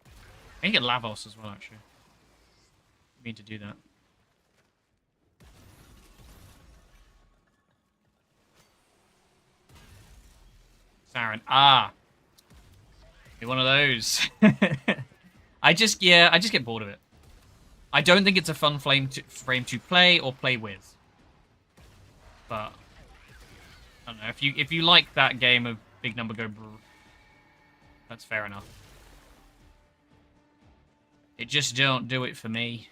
I can get Lavos as well, actually. I mean to do that. Saren. Ah! Be one of those. I just get bored of it. I don't think it's a fun frame to play or play with. But I don't know, if you like that game of Big Number Go Brr, that's fair enough. It just don't do it for me.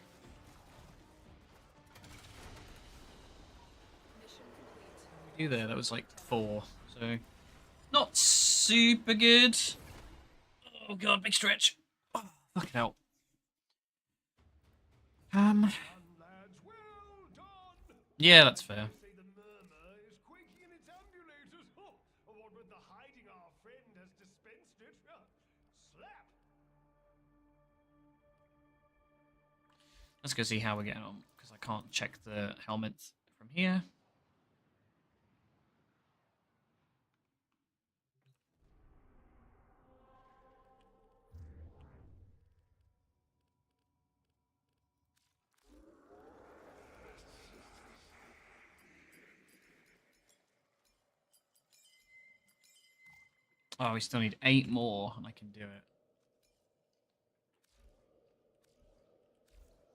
Do there? That was like 4, so not super good. Oh god, big stretch. Oh, fucking hell. Yeah, that's fair. Let's go see how we're getting on, because I can't check the helmet from here. Oh, we still need 8 more, and I can do it.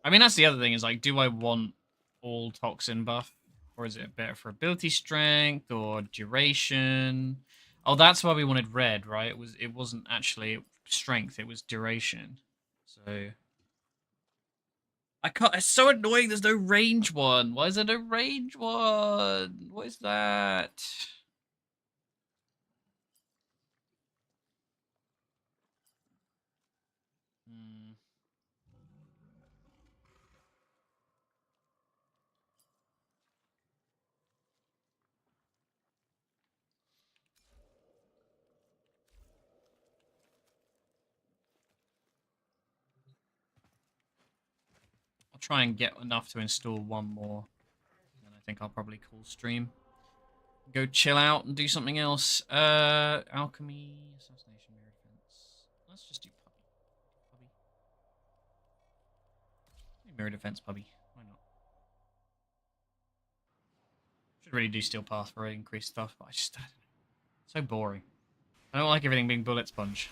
I mean, that's the other thing, is like, do I want all toxin buff? Or is it better for ability strength or duration? Oh, that's why we wanted red, right? It wasn't actually strength, it was duration. So I can't, it's so annoying there's no range one. Why is there no range one? What is that? I'll try and get enough to install 1 more. And I think I'll probably call stream. Go chill out and do something else. Alchemy, assassination, mirror defense. Let's just do puppy. Mirror defense, puppy. Why not? Should really do steel path for increased stuff, but I just don't know. So boring. I don't like everything being bullet sponge.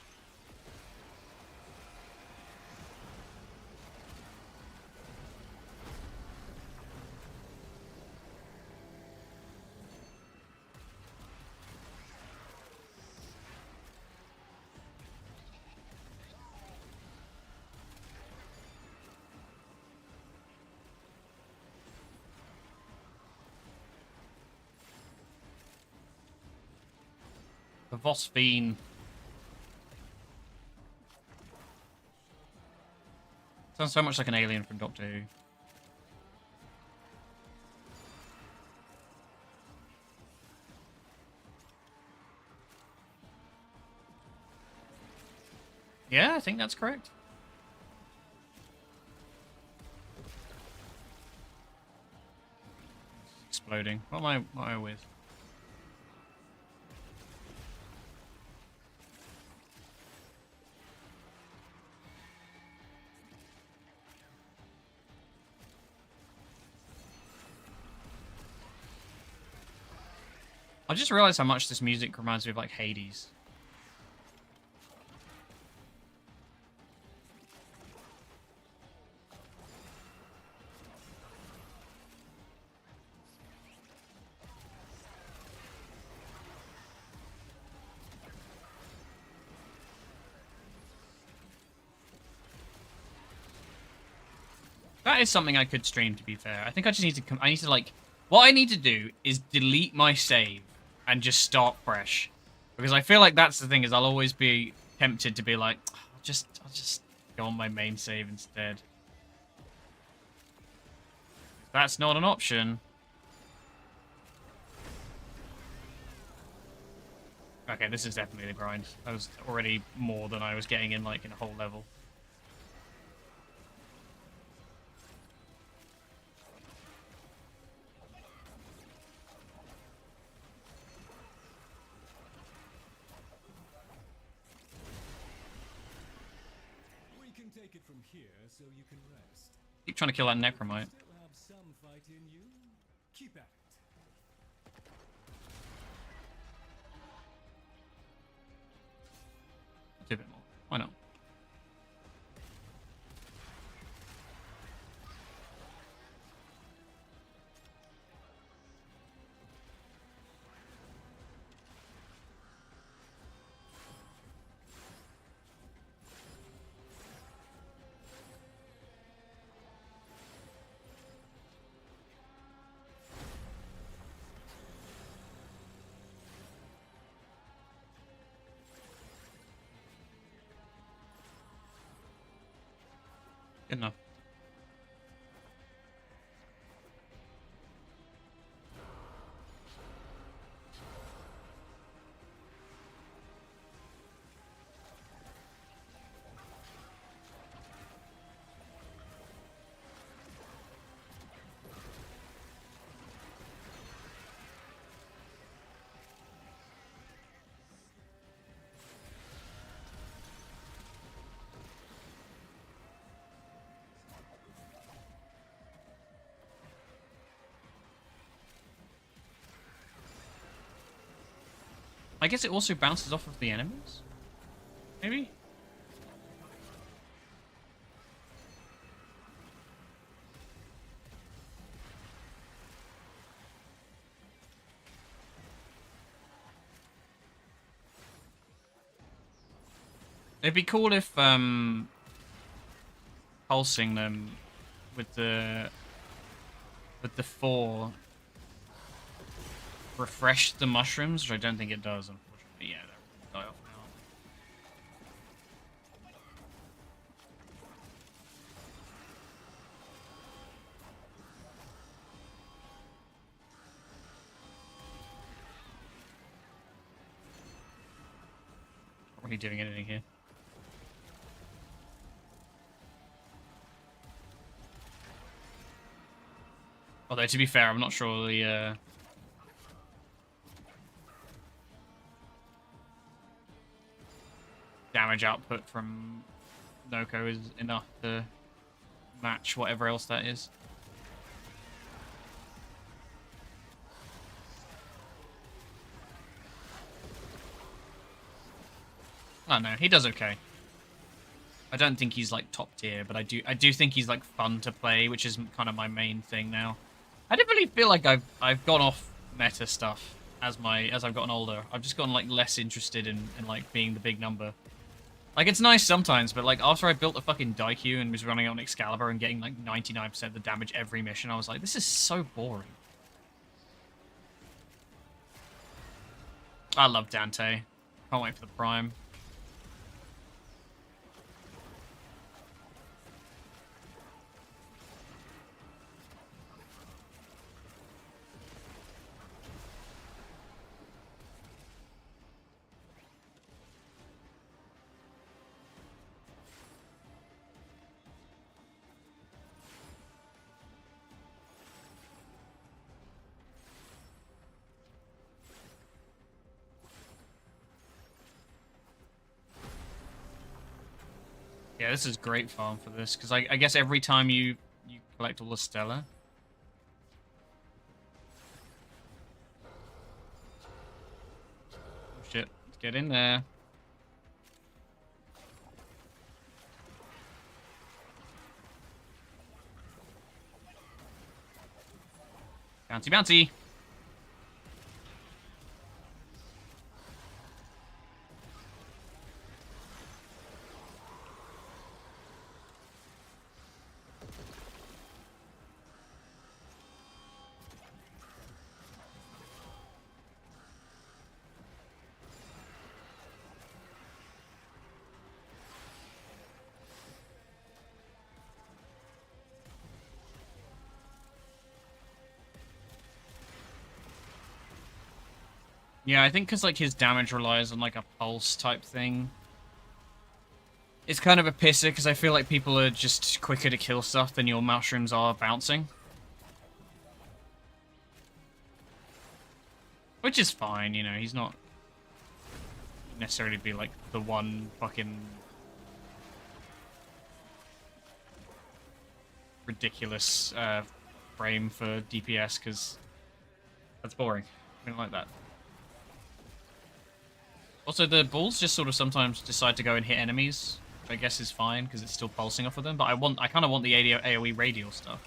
The Vosphine. Sounds so much like an alien from Doctor Who. Yeah, I think that's correct. It's exploding. What am I with? I just realized how much this music reminds me of like Hades. That is something I could stream, to be fair. I think I just need to I need to, like... What I need to do is delete my save and just start fresh. Because I feel like that's the thing, is I'll always be tempted to be like, "Oh, I'll just go on my main save instead." If that's not an option. Okay, this is definitely the grind. That was already more than I was getting in, like, in a whole level. We can take it from here so you can rest. Keep trying to kill that necromite. Still have some fight in you. Keep at it. Do a bit more. Why not? Good enough. I guess it also bounces off of the enemies? Maybe? It'd be cool if, pulsing them with the 4 refresh the mushrooms, which I don't think it does, unfortunately. Yeah, they're die off now. Not really doing anything here. Although, to be fair, I'm not sure the, damage output from Noko is enough to match whatever else that is. I don't know, he does okay. I don't think he's like top tier, but I do think he's like fun to play, which is kind of my main thing now. I didn't really feel like I've gone off meta stuff as I've gotten older. I've just gotten like less interested in like being the big number. Like, it's nice sometimes, but like after I built a fucking Daikyu and was running on Excalibur and getting like 99% of the damage every mission, I was like, this is so boring. I love Dante. Can't wait for the Prime. Yeah, this is great farm for this, because I guess every time you collect all the Stella. Oh shit, let's get in there. Bouncy, bouncy. Yeah, I think because like his damage relies on like a pulse type thing. It's kind of a pisser because I feel like people are just quicker to kill stuff than your mushrooms are bouncing. Which is fine, you know, he's not necessarily be like the one fucking ridiculous frame for DPS because that's boring. I don't like that. Also, the balls just sort of sometimes decide to go and hit enemies, which I guess is fine because it's still pulsing off of them. But I kind of want the AoE radial stuff.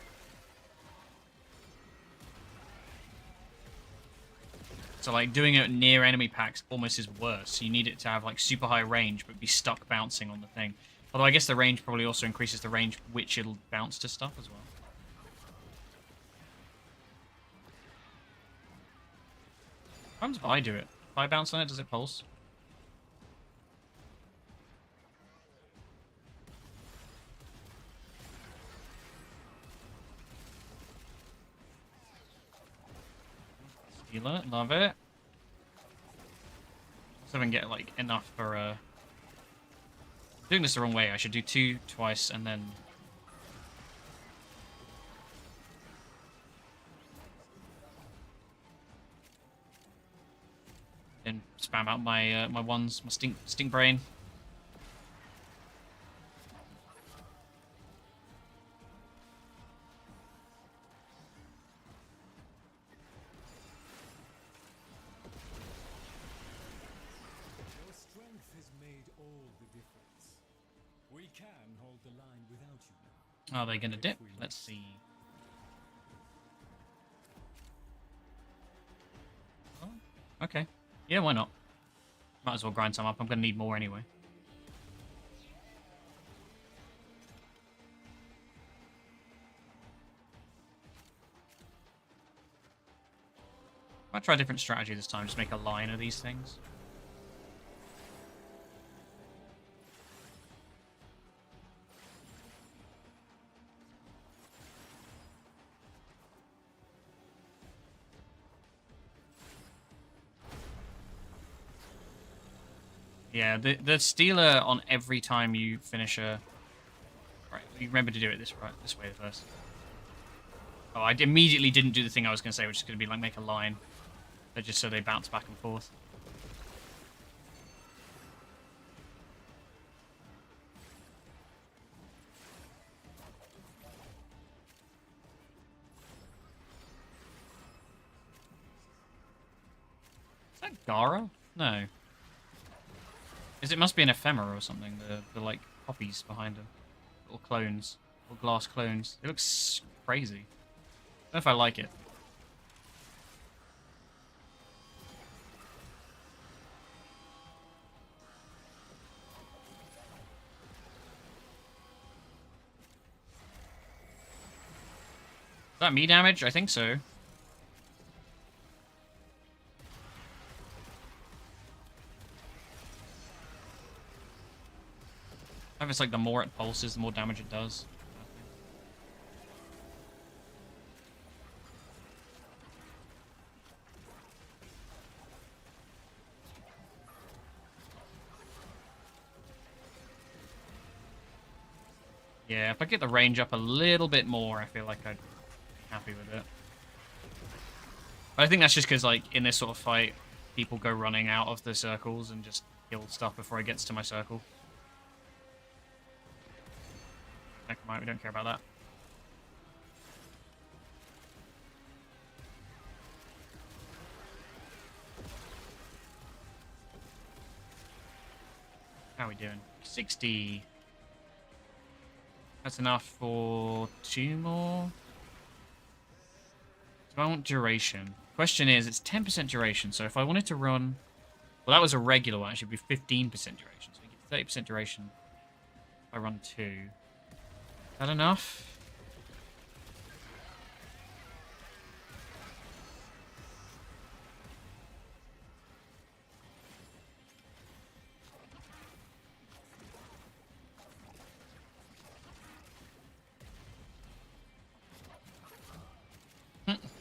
So like doing it near enemy packs almost is worse. You need it to have like super high range but be stuck bouncing on the thing. Although I guess the range probably also increases the range which it'll bounce to stuff as well. What happens if I do it? If I bounce on it, does it pulse? Steal it, love it. So I can get like enough for doing this the wrong way. I should do 2 twice and then spam out my my ones, my stink brain. Your strength has made all the difference. We can hold the line without you now. Are they gonna dip? Let's see. Oh, okay. Yeah, why not? Might as well grind some up. I'm gonna need more anyway. I'll try a different strategy this time. Just make a line of these things. Yeah, the stealer on every time you finish a... Right, you remember to do it this way first. Oh, I immediately didn't do the thing I was going to say, which is going to be like make a line. But just so they bounce back and forth. Is that Gara? No. It must be an ephemera or something, the like poppies behind them. Or clones. Or glass clones. It looks crazy. I don't know if I like it. Is that me damage? I think so. I think it's like the more it pulses, the more damage it does. Yeah, if I get the range up a little bit more, I feel like I'd be happy with it. But I think that's just because, like, in this sort of fight, people go running out of the circles and just kill stuff before it gets to my circle. Never mind, we don't care about that. How are we doing? 60. That's enough for 2 more. So I want duration. Question is, it's 10% duration, so if I wanted to run... Well, that was a regular one. It should be 15% duration, so I get 30% duration if I run 2. Is that enough?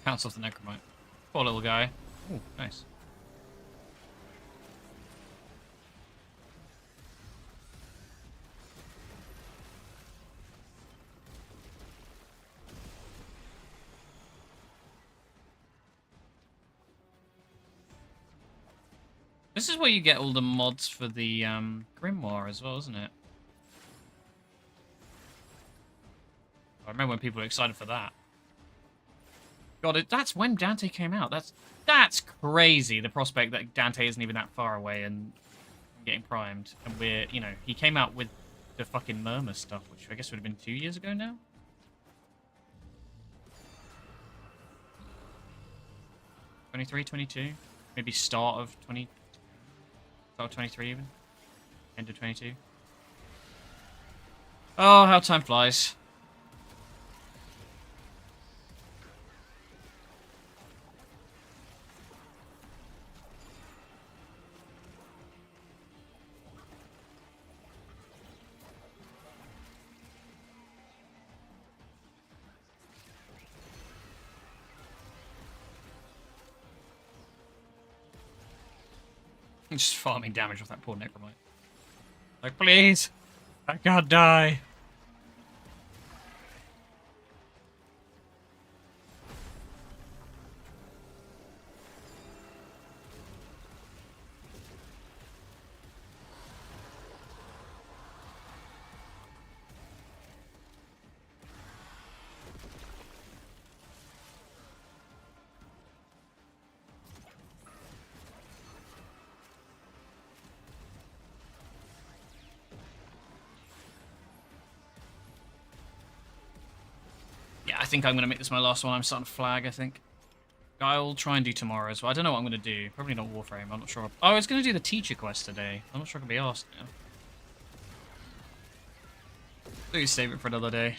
Pounce off the necromite. Poor little guy. Ooh, nice. This is where you get all the mods for the Grimoire as well, isn't it? I remember when people were excited for that. God, that's when Dante came out. That's crazy. The prospect that Dante isn't even that far away and getting primed, and we're, you know, he came out with the fucking Murmur stuff, which I guess would have been 2 years ago now. 23, 22, maybe start of 23 even, end of 22. Oh, how time flies. Just farming damage off that poor Necromite. Like, please! I can't die! Yeah, I think I'm going to make this my last one. I'm starting to flag, I think. I'll try and do tomorrow as well. I don't know what I'm going to do. Probably not Warframe. I'm not sure. Oh, I was going to do the teacher quest today. I'm not sure I can be asked now. Please save it for another day.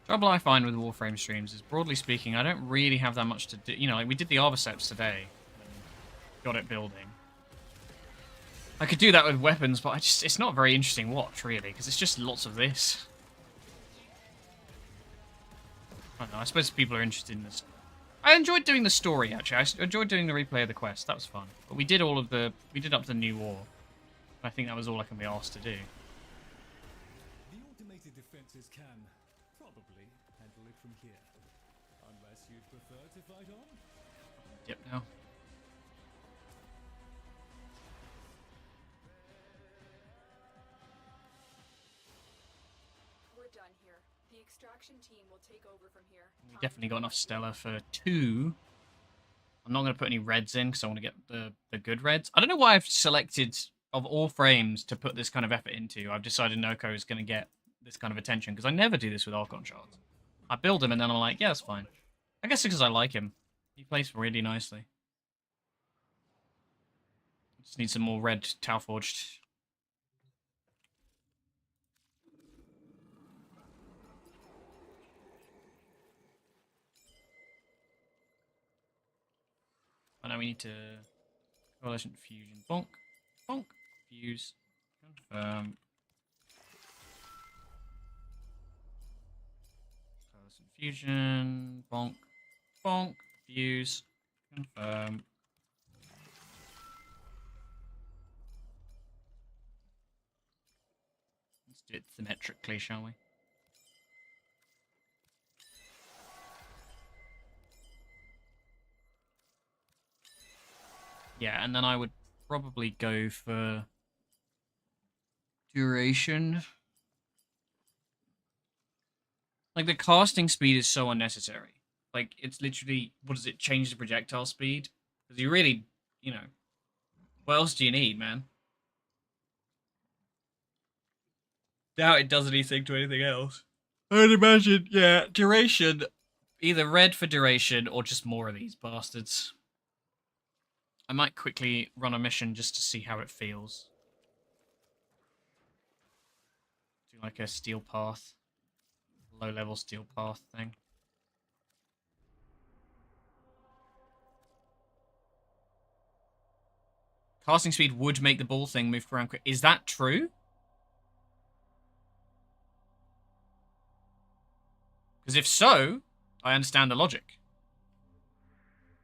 Trouble I find with Warframe streams is, broadly speaking, I don't really have that much to do. You know, like we did the Arbiceps today. Got it building. I could do that with weapons, but it's not a very interesting watch, really, because it's just lots of this. I don't know, I suppose people are interested in this. I enjoyed doing the story, actually. I enjoyed doing the replay of the quest. That was fun. But we did we did up to the New War. I think that was all I can be asked to do. The automated defenses can probably handle it from here. Unless you'd prefer to fight on? Yep, now. We're done here. The extraction team will take over from here. We definitely got enough Stella for 2. I'm not going to put any reds in because I want to get the good reds. I don't know why I've selected, of all frames, to put this kind of effort into. I've decided Noko is going to get this kind of attention because I never do this with Archon shards. I build him and then I'm like, yeah, that's fine. I guess because I like him. He plays really nicely. Just need some more red Tau Forged. I know we need to Coalition Fusion. Bonk. Bonk. Fuse. Confirm. Coalition Fusion. Bonk. Bonk. Fuse. Confirm. Let's do it symmetrically, shall we? Yeah, and then I would probably go for duration. Like, the casting speed is so unnecessary. Like, it's literally, what does it change the projectile speed? Because you really, you know, what else do you need, man? Doubt it does anything to anything else. I'd imagine, yeah, duration. Either red for duration or just more of these bastards. I might quickly run a mission just to see how it feels. Do like a steel path. Low-level steel path thing. Casting speed would make the ball thing move around quick. Is that true? Because if so, I understand the logic.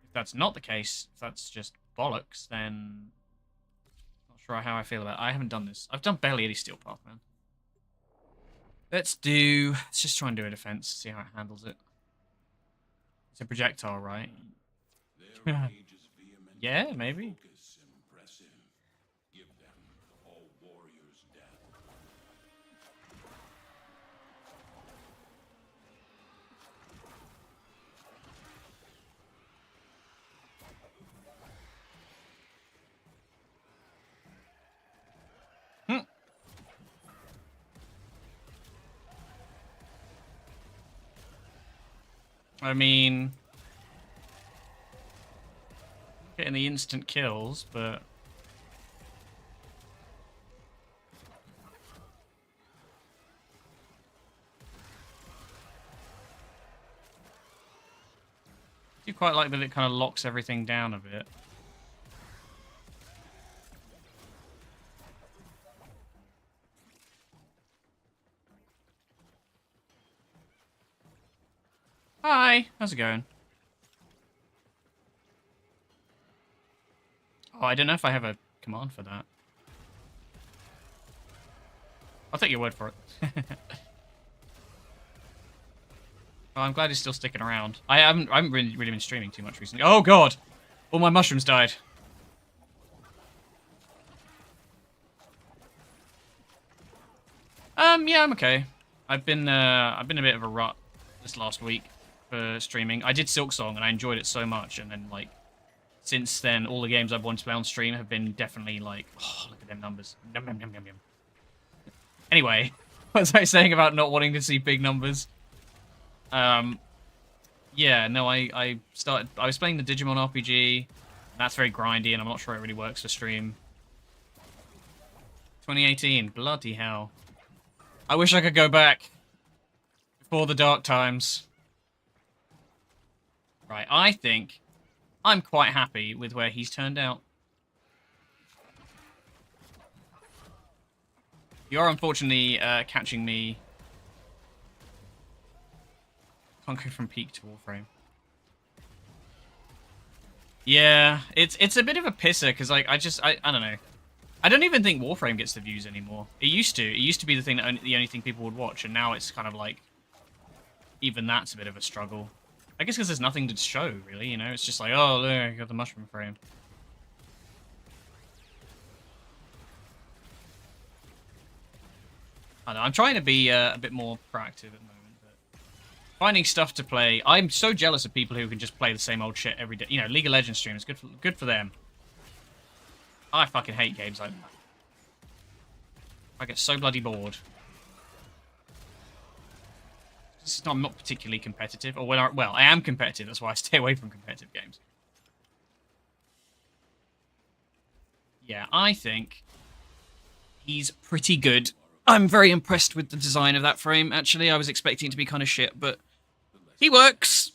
If that's not the case, if that's just bollocks, then not sure how I feel about it. I haven't done this. I've done barely any Steel Path, man. Let's just try and do a defense, see how it handles it. It's a projectile, right? Yeah, maybe. I mean, getting the instant kills, but I do quite like that it kind of locks everything down a bit. Hi, how's it going? Oh, I don't know if I have a command for that. I'll take your word for it. Oh, I'm glad he's still sticking around. I haven't really been streaming too much recently. Oh god! All my mushrooms died. Yeah, I'm okay. I've been a bit of a rut this last week for streaming. I did Silksong and I enjoyed it so much, and then like since then all the games I've wanted to play on stream have been definitely like, oh, look at them numbers. Yum, yum, yum, yum, yum. Anyway, what was I saying about not wanting to see big numbers? Yeah, no, I was playing the Digimon RPG, and that's very grindy, and I'm not sure it really works for stream. 2018, bloody hell. I wish I could go back before the dark times. Right, I think I'm quite happy with where he's turned out. You're unfortunately catching me. Can't go from peak to Warframe. Yeah, it's a bit of a pisser because like I don't know. I don't even think Warframe gets the views anymore. It used to. It used to be the thing that the only thing people would watch, and now it's kind of like even that's a bit of a struggle. I guess because there's nothing to show really. You know, it's just like, oh, there you got the mushroom frame. I don't know, I'm trying to be a bit more proactive at the moment, but finding stuff to play. I'm so jealous of people who can just play the same old shit every day. You know, League of Legends streamers, good for them. I fucking hate games like that. I get so bloody bored. I'm not particularly competitive, or well, I am competitive. That's why I stay away from competitive games. Yeah, I think he's pretty good. I'm very impressed with the design of that frame, actually. I was expecting it to be kind of shit, but he works.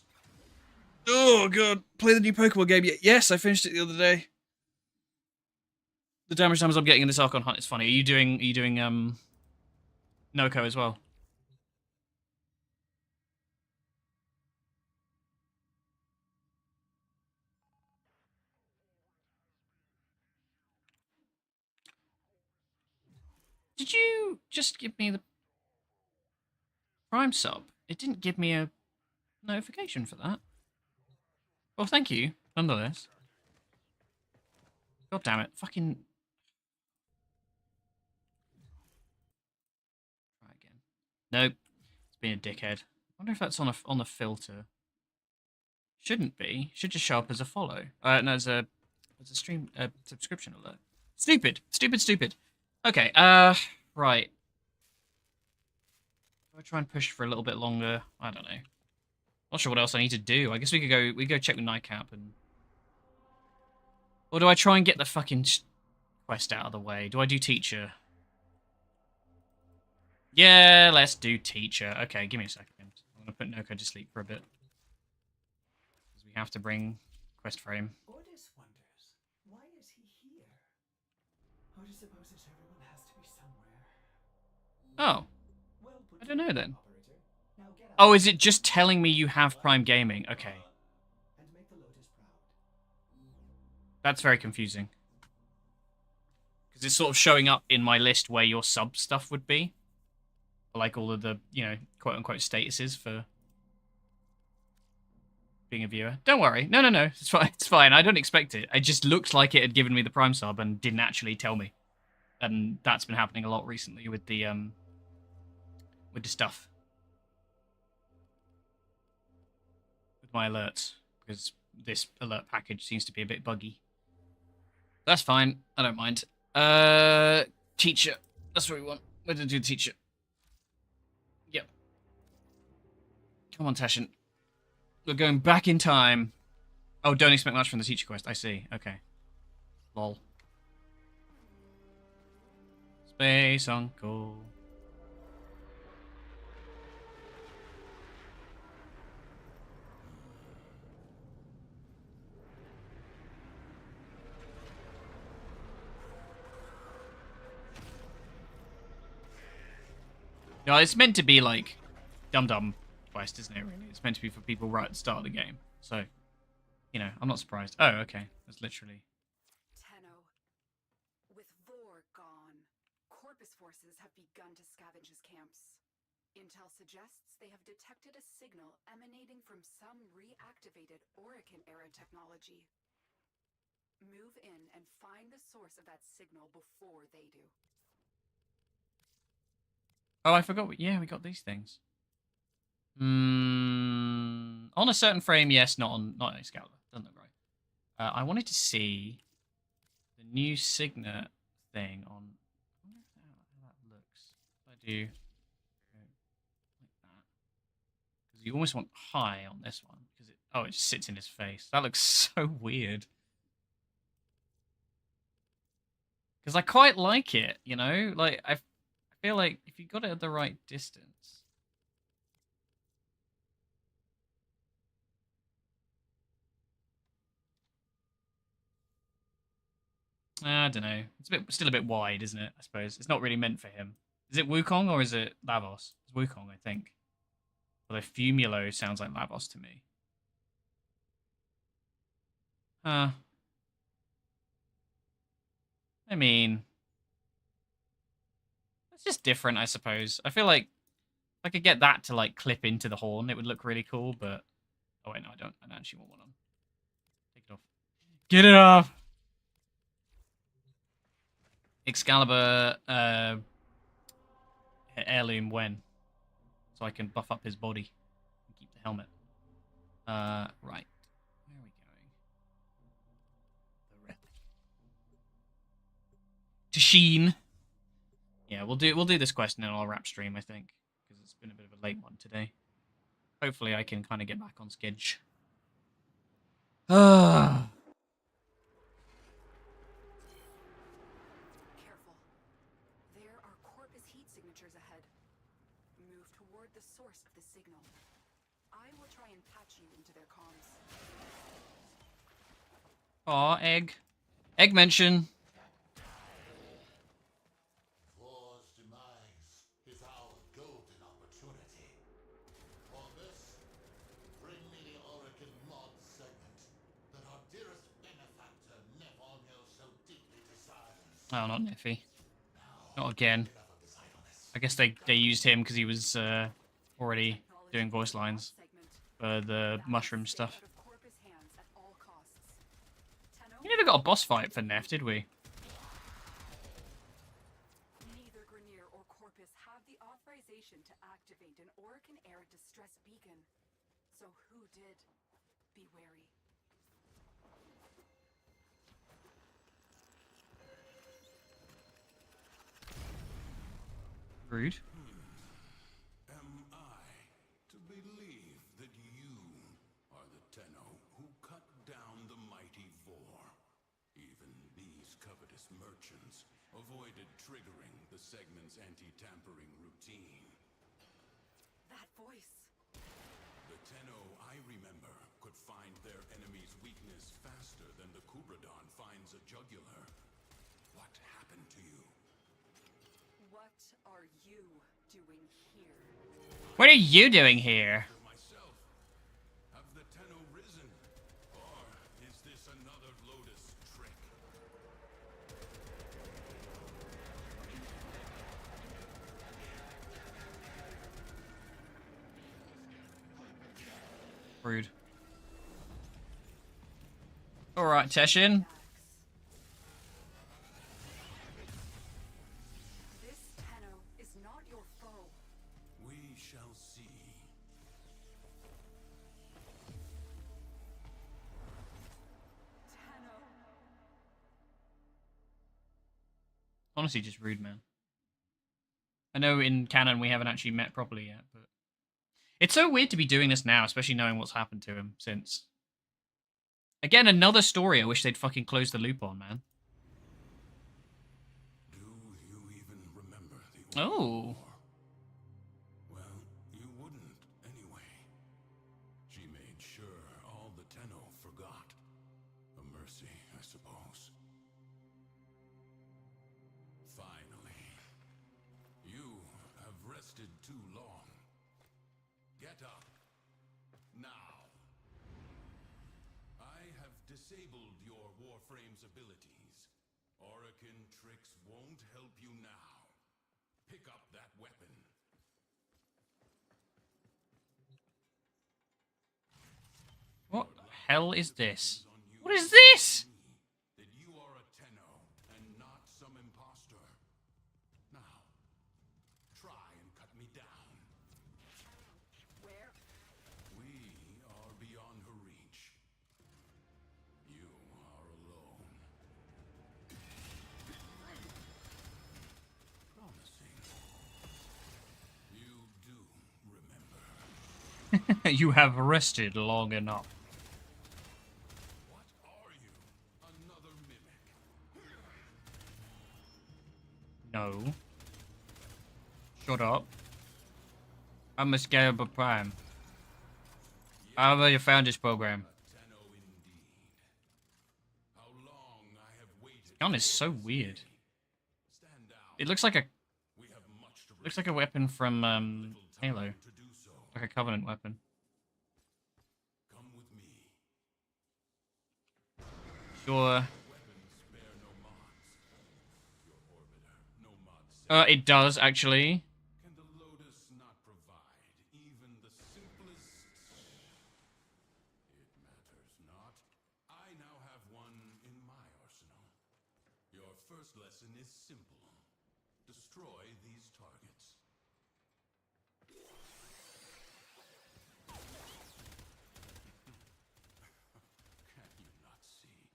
Oh, God. Play the new Pokemon game yet? Yes, I finished it the other day. The damage numbers I'm getting in this Archon hunt is funny. Are you doing Noko as well? Did you just give me the Prime sub? It didn't give me a notification for that. Well, thank you, nonetheless. God damn it. Fucking... Try again. Nope. It's being a dickhead. I wonder if that's on the filter. Shouldn't be. Should just show up as a follow. No, as a stream subscription alert. Stupid. Stupid. Okay, right. Do I try and push for a little bit longer? I don't know. Not sure what else I need to do. I guess we could go check with Nightcap and... Or do I try and get the fucking quest out of the way? Do I do Teacher? Yeah, let's do Teacher. Okay, give me a second. I'm gonna put Noko to sleep for a bit. Because we have to bring quest frame. Ordis wonders, why is he here? Oh, Well put I don't know together, then. operator. Now get out Oh, is it just telling me you have Prime Gaming? Okay. and make the Lotus proud. That's very confusing. Because it's sort of showing up in my list where your sub stuff would be. Like all of the, you know, quote-unquote statuses for being a viewer. Don't worry. No. It's fine. It's fine. I don't expect it. It just looked like it had given me the Prime sub and didn't actually tell me. And that's been happening a lot recently with the stuff. With my alerts. Because this alert package seems to be a bit buggy. That's fine. I don't mind. Teacher. That's what we want. We're going to do teacher. Yep. Come on, Tashin. We're going back in time. Oh, don't expect much from the teacher quest. I see. Okay. Lol. Space Uncle. No, it's meant to be like dum-dum quest, isn't it, really? It's meant to be for people right at the start of the game. So, you know, I'm not surprised. Oh, okay. That's literally... Tenno. With Vor gone, Corpus forces have begun to scavenge his camps. Intel suggests they have detected a signal emanating from some reactivated Orokin-era technology. Move in and find the source of that signal before they do. Oh, I forgot. Yeah, we got these things. On a certain frame, yes. Not on Excalibur. Doesn't look right. I wanted to see the new signet thing on. I wonder how that looks. If I do like that, because you almost want high on this one because it just sits in his face. That looks so weird. Because I quite like it, you know. Like I feel like if you got it at the right distance. I don't know. It's still a bit wide, isn't it? I suppose it's not really meant for him. Is it Wukong or is it Lavos? It's Wukong, I think. Although Fumulo sounds like Lavos to me. I mean, it's just different, I suppose. I feel like if I could get that to like clip into the horn, it would look really cool. But oh wait, no, I don't actually want one on. Take it off. Get it off. Excalibur heirloom when, so I can buff up his body and keep the helmet. Right. Where are we going? The relic. Tashin. Yeah, we'll do this quest and then I'll wrap stream, I think, because it's been a bit of a late one today. Hopefully, I can kind of get back on sketch. Ah. Careful. There are Corpus heat signatures ahead. Move toward the source of the signal. I will try and patch you into their comms. Aw, egg. Egg mention. War's demise is our golden opportunity. For this, bring me the Orokin mod segment that our dearest benefactor Nefonyo so deeply desires. Oh, not Neffy. Not again. Enough of this idleness. I guess they used him because he was already doing voice lines for the mushroom stuff. We never got a boss fight for Neff, did we? Neither Grenier or Corpus have the authorization to activate an Orokin-era distress beacon. So who did? Be wary. Rude. Am I to believe that you are the Tenno who cut down the mighty Vor? Even these covetous merchants avoided triggering the segment's anti-tampering routine. That voice. The Tenno I remember could find their enemy's weakness faster than the Kubradon finds a jugular. What happened to you? What are you doing here? What are you doing here? Myself. Have the Tenno risen? Or is this another Lotus trick? Rude. Alright, Teshin. This Tenno is not your foe. We shall see. Tenno. Honestly, just rude, man. I know in canon we haven't actually met properly yet, but it's so weird to be doing this now, especially knowing what's happened to him since. Again, another story I wish they'd fucking close the loop on, man. Do you even remember the Oh. war? Well, you wouldn't anyway. She made sure all the Tenno forgot. A mercy, I suppose. Finally. You have rested too long. Get up. Now. I have disabled your Warframe's abilities. Orokin tricks won't help you now. Pick up that weapon. What the hell is this? What is this? That you are a Tenno and not some imposter. Now, try and cut me down. Where? We are beyond her reach. You are alone. Promising. You do remember. You have rested long enough. What are you? Another mimic. No. Shut up. I'm a Scalable Prime. I've already found this program. Tenno indeed. How long I have waited. Gun is for so this weird. day. Stand down. It looks like a We have much to looks like a weapon from little time Halo, to do so. like a Covenant weapon. Come with me. Sure. Weapons spare no mods. Your orbiter, no mods. It does actually. Can the Lotus not provide even the simplest? It matters not. I now have one in my arsenal. Your first lesson is simple. Destroy these targets. Can you not see?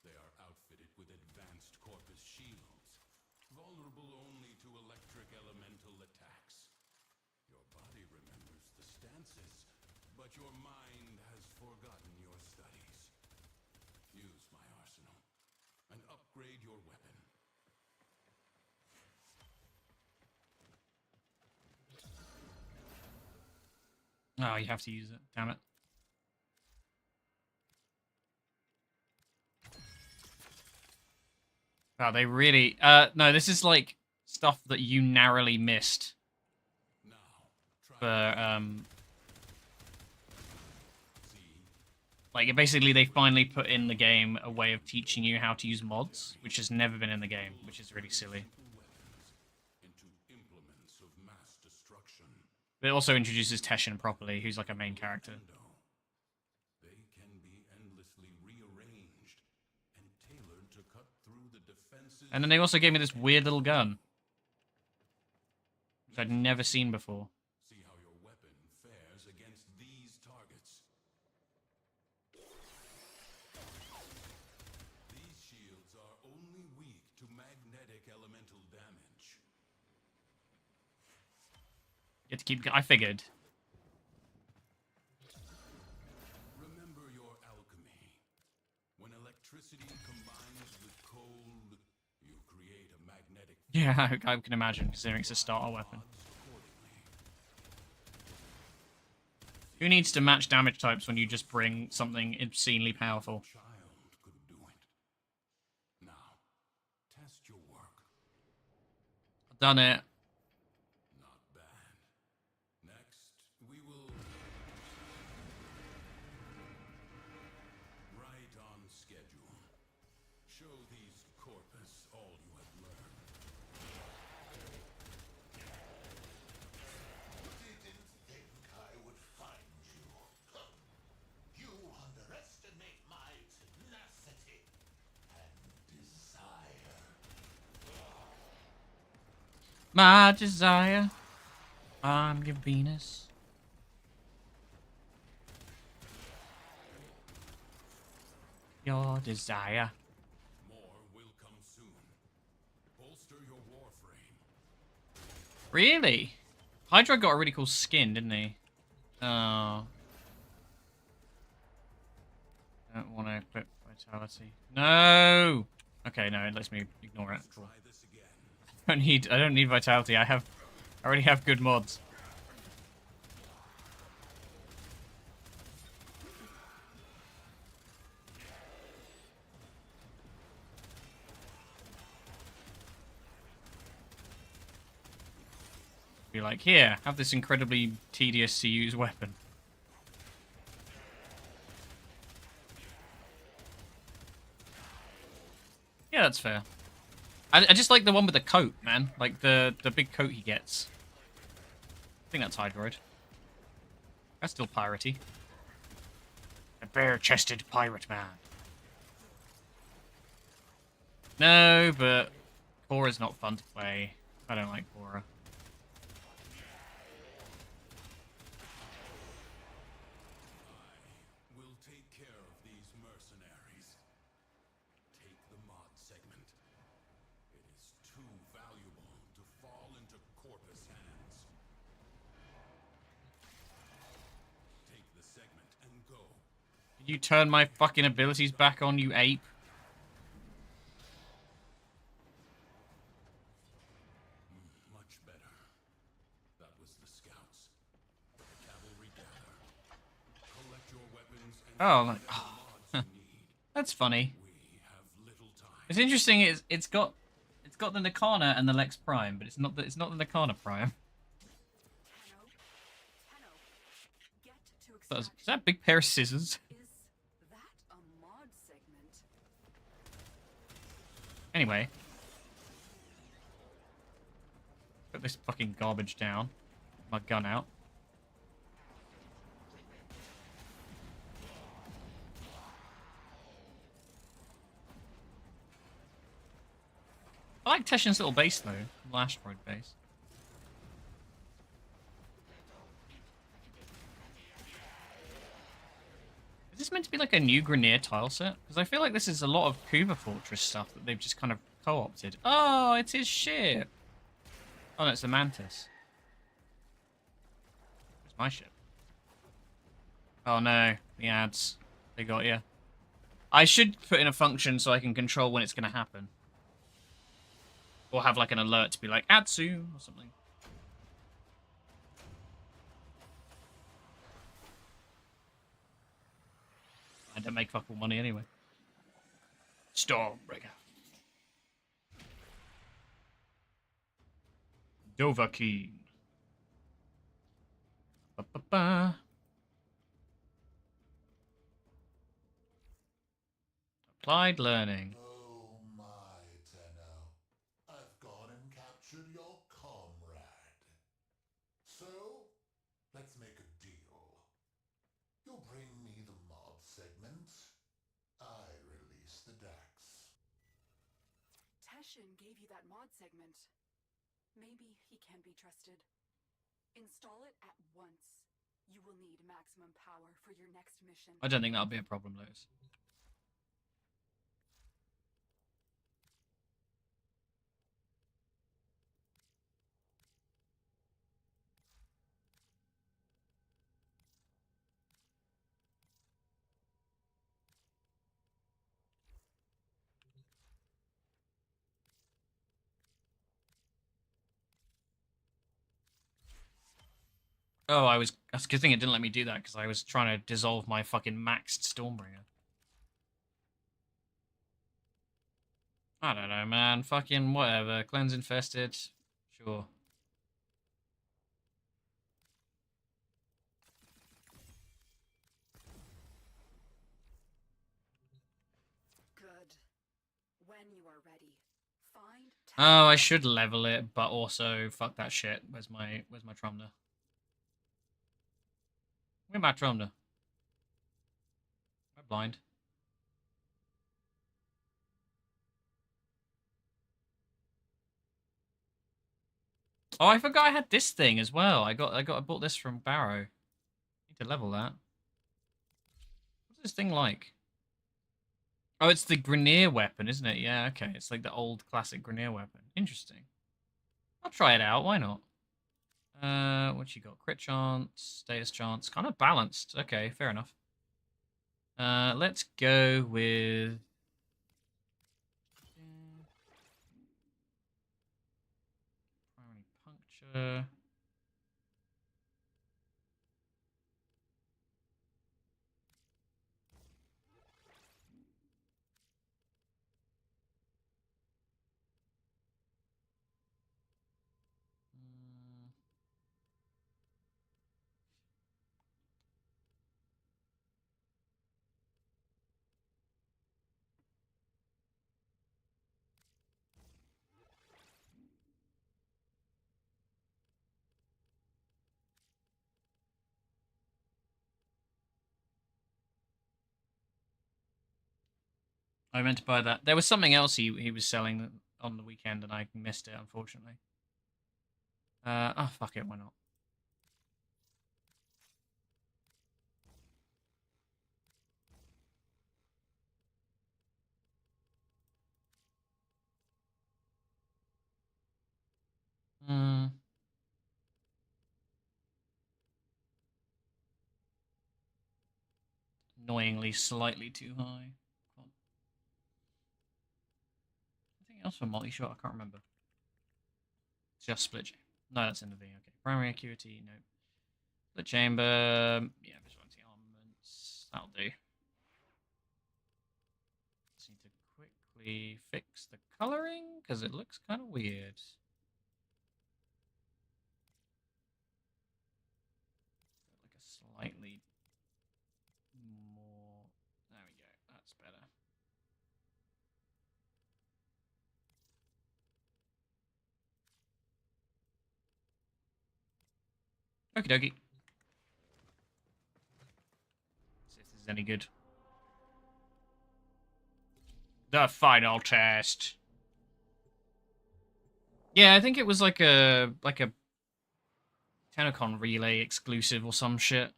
They are outfitted with advanced corpus shields, vulnerable only to electric elemental attacks. Your body remembers the stances, but your mind has forgotten your studies. Use my arsenal and upgrade your weapon. Oh, you have to use it. Damn it. Wow, they really... no, this is like stuff that you narrowly missed Now, try for, see. like, basically they finally put in the game a way of teaching you how to use mods, which has never been in the game, which is really silly. Weapons into implements of mass destruction. But it also introduces Teshin properly, who's like a main character. They can be endlessly rearranged and tailored to cut through the defenses. And then they also gave me this weird little gun, which I'd never seen before. See how your weapon fares against these targets. These shields are only weak to magnetic elemental damage. You have to keep... I figured. Remember your alchemy. When electricity combines with cold, you create a magnetic Yeah, I can imagine, considering it's a starter weapon. odds accordingly. Who needs to match damage types when you just bring something obscenely powerful? Child could do it. Now, test your work. Done it. Not bad. Next, we will... Right on schedule. Show these corpus all you have learned. Didn't think I would find you. You underestimate my tenacity and desire. My desire. I'm your Venus. Your desire. More will come soon. Bolster your warframe. Really? Hydra got a really cool skin, didn't he? Oh. Don't want to equip vitality. No! Okay, no, it lets me ignore it. Cool. Try this again. I don't need vitality. I already have good mods. Be like, here, have this incredibly tedious to use weapon. Yeah, that's fair. I just like the one with the coat, man. Like the big coat he gets. I think that's Hydroid. That's still piratey. A bare-chested pirate man. No, but Korra's not fun to play. I don't like Korra. We'll take care of these mercenaries. Take the mod segment. It is too valuable to fall into Corpus hands. Take the segment and go. Did you turn my fucking abilities back on, you ape? Much better. That was the scouts. Cavalry gather. Collect your weapons and Oh, find the mods you need. That's funny. We have little time. It's interesting. It's got the Nakana and the Lex Prime, but it's not the Nakana Prime. Tenno, get to Is that extraction. a big pair of scissors? Is that a mod segment? Anyway, put this fucking garbage down. My gun out. I like Teshin's little base though, the asteroid base. Is this meant to be like a new Grenier tile set? Because I feel like this is a lot of Kuba Fortress stuff that they've just kind of co-opted. Oh, it's his ship. Oh, no, it's the Mantis. It's my ship. Oh no, the ads. They got you. I should put in a function so I can control when it's going to happen. Or have like an alert to be like, ad soon, or something. I don't make fuck all money anyway. Stormbreaker. Dovahkiin. Ba-ba-ba. Applied learning. Oh my, Tenno. I've gone and captured your comrade. So, let's make a deal. You'll bring me the mod segment. I release the Dax. Teshin gave you that mod segment. Maybe he can be trusted. Install it at once. You will need maximum power for your next mission. I don't think that'll be a problem, Lewis. Oh, that's a good thing it didn't let me do that, because I was trying to dissolve my fucking maxed Stormbringer. I don't know, man. Fucking whatever. Cleanse infested. Sure. Good. When you are ready, find. Oh, I should level it, but also fuck that shit. Where's my Tromna? Where's my Tromna? I'm blind. Oh, I forgot I had this thing as well. I bought this from Barrow. Need to level that. What's this thing like? Oh, it's the Grineer weapon, isn't it? Yeah, okay. It's like the old classic Grineer weapon. Interesting. I'll try it out. Why not? What you got? Crit chance, status chance, kind of balanced. Okay, fair enough. Let's go with primary puncture. I meant to buy that. There was something else he was selling on the weekend, and I missed it, unfortunately. Oh, fuck it, why not? Hmm. Annoyingly slightly too high. Anything else for multi-shot? I can't remember. Just split. No, that's in the V. Okay. Primary acuity, no. Split chamber. Yeah, vigilante armaments. That'll do. Just need to quickly fix the coloring because it looks kind of weird. Like a slightly more. There we go. That's better. Okie dokie. See if this is any good. The final test. Yeah, I think it was like a Tenocon relay exclusive or some shit.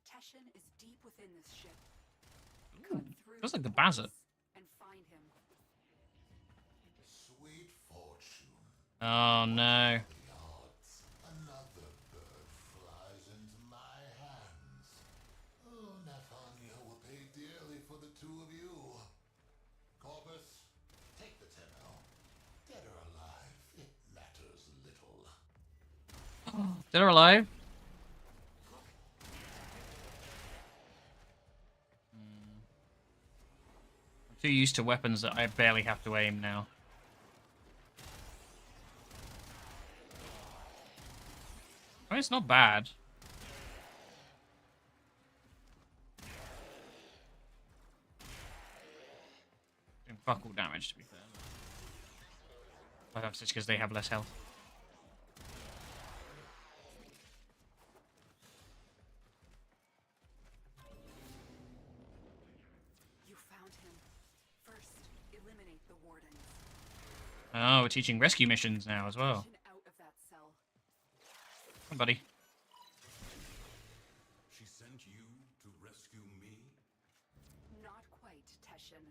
Teshin is deep within this ship. Ooh, Cut through feels like the the Bazza. ports and find him. Sweet fortune. Oh no. The odds. Another bird flies into my hands. Oh, Nafanya will pay dearly for the two of you. Corpus, take the Tenno. Dead or alive, it matters little. Dead or alive? I'm too used to weapons that I barely have to aim now. I mean, it's not bad. Doing fuck all damage, to be fair. Perhaps it's because they have less health. You found him. First, eliminate the wardens. Oh, we're teaching rescue missions now as well. Teshin out of that cell. Come on, buddy. She sent you to rescue me? Not quite, Teshin.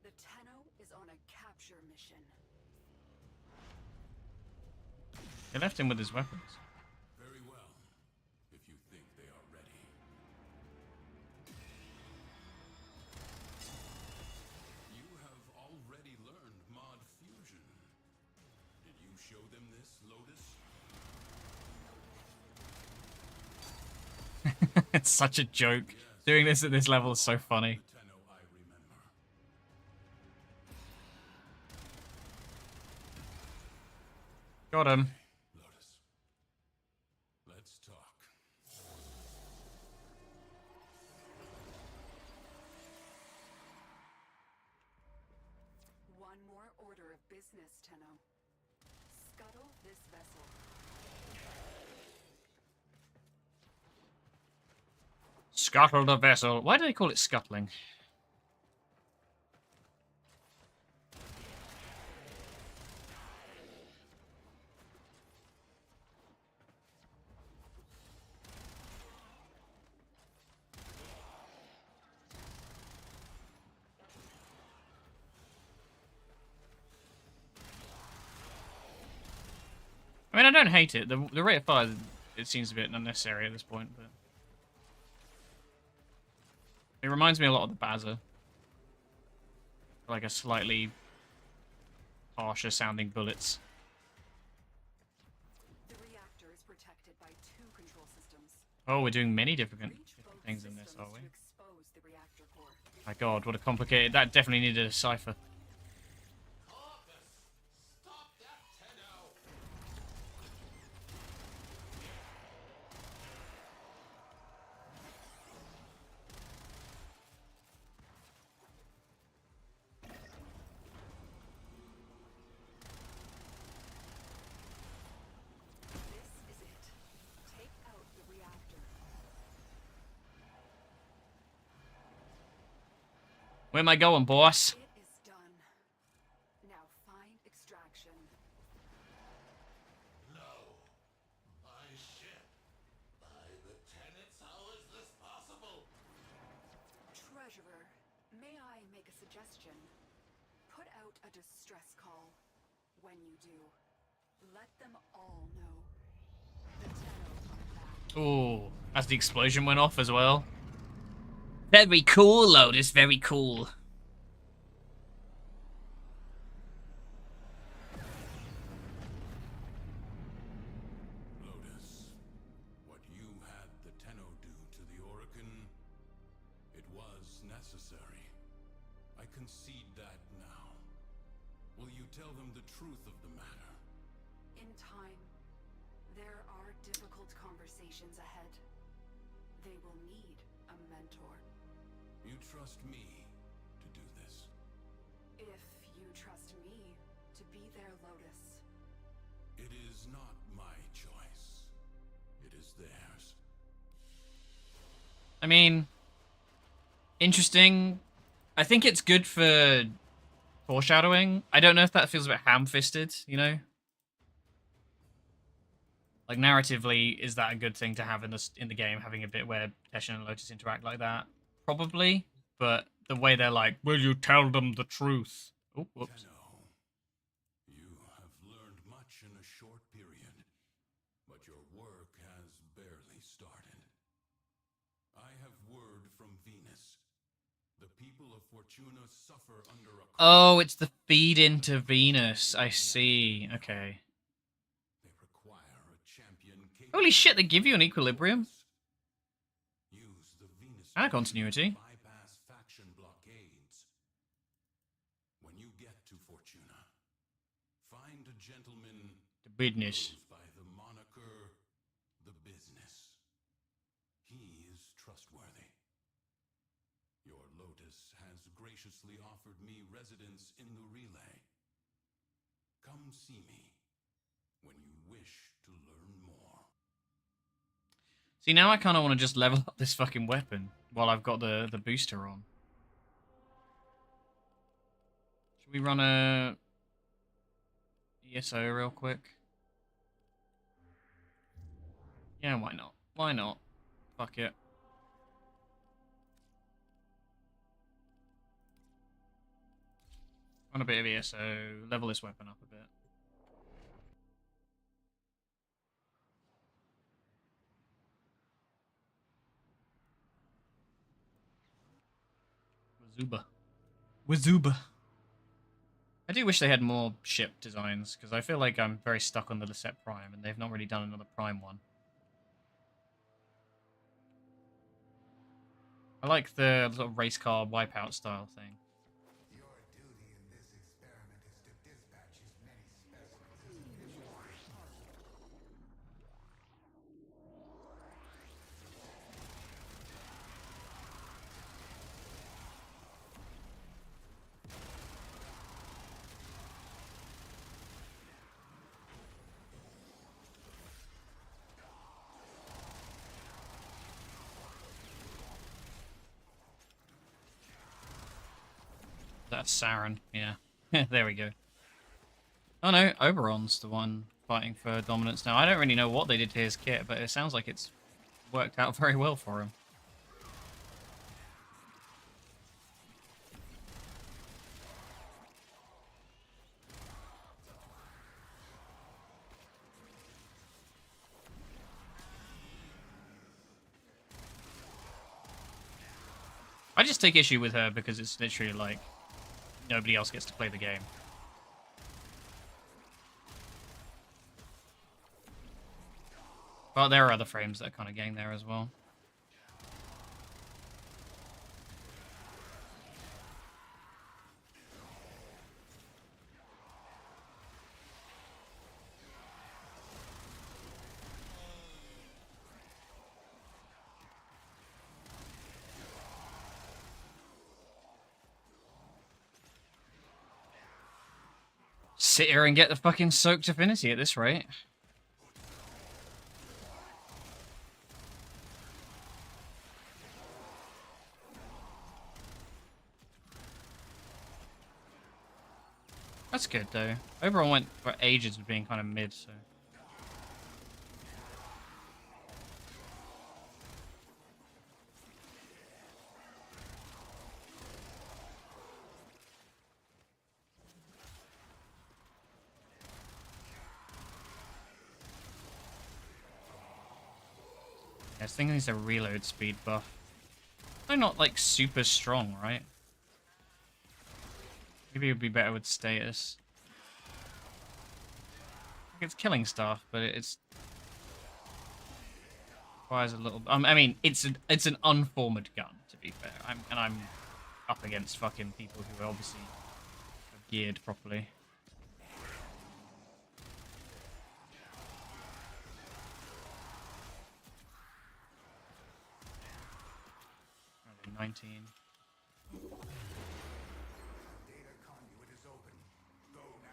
The Tenno is on a capture mission. They left him with his weapons. Very well, if you think they are ready. You have already learned mod fusion. Did you show them this, Lotus? It's such a joke. Doing this at this level is so funny. The Tenno I remember. Got him. Lotus, let's talk. One more order of business, Tenno. Scuttle this vessel. Scuttle the vessel. Why do they call it scuttling? I mean, I don't hate it. The rate of fire, it seems a bit unnecessary at this point, but it reminds me a lot of the Bazza. Like a slightly harsher sounding bullets. The reactor is protected by 2 control systems. Oh, we're doing many different Reach both things in this, systems are we? to expose the reactor core. My god, what a complicated... That definitely needed a cipher. Corpus, stop that, Tenno! This is it. Take out the reactor. Where am I going, boss? It is done. Now find extraction. No. My ship. By the tenets, how is this possible? Treasurer, may I make a suggestion? Put out a distress call. When you do, let them all know. The Tenno are back. Oh, as the explosion went off as well. Very cool, Lotus, very cool. Lotus, what you had the Tenno do to the Orokin, it was necessary. I concede that now. Will you tell them the truth of the matter? In time, there are difficult conversations ahead. They will need a mentor. You trust me to do this? If you trust me to be their Lotus. It is not my choice. It is theirs. I mean, interesting. I think it's good for foreshadowing. I don't know if that feels a bit ham-fisted, you know? Like, narratively, is that a good thing to have in the game, having a bit where Teshin and Lotus interact like that? Probably, but the way they're like, will you tell them the truth? Oh, whoops. Tenno, you have learned much in a short period, but your work has barely started. I have word from Venus. The people of Fortuna suffer under a... Oh, it's the feed into Venus. I see. Okay. They require a champion capable Holy shit, they of give you an equilibrium? Use the Venus And a to continuity. bypass faction blockades. When you get to Fortuna, find a gentleman The business. goes by the moniker The Business. He is trustworthy. Your Lotus has graciously offered me residence in the relay. Come see me when you wish to learn more. See, now I kind of want to just level up this fucking weapon while I've got the booster on. Should we run a ESO real quick? Yeah, why not? Why not? Fuck it. Run a bit of ESO, level this weapon up a bit. Wazuba. Wazuba. I do wish they had more ship designs, because I feel like I'm very stuck on the Lisette Prime, and they've not really done another Prime one. I like the sort of race car wipeout style thing. Your duty in this experiment is to dispatch as many specimens as efficiently That's Saren. Yeah. There we go. Oh no, Oberon's the one fighting for dominance now. I don't really know what they did to his kit, but it sounds like it's worked out very well for him. I just take issue with her because it's literally like nobody else gets to play the game. Well, there are other frames that are kind of getting there as well. Sit here and get the fucking soaked affinity at this rate. That's good though. Oberon went for ages with being kind of mid, so. I was thinking it's a reload speed buff. They're not like super strong, right? Maybe it would be better with status. It's killing stuff, but it's requires a little. I mean, it's an unformed gun, to be fair. I'm up against fucking people who are obviously geared properly. 19. Data conduit is open. Go now.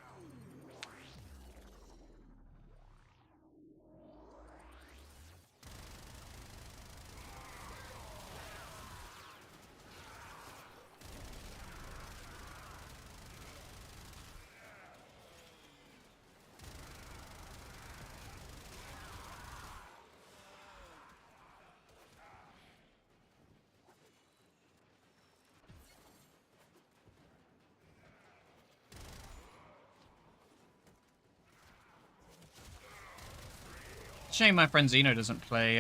Shame my friend Zeno doesn't play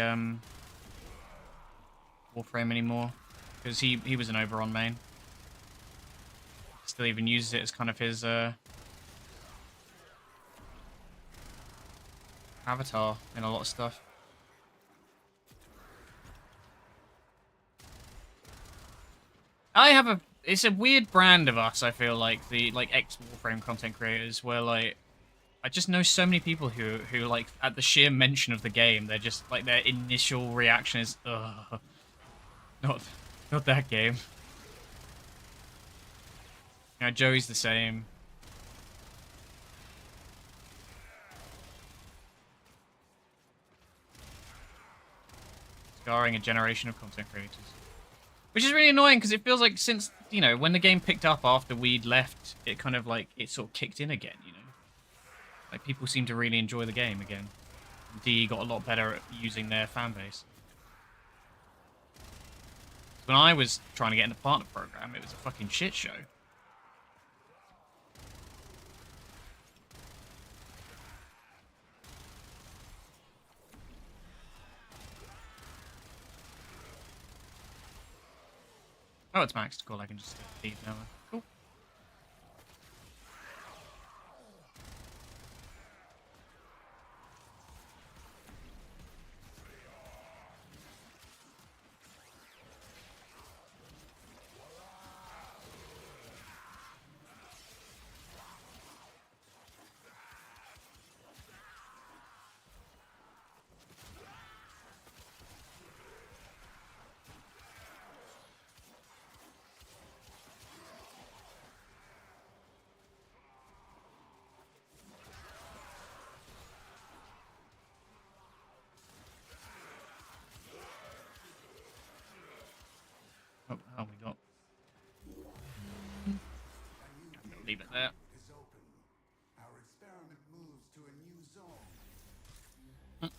Warframe anymore, because he was an Oberon main. Still even uses it as kind of his avatar in a lot of stuff. It's a weird brand of us, I feel like, the ex-Warframe content creators, where like I just know so many people who like at the sheer mention of the game, they're just like their initial reaction is ugh. Not that game. You know, Joey's the same. Scarring a generation of content creators. Which is really annoying because it feels like since, you know, when the game picked up after we'd left, it kind of like, it sort of kicked in again, you know? Like, people seem to really enjoy the game again. DE got a lot better at using their fan base. When I was trying to get in the partner program, it was a fucking shit show. Oh, it's maxed. Cool, I can just leave now. Cool. leave it there. Is open. Our experiment moves to a new zone.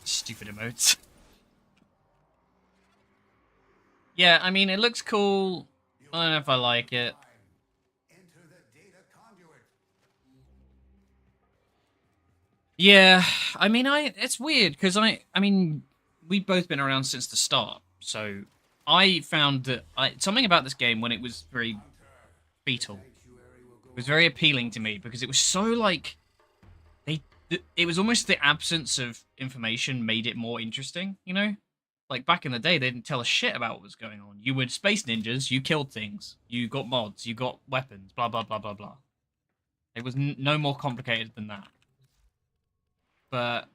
Stupid emotes. Yeah, I mean, it looks cool. I don't know if I like it. Enter the data conduit. Yeah, I mean, it's weird because I mean, we've both been around since the start, so I found that something about this game when it was very fetal was very appealing to me because it was so like it was almost the absence of information made it more interesting, you know? Like back in the day, they didn't tell us shit about what was going on. You were space ninjas, you killed things, you got mods, you got weapons, blah blah blah blah blah. It was no more complicated than that. But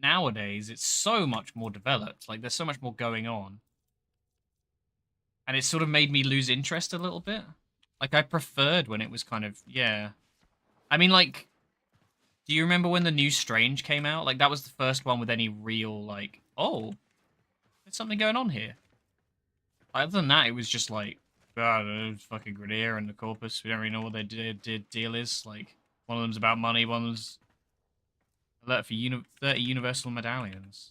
nowadays, it's so much more developed. Like there's so much more going on, and it sort of made me lose interest a little bit. Like I preferred when it was kind of yeah. I mean, like, do you remember when the new Strange came out? Like that was the first one with any real like, oh, there's something going on here. Other than that, it was just like, God, it's fucking Grenadier and the Corpus. We don't really know what their deal is. Like, one of them's about money, one of them's alert for 30 universal medallions.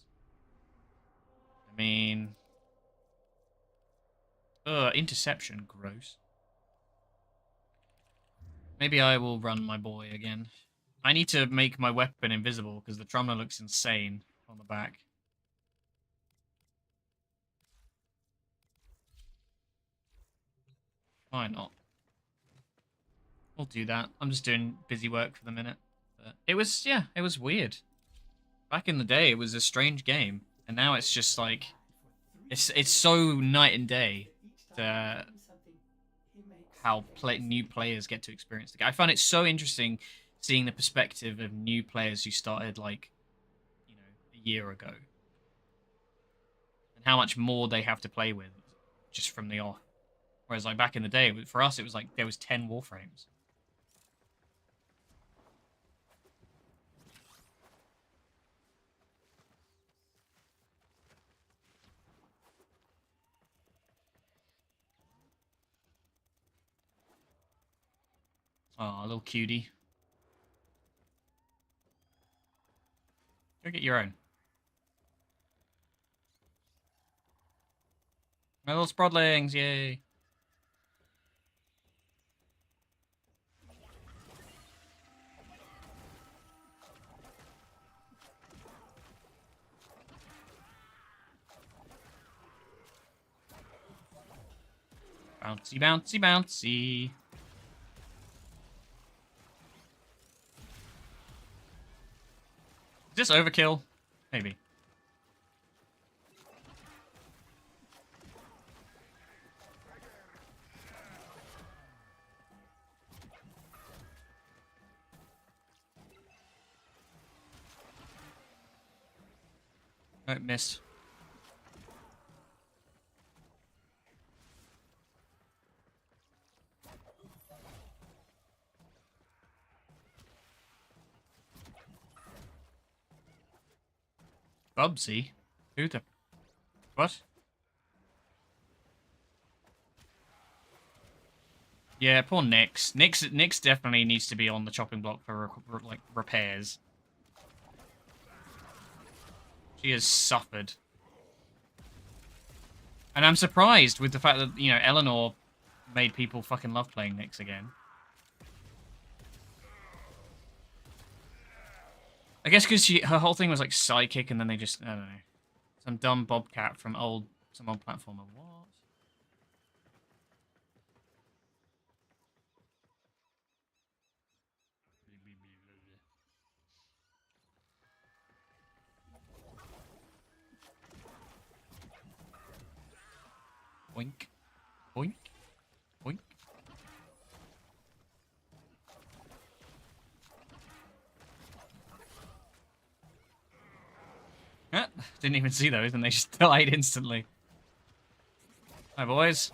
I mean, interception, gross. Maybe I will run my boy again. I need to make my weapon invisible because the Trumler looks insane on the back. Why not? We'll do that. I'm just doing busy work for the minute. But it was, yeah, it was weird. Back in the day, it was a strange game. And now it's just like, it's so night and day to how new players get to experience the game. I find it so interesting seeing the perspective of new players who started like, you know, a year ago. And how much more they have to play with just from the off. Whereas like back in the day, for us, it was like there was 10 Warframes. Oh, a little cutie. Go get your own. My little Sprodlings, yay. Bouncy, bouncy, bouncy. Is this overkill? Maybe. Oh, missed. Bubsy? Who the... What? Yeah, poor Nyx. Nyx definitely needs to be on the chopping block for like repairs. She has suffered. And I'm surprised with the fact that, you know, Eleanor made people fucking love playing Nyx again. I guess because her whole thing was like psychic, and then they just, I don't know. Some dumb bobcat from some old platformer. What? Boink. Boink. Boink. Didn't even see those, and they just died instantly. Hi, boys.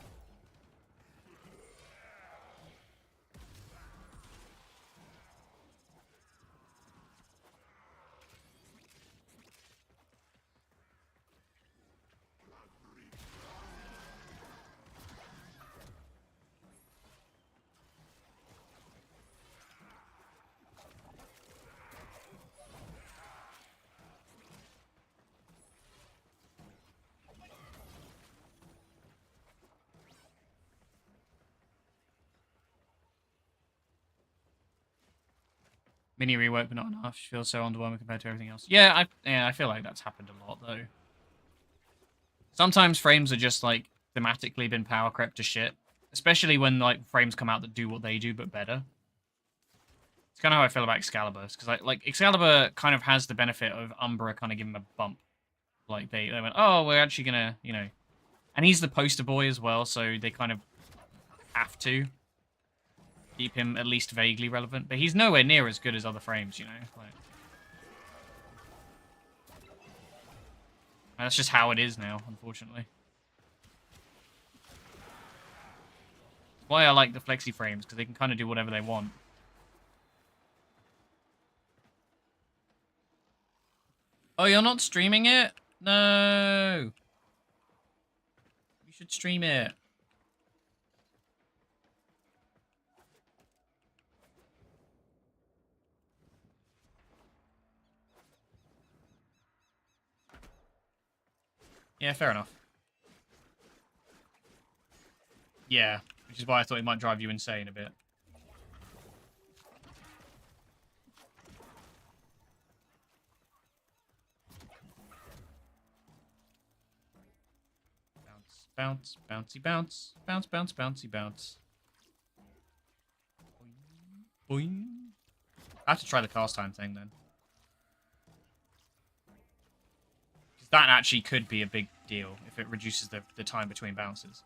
Mini rework, but not enough. She feels so underwhelming compared to everything else. Yeah, I feel like that's happened a lot though. Sometimes frames are just like thematically been power crept to shit, especially when like frames come out that do what they do but better. It's kind of how I feel about Excalibur, because like Excalibur kind of has the benefit of Umbra kind of giving him a bump. Like they went, oh, we're actually gonna, you know, and he's the poster boy as well, so they kind of have to keep him at least vaguely relevant. But he's nowhere near as good as other frames, you know. Like, that's just how it is now, unfortunately. That's why I like the flexi frames, because they can kind of do whatever they want. Oh, you're not streaming it? No. You should stream it. Yeah, fair enough. Yeah, which is why I thought it might drive you insane a bit. Bounce, bouncy, bounce, bounce, bounce, bouncy, bounce. Boing. I have to try the cast time thing then. Because that actually could be a big deal if it reduces the time between bounces.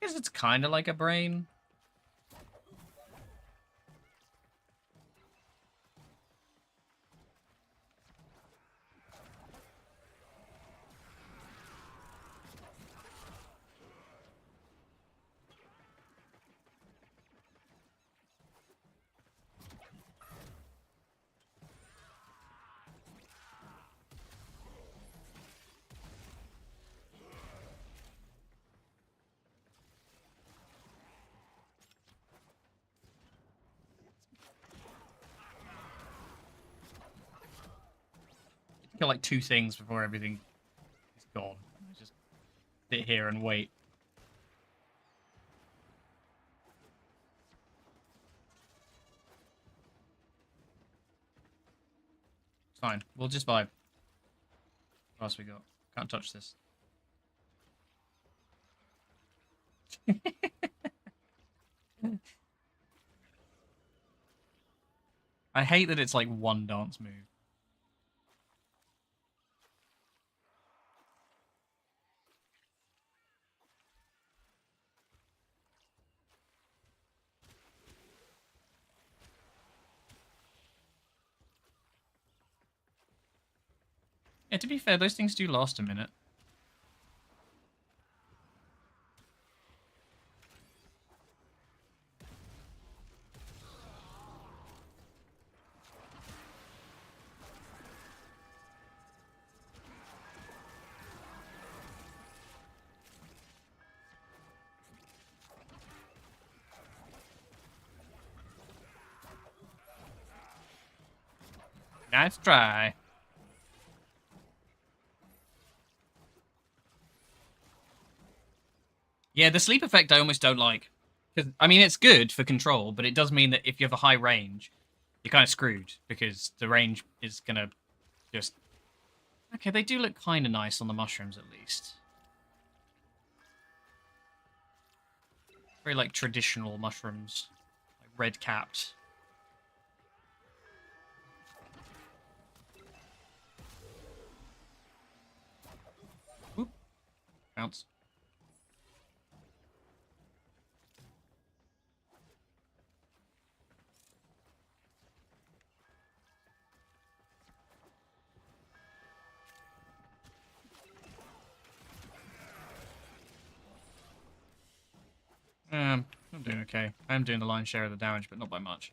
I guess it's kind of like a brain. Kill like 2 things before everything is gone. Just sit here and wait. It's fine. We'll just vibe. What else we got? Can't touch this. I hate that it's like one dance move. Yeah, to be fair, those things do last a minute. Nice try. Yeah, the sleep effect I almost don't like. Because I mean, it's good for control, but it does mean that if you have a high range, you're kind of screwed. Because the range is going to just... Okay, they do look kind of nice on the mushrooms, at least. Very, like, traditional mushrooms. Like, red-capped. Whoop. Bounce. I'm doing okay. I am doing the lion's share of the damage, but not by much.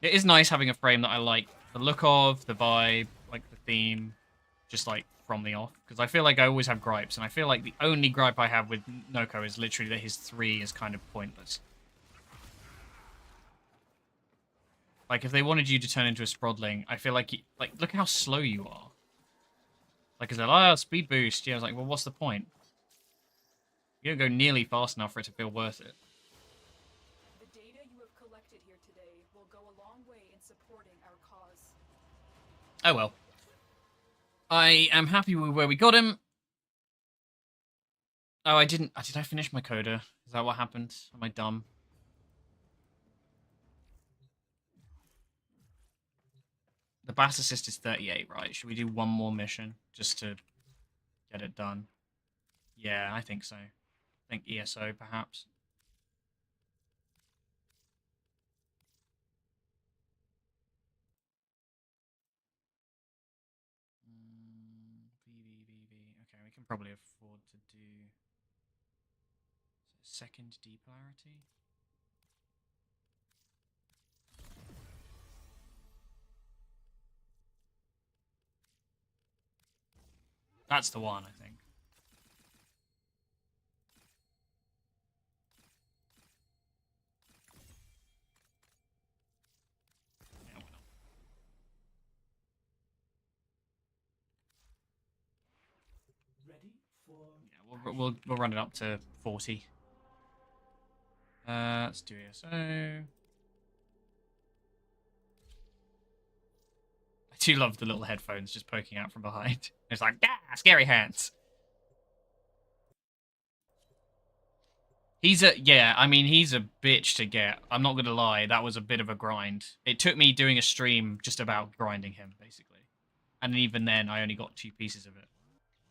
It is nice having a frame that I like the look of, the vibe, like the theme, just like from the off. Because I feel like I always have gripes, and I feel like the only gripe I have with Noko is literally that his 3 is kind of pointless. Like, if they wanted you to turn into a Sprodling, I feel like, look how slow you are. Like I said, oh, speed boost. Yeah, I was like, well, what's the point? You don't go nearly fast enough for it to feel worth it. The data you have collected here today will go a long way in supporting our cause. Oh well. I am happy with where we got him. Oh, I didn't. Did I finish my coda? Is that what happened? Am I dumb? The Bass Assist is 38, right? Should we do one more mission just to get it done? Yeah, I think so. I think ESO, perhaps. Okay, we can probably afford to do second depolarity. That's the one, I think. Yeah, why not? Ready for Yeah, we'll run it up to 40. Let's do ESO. I do love the little headphones just poking out from behind. It's like, ah, scary hands. He's a bitch to get. I'm not gonna lie, that was a bit of a grind. It took me doing a stream just about grinding him, basically. And even then, I only got 2 pieces of it.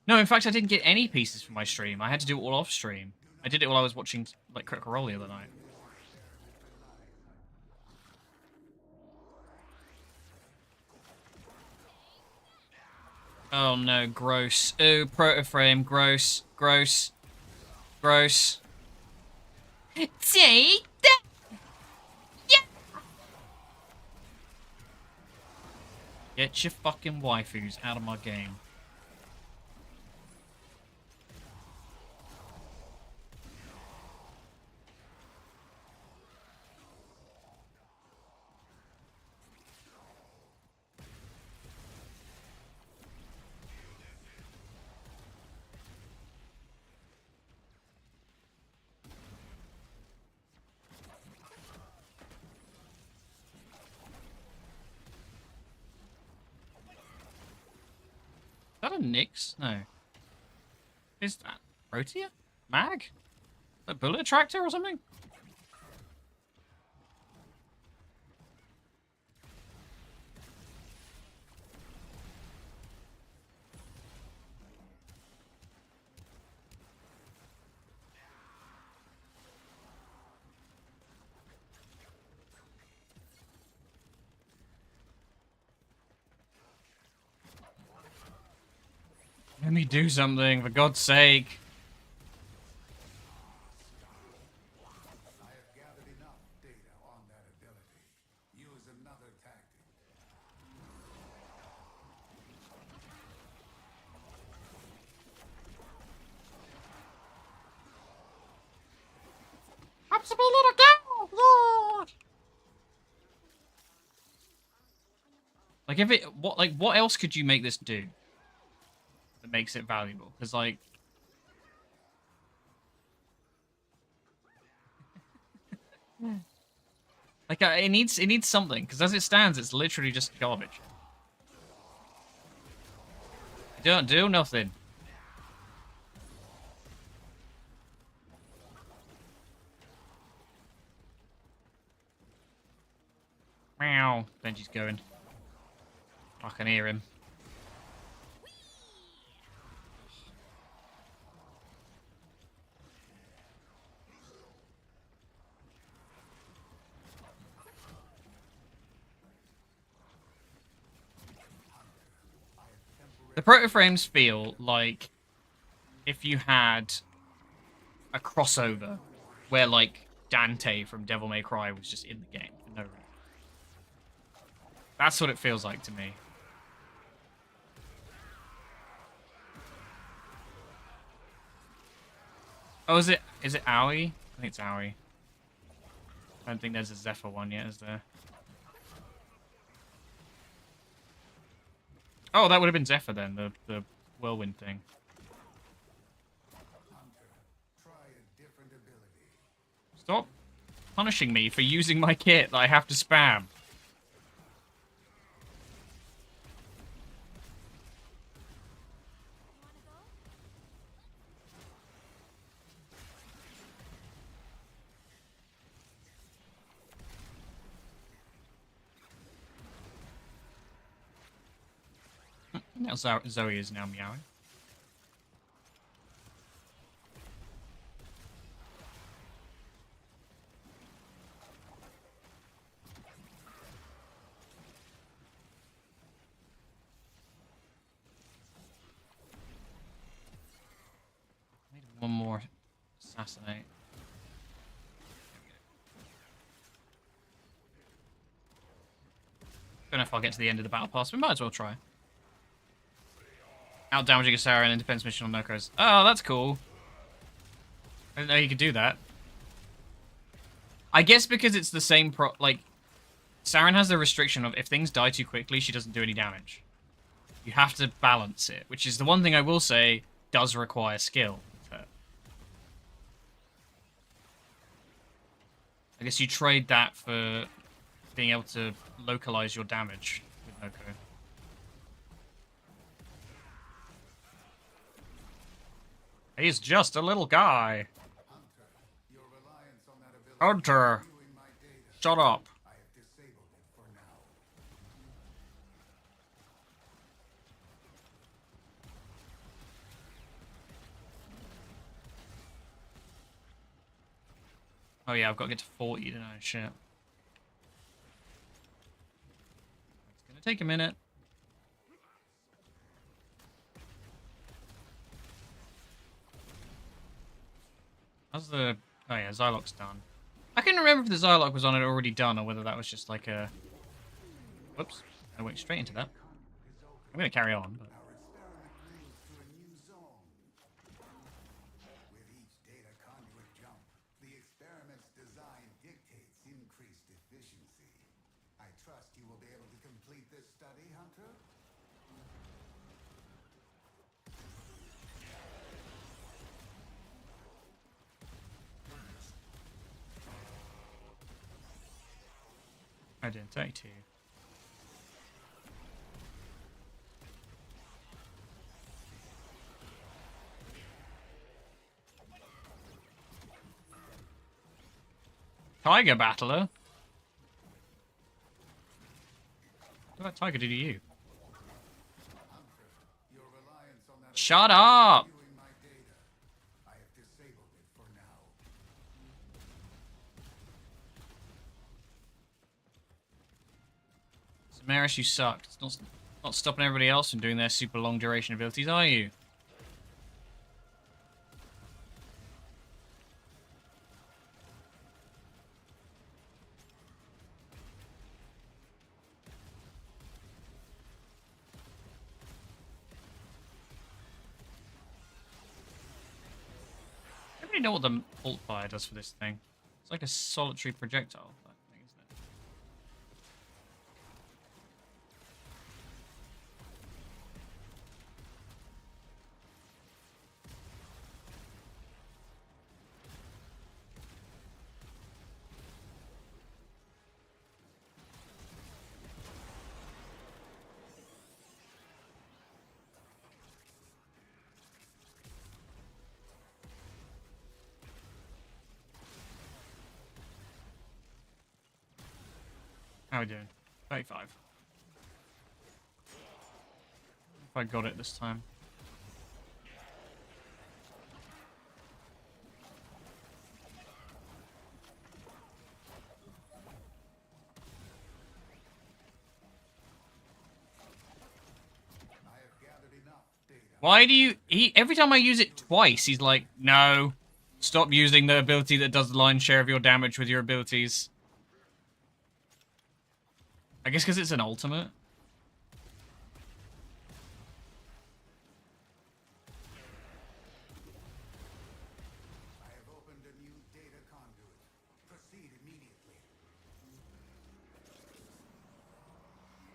No, in fact, I didn't get any pieces from my stream. I had to do it all off stream. I did it while I was watching, like, Critical Role the other night. Oh no, gross. Oh, Protoframe, gross, gross, gross. Take that! Yeah! Get your fucking waifus out of my game. Is that a Nyx? No. Is that Protea? Mag? A bullet attractor or something? Let me do something, for God's sake. I have gathered enough data on that ability. Use another tactic. Possible little girl, Lord. Like if it, what else could you make this do that makes it valuable? Because like, it needs something. Because as it stands, it's literally just garbage. You don't do nothing. Meow. Benji's going. I can hear him. The protoframes feel like if you had a crossover where like Dante from Devil May Cry was just in the game for no reason. That's what it feels like to me. Oh, is it Aoi? I think it's Aoi. I don't think there's a Zephyr one yet, is there? Oh, that would have been Zephyr then, the whirlwind thing. Hunter, try a different ability. Stop punishing me for using my kit that I have to spam. Now Zoe is now meowing. I need one more assassinate. Don't know if I'll get to the end of the battle pass. We might as well try. Out damaging a Sarah in a defense mission on Nokos. Oh, that's cool. I didn't know you could do that. I guess because it's the same like, Saren has the restriction of if things die too quickly, she doesn't do any damage. You have to balance it, which is the one thing I will say does require skill. I guess you trade that for being able to localize your damage with Noko. He's just a little guy. Hunter, your reliance on that ability Hunter, viewing my data. shut up. I have disabled it for now. Oh yeah, I've got to get to 40 to know shit. It's gonna take a minute. How's the... Oh yeah, Zylok's done. I couldn't remember if the Zylok was on it already done, or whether that was just like a... Whoops. I went straight into that. I'm gonna carry on, but... Our experiment moves to a new zone. With each data conduit jump, the experiment's design dictates increased efficiency. I trust you will be able to complete this study, Hunter? I didn't take two. Tiger Battler? What did that tiger do to you? Hunter, your reliance on that Shut ability up! viewing my data. I have disabled it for now. Samaris, you suck. It's not stopping everybody else from doing their super long duration abilities, are you? I don't really know what the ult fire does for this thing. It's like a solitary projectile, that thing, isn't it? How are we doing? 35. If I got it this time. I have gathered enough data. Why do you... every time I use it twice, he's like, no. Stop using the ability that does the lion's share of your damage with your abilities. I guess because it's an ultimate. I have opened a new data conduit. Proceed immediately.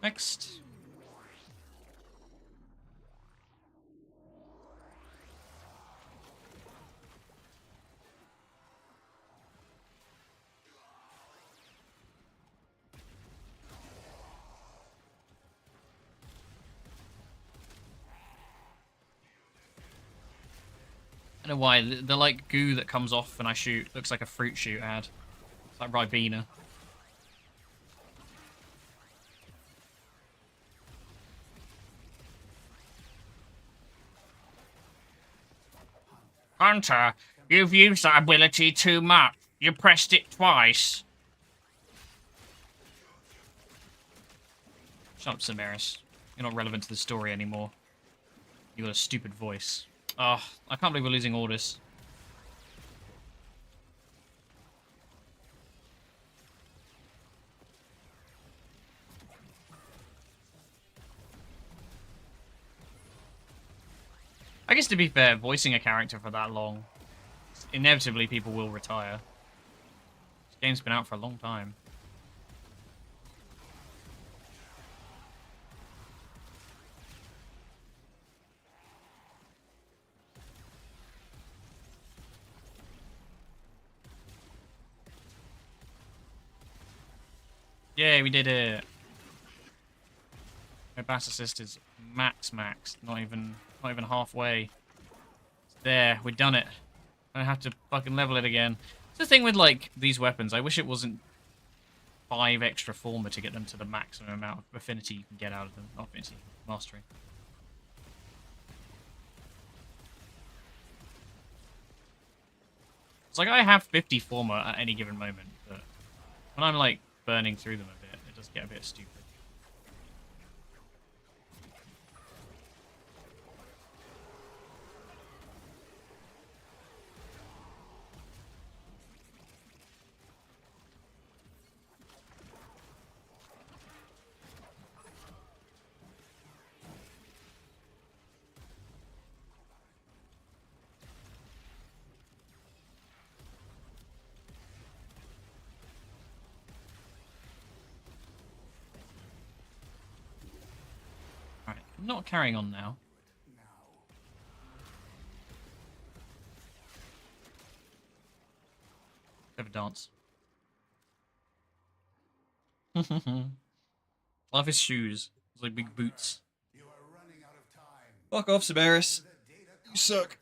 Next. I don't know why. The like goo that comes off when I shoot looks like a fruit shoot ad. It's like Ribena. Hunter, you've used that ability too much. You pressed it twice. Shut up, Samaris. You're not relevant to the story anymore. You got a stupid voice. Oh, I can't believe we're losing orders. I guess to be fair, voicing a character for that long, inevitably people will retire. This game's been out for a long time. Yeah, we did it. My bass assist is max, not even halfway. There, we've done it. I have to fucking level it again. It's the thing with like these weapons. I wish it wasn't 5 extra former to get them to the maximum amount of affinity you can get out of them. Not affinity, mastery. It's like I have 50 former at any given moment, but when I'm like burning through them a bit, it does get a bit stupid. Alright, I'm not carrying on now. Have a dance. Love his shoes. It's like big boots. You are running out of time. Fuck off, Samaris. The data You suck.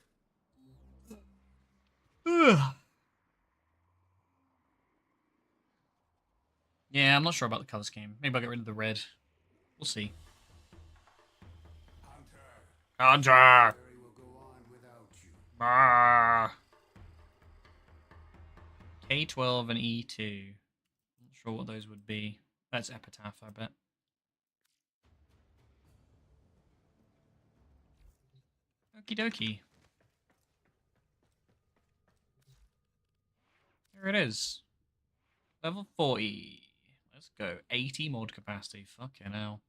Yeah, I'm not sure about the color scheme. Maybe I'll get rid of the red. We'll see. Hunter! Harry will go on without you. Ah. K12 and E2. Not sure what those would be. That's Epitaph, I bet. Okie dokie. There it is. Level 40. Let's go. 80 mod capacity. Fucking hell.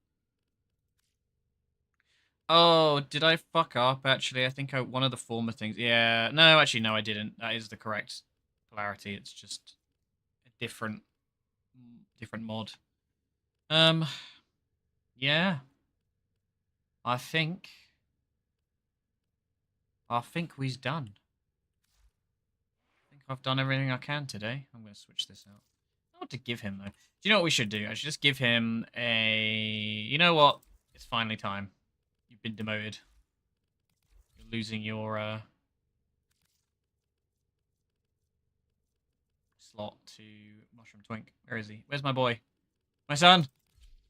Oh, did I fuck up, actually? I think one of the former things... Yeah, no, actually, no, I didn't. That is the correct polarity. It's just a different mod. Yeah. I think we's done. I think I've done everything I can today. I'm going to switch this out. I don't know what to give him, though. Do you know what we should do? I should just give him a... You know what? It's finally time. You've been demoted. You're losing your slot to Mushroom Twink. Where is he? Where's my boy? My son?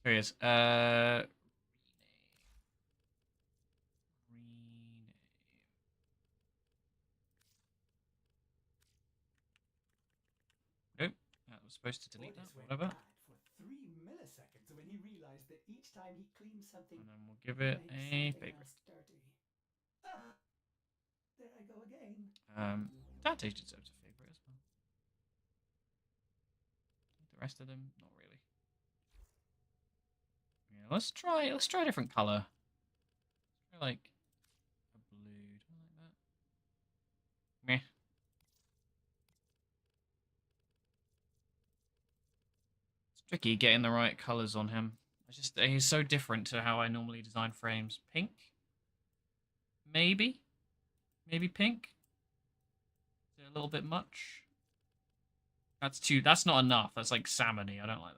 Here he is. Nope. That was supposed to delete that. Orders went Whatever. bad for 3 milliseconds when he realized that each time he cleaned something, And then we'll give it makes a something favorite. else dirty. There I go again. That taste deserves a favorite as well. The rest of them, not really. Yeah, let's try a different color. Like a blue, something like that. Meh. It's tricky getting the right colors on him. He's so different to how I normally design frames. Pink? Maybe? Maybe pink? Is it a little bit much? That's not enough. That's like salmony. I don't like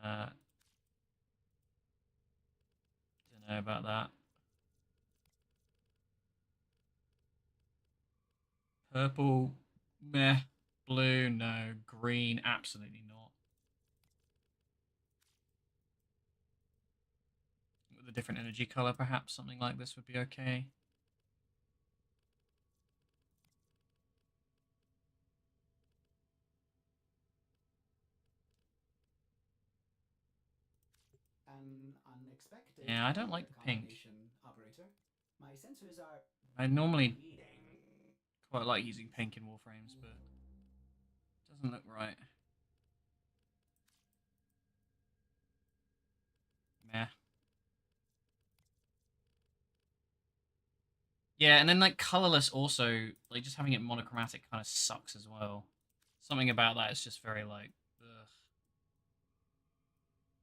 that. Don't know about that. Purple, meh. Blue, no. Green, absolutely not. With a different energy color, perhaps something like this would be okay. An unexpected Yeah, I don't color like the pink. combination, operator. My sensors are I normally quite like using pink in Warframes, but it doesn't look right. Meh. Yeah, and then like colorless also, like just having it monochromatic kind of sucks as well. Something about that is just very like, ugh.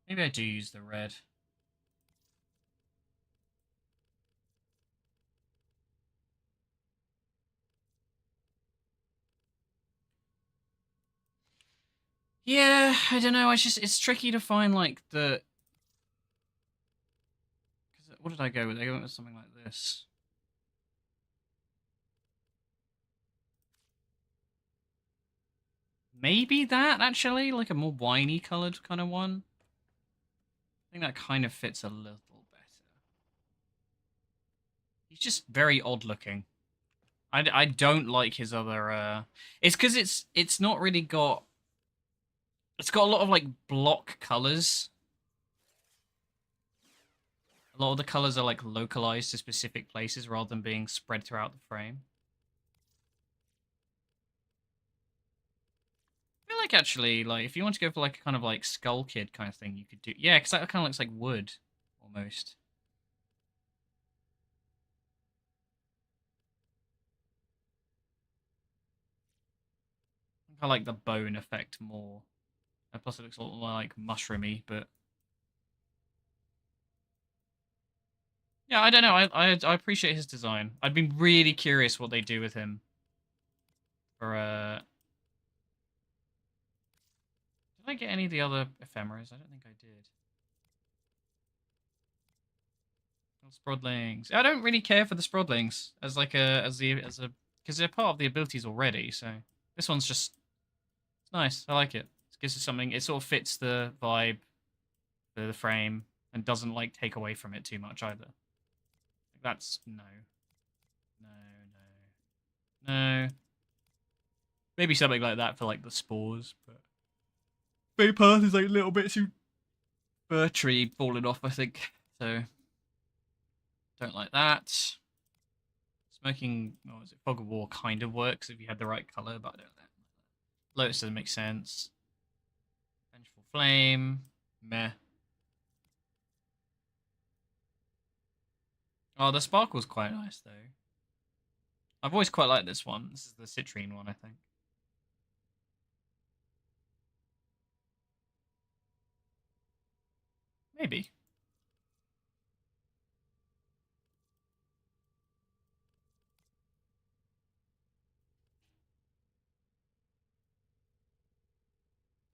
Maybe I do use the red. Yeah, I don't know. It's tricky to find like the. What did I go with? I went with something like this. Maybe that actually, like a more winey colored kind of one. I think that kind of fits a little better. He's just very odd looking. I don't like his other. It's because it's not really got. It's got a lot of like block colors. A lot of the colors are like localized to specific places rather than being spread throughout the frame. I feel like actually, like if you want to go for like a kind of like Skull Kid kind of thing, you could do. Yeah, because that kind of looks like wood almost. I like the bone effect more. And plus, it looks a little more like mushroomy, but yeah, I don't know. I appreciate his design. I'd be really curious what they do with him. For did I get any of the other ephemeras? I don't think I did. Sprodlings. I don't really care for the Sprodlings as like a because they're part of the abilities already. So this one's just it's nice. I like it. It gives it something. It sort of fits the vibe, the frame, and doesn't like take away from it too much either. That's no, no. Maybe something like that for like the spores, but Bay Path is like little bits of fir tree falling off, I think. So don't like that. Smoking, what was it? Fog of War kind of works if you had the right color, but I don't know. Lotus doesn't make sense. Vengeful Flame, meh. Oh, the sparkle's quite nice though. I've always quite liked this one. This is the citrine one, I think. Maybe.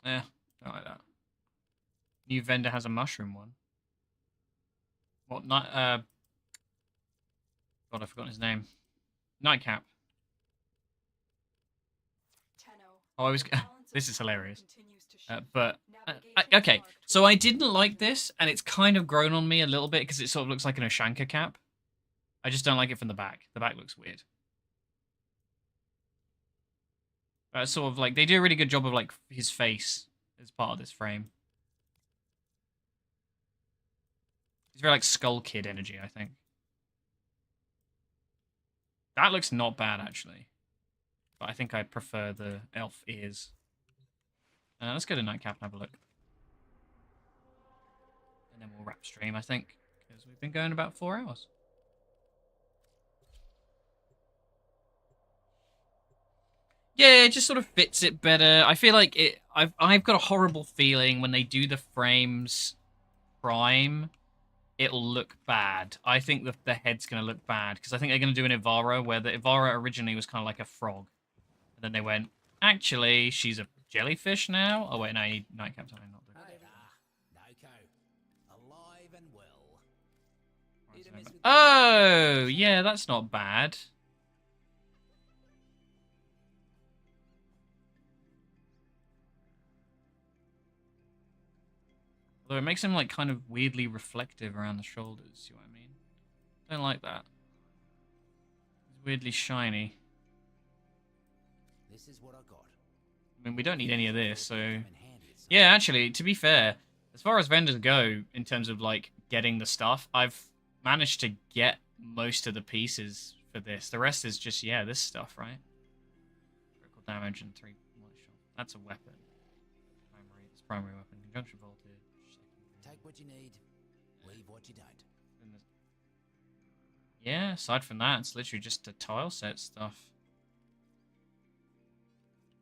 Yeah, don't like that. New vendor has a mushroom one. What night? God, I've forgotten his name. Nightcap. Oh, I was. This is hilarious. Okay, so I didn't like this, and it's kind of grown on me a little bit because it sort of looks like an Ashanka cap. I just don't like it from the back. The back looks weird. Sort of like they do a really good job of like his face as part of this frame. It's very like Skull Kid energy, I think. That looks not bad actually, but I think I prefer the elf ears. Let's go to Nightcap and have a look, and then we'll wrap stream, I think, because we've been going about 4 hours. Yeah, it just sort of fits it better. I feel like it. I've got a horrible feeling when they do the frames prime, it'll look bad. I think the head's going to look bad because I think they're going to do an Ivara where the Ivara originally was kind of like a frog, and then they went, actually, she's a jellyfish now. Oh wait, no, you need Nightcap. Something not the. Alive and well. Oh, yeah, that's not bad. Although it makes him like kind of weirdly reflective around the shoulders, see what I mean? Don't like that. It's weirdly shiny. This is what I got. I mean, we don't need any of this, so... Come in handy at some Yeah, actually, to be fair, as far as vendors go, in terms of, like, getting the stuff, I've managed to get most of the pieces for this. The rest is just, yeah, this stuff, right? Critical damage and 3... That's a weapon. Primary, it's primary weapon. Conjunction voltage. Take what you need, leave what you don't. Yeah, aside from that, it's literally just a tile set stuff.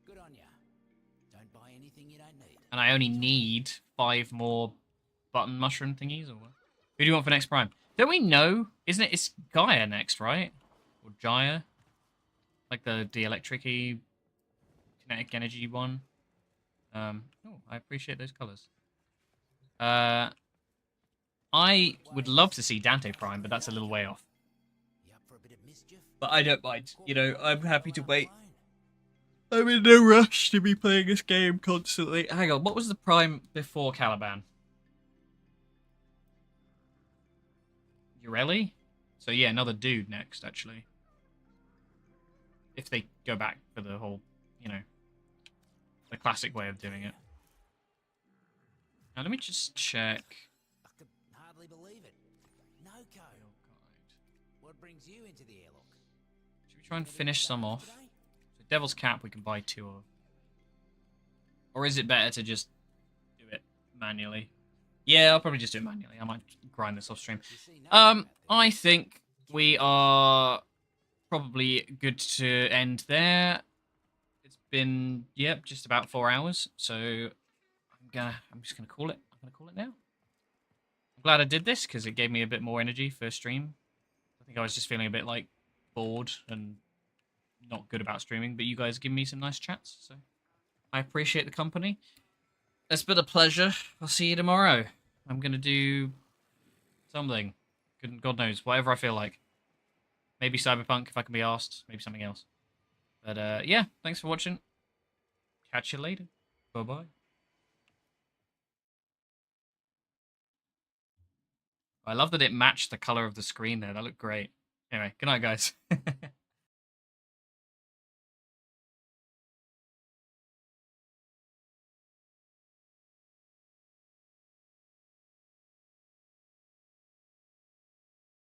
Good on ya. Don't buy anything you don't need. And I only need 5 more button mushroom thingies, or what? Who do you want for next prime? Don't we know? Isn't it? It's Gaia next, right? Or Jaya? Like the electric-y kinetic energy one. Oh, I appreciate those colors. I would love to see Dante Prime, but that's a little way off. You up for a bit of mischief? But I don't mind. You know, I'm happy to wait. I'm in no rush to be playing this game constantly. Hang on, what was the prime before Caliban? Urelli? So yeah, another dude next, actually. If they go back for the whole, you know, the classic way of doing it. Now let me just check. I could hardly believe it. No code. What brings you into the airlock? Should we try and finish some off? So Devil's Cap we can buy 2 of. Or is it better to just do it manually? Yeah, I'll probably just do it manually. I might grind this off stream. I think we are probably good to end there. It's been, yep, just about 4 hours. So I'm just gonna call it. I'm gonna call it now. I'm glad I did this because it gave me a bit more energy for stream. I think I was just feeling a bit like bored and not good about streaming, but you guys give me some nice chats, so I appreciate the company. It's been a pleasure. I'll see you tomorrow. I'm gonna do something. God knows, whatever I feel like. Maybe Cyberpunk if I can be asked. Maybe something else. But yeah, thanks for watching. Catch you later. Bye-bye. I love that it matched the color of the screen there. That looked great. Anyway, good night, guys.